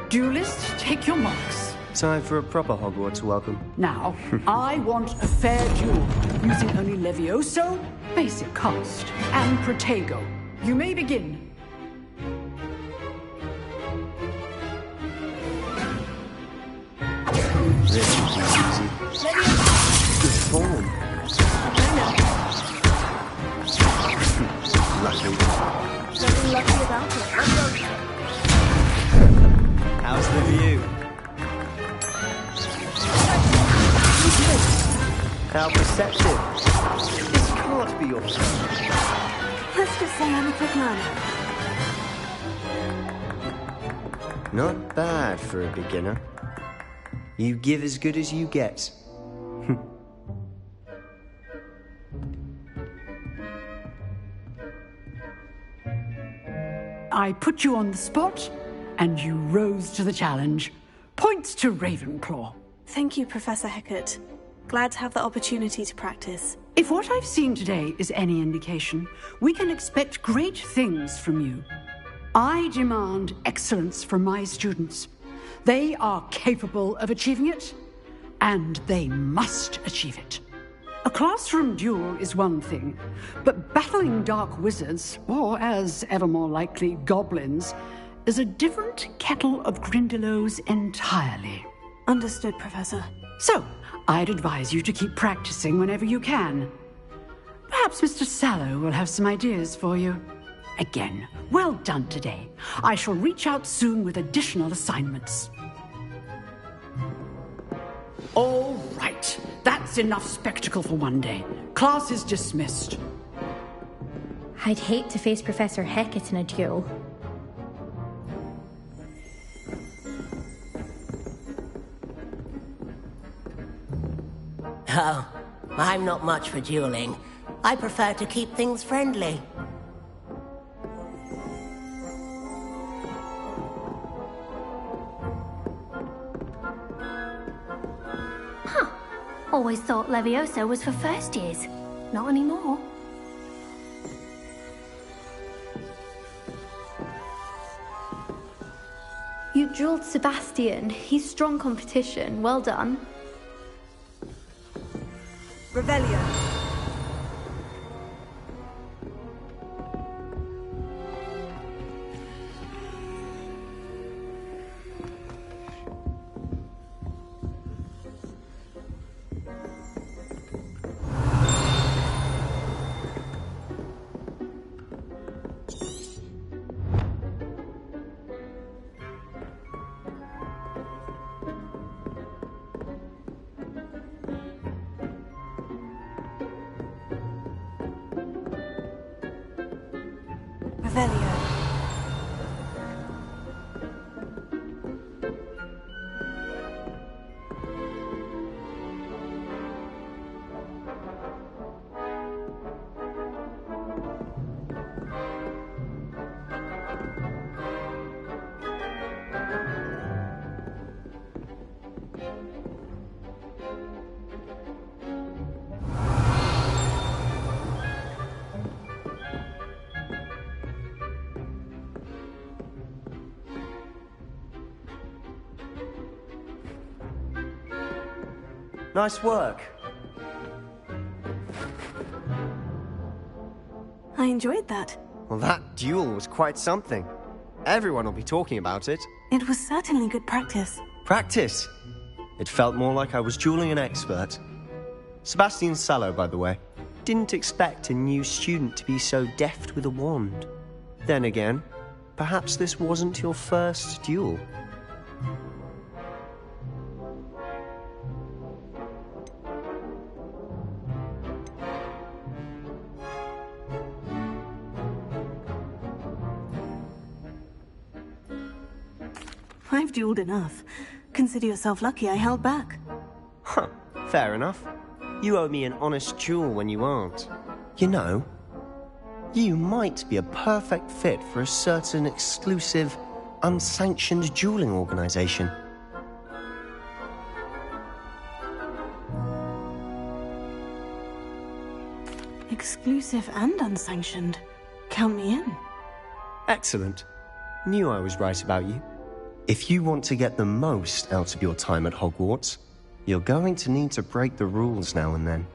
Duelists, take your marks. Time for a proper Hogwarts welcome. Now, I want a fair duel, using only Levioso, basic cast, and Protego. You may begin. This should be easy. Good form. Lucky. Nothing lucky about it. How's the view? How perceptive. This can't be your fault. Let's just say I'm a quick learner. Not bad for a beginner. You give as good as you get. I put you on the spot, and you rose to the challenge. Points to Ravenclaw. Thank you, Professor Hecat. Glad to have the opportunity to practice. If what I've seen today is any indication, we can expect great things from you. I demand excellence from my students. They are capable of achieving it, and they must achieve it. A classroom duel is one thing, but battling dark wizards, or as ever more likely, goblins, is a different kettle of Grindylows entirely. Understood, Professor. So, I'd advise you to keep practicing whenever you can. Perhaps Mr. Sallow will have some ideas for you. Again, well done today. I shall reach out soon with additional assignments. All right. That's enough spectacle for one day. Class is dismissed. I'd hate to face Professor Hecat in a duel. Oh, I'm not much for dueling. I prefer to keep things friendly. Always thought Levioso was for first years. Not anymore. You dueled Sebastian. He's strong competition. Well done. Revelio. Revelio. Nice work. I enjoyed that. Well, that duel was quite something. Everyone will be talking about it. It was certainly good practice. Practice? It felt more like I was dueling an expert. Sebastian Sallow, by the way. Didn't expect a new student to be so deft with a wand. Then again, perhaps this wasn't your first duel. I've dueled enough. Consider yourself lucky I held back. Huh, fair enough. You owe me an honest duel when you aren't. You know, you might be a perfect fit for a certain exclusive, unsanctioned dueling organization. Exclusive and unsanctioned. Count me in. Excellent. Knew I was right about you. If you want to get the most out of your time at Hogwarts, you're going to need to break the rules now and then.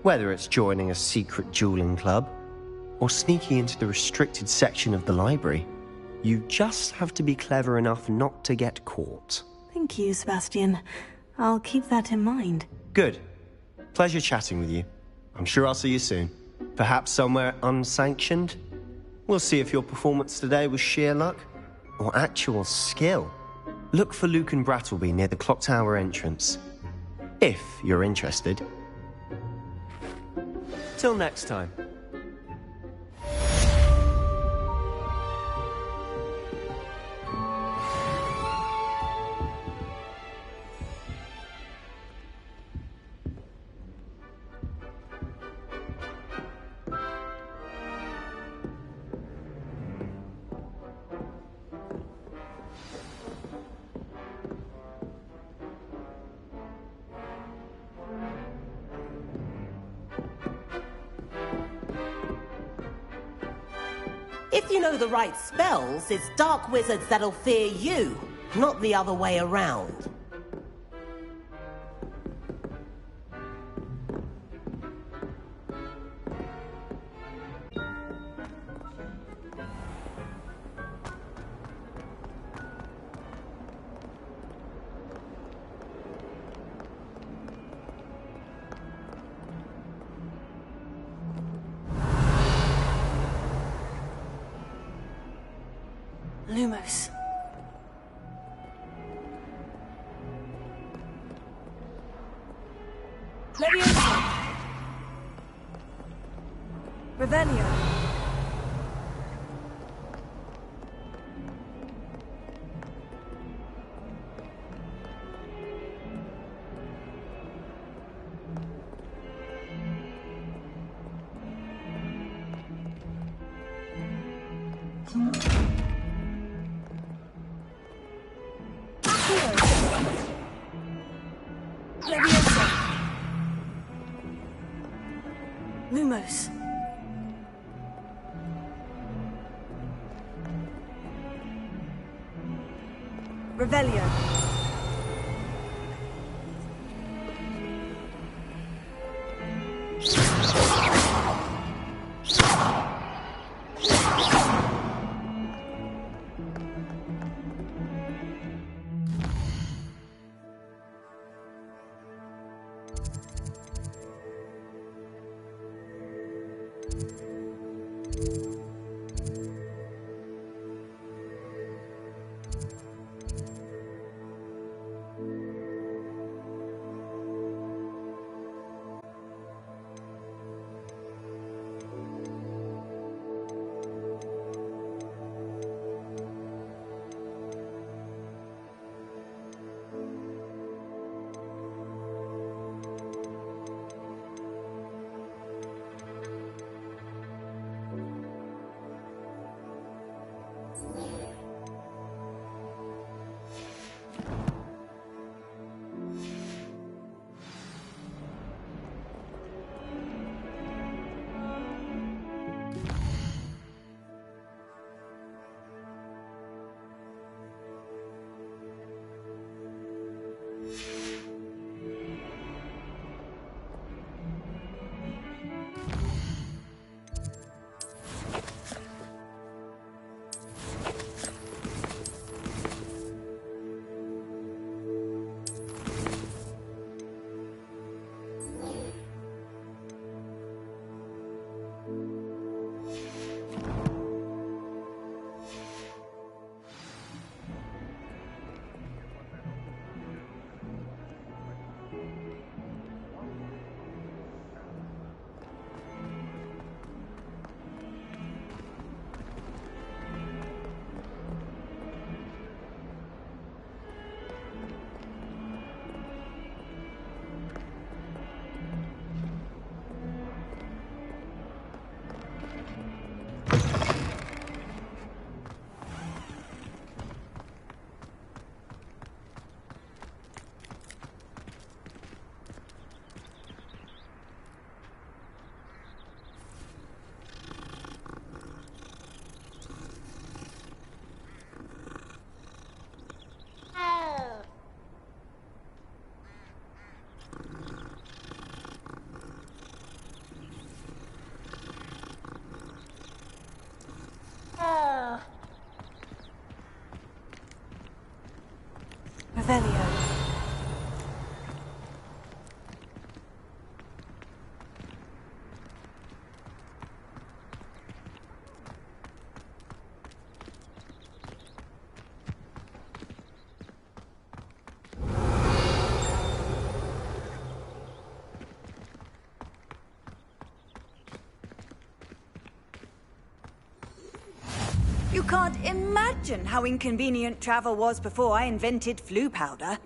Whether it's joining a secret dueling club, or sneaking into the restricted section of the library, you just have to be clever enough not to get caught. Thank you, Sebastian. I'll keep that in mind. Good. Pleasure chatting with you. I'm sure I'll see you soon. Perhaps somewhere unsanctioned? We'll see if your performance today was sheer luck or actual skill. Look for Luke and Brattleby near the clock tower entrance. If you're interested. Till next time. If you know the right spells, it's dark wizards that'll fear you, not the other way around. Lumos. Leviosa! Revelio! Leviosa! Lumos. Revelio! Revelio. You can't imagine how inconvenient travel was before I invented flu powder.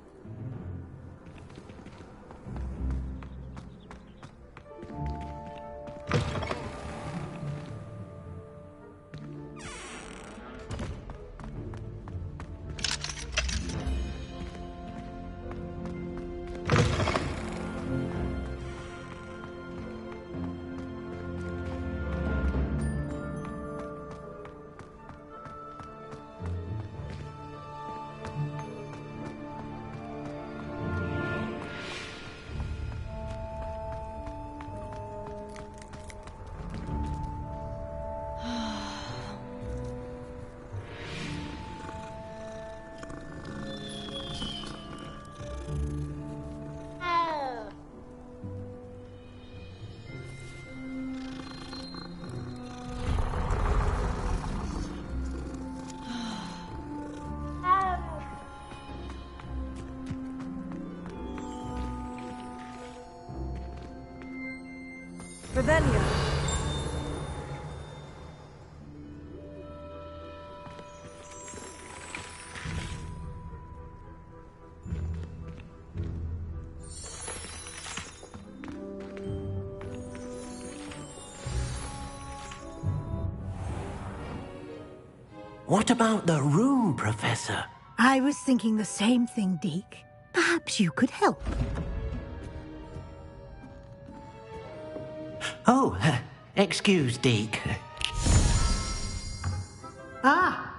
Revelio. What about the room, Professor? I was thinking the same thing, Deke. Perhaps you could help. Oh, excuse, Deke. Ah,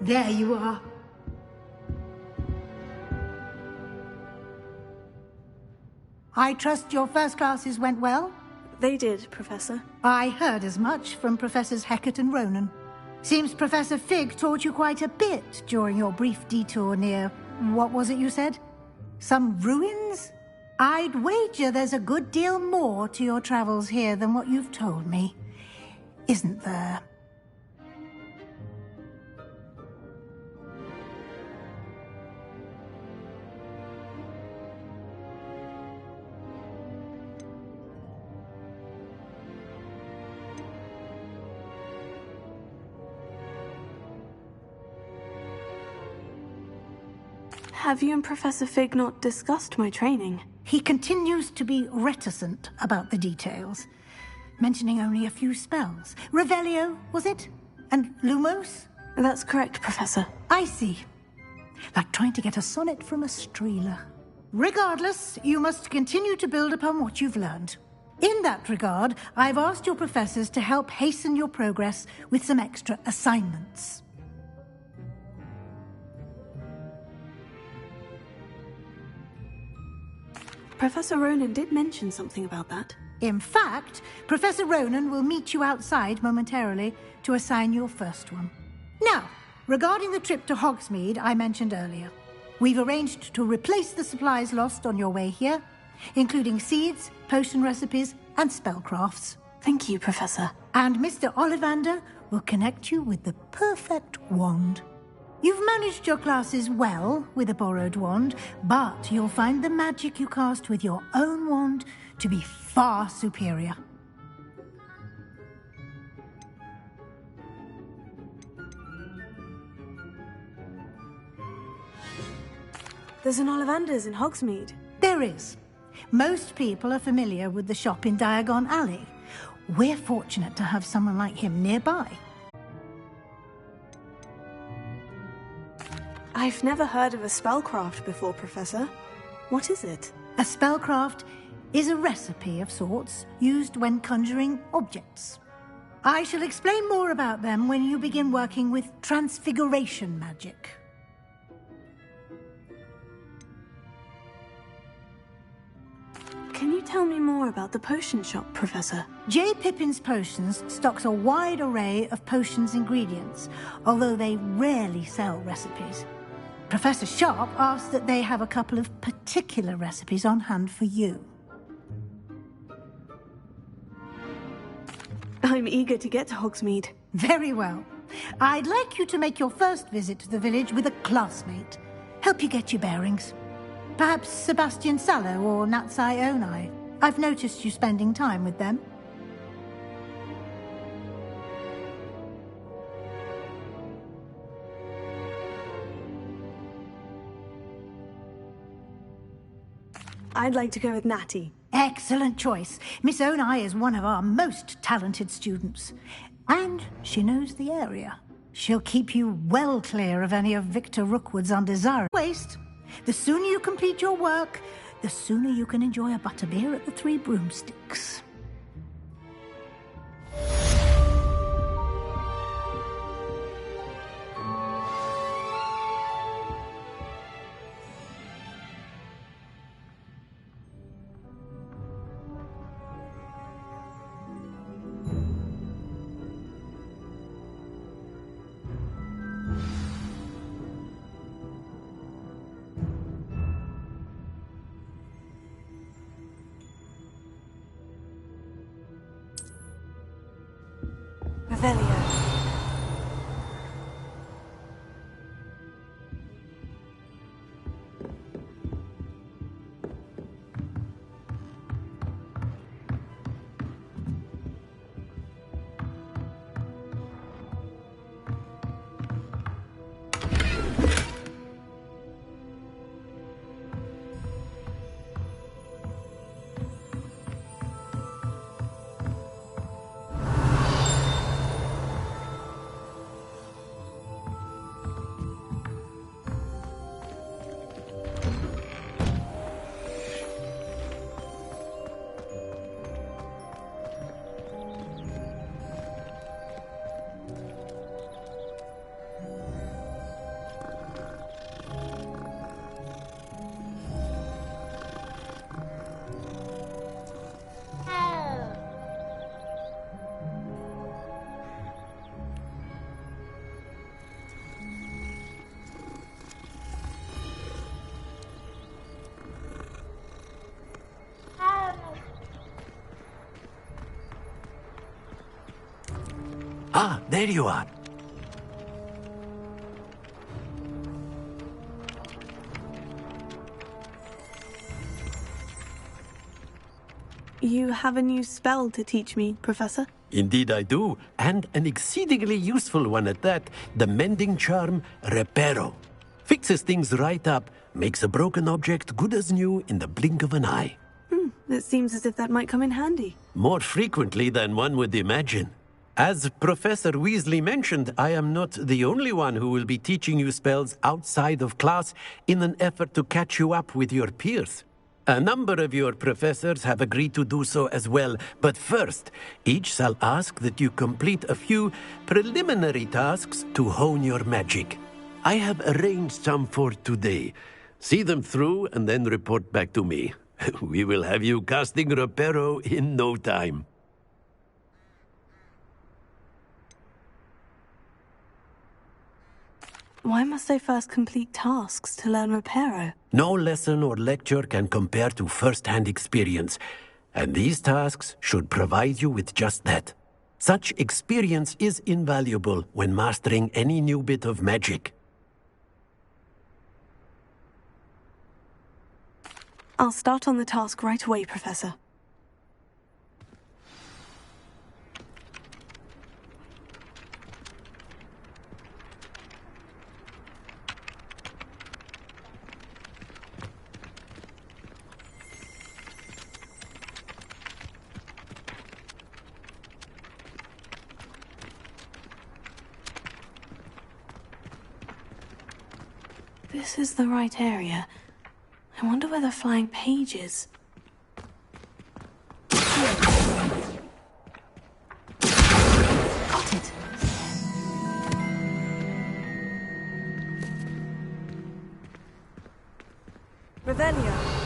there you are. I trust your first classes went well? They did, Professor. I heard as much from Professors Hecat and Ronan. Seems Professor Fig taught you quite a bit during your brief detour near... what was it you said? Some ruins? I'd wager there's a good deal more to your travels here than what you've told me. Isn't there? Have you and Professor Fig not discussed my training? He continues to be reticent about the details, mentioning only a few spells. Revelio, was it? And Lumos? That's correct, Professor. I see. Like trying to get a sonnet from a streeler. Regardless, you must continue to build upon what you've learned. In that regard, I've asked your professors to help hasten your progress with some extra assignments. Professor Ronan did mention something about that. In fact, Professor Ronan will meet you outside momentarily to assign your first one. Now, regarding the trip to Hogsmeade I mentioned earlier, we've arranged to replace the supplies lost on your way here, including seeds, potion recipes, and spellcrafts. Thank you, Professor. And Mr. Ollivander will connect you with the perfect wand. You've managed your classes well with a borrowed wand, but you'll find the magic you cast with your own wand to be far superior. There's an Ollivander's in Hogsmeade. There is. Most people are familiar with the shop in Diagon Alley. We're fortunate to have someone like him nearby. I've never heard of a spellcraft before, Professor. What is it? A spellcraft is a recipe of sorts used when conjuring objects. I shall explain more about them when you begin working with transfiguration magic. Can you tell me more about the potion shop, Professor? J. Pippin's Potions stocks a wide array of potions ingredients, although they rarely sell recipes. Professor Sharp asked that they have a couple of particular recipes on hand for you. I'm eager to get to Hogsmeade. Very well. I'd like you to make your first visit to the village with a classmate. Help you get your bearings. Perhaps Sebastian Sallow or Natsai Onai. I've noticed you spending time with them. I'd like to go with Natty. Excellent choice. Miss Onai is one of our most talented students. And she knows the area. She'll keep you well clear of any of Victor Rookwood's undesirable waste. The sooner you complete your work, the sooner you can enjoy a butterbeer at the Three Broomsticks. Revelio. Ah, there you are. You have a new spell to teach me, Professor? Indeed I do, and an exceedingly useful one at that. The mending charm, Reparo. Fixes things right up, makes a broken object good as new in the blink of an eye. It seems as if that might come in handy. More frequently than one would imagine. As Professor Weasley mentioned, I am not the only one who will be teaching you spells outside of class in an effort to catch you up with your peers. A number of your professors have agreed to do so as well, but first, each shall ask that you complete a few preliminary tasks to hone your magic. I have arranged some for today. See them through and then report back to me. We will have you casting Reparo in no time. Why must I first complete tasks to learn Reparo? No lesson or lecture can compare to first-hand experience, and these tasks should provide you with just that. Such experience is invaluable when mastering any new bit of magic. I'll start on the task right away, Professor. This is the right area. I wonder where the flying page is. Got it. Revelio.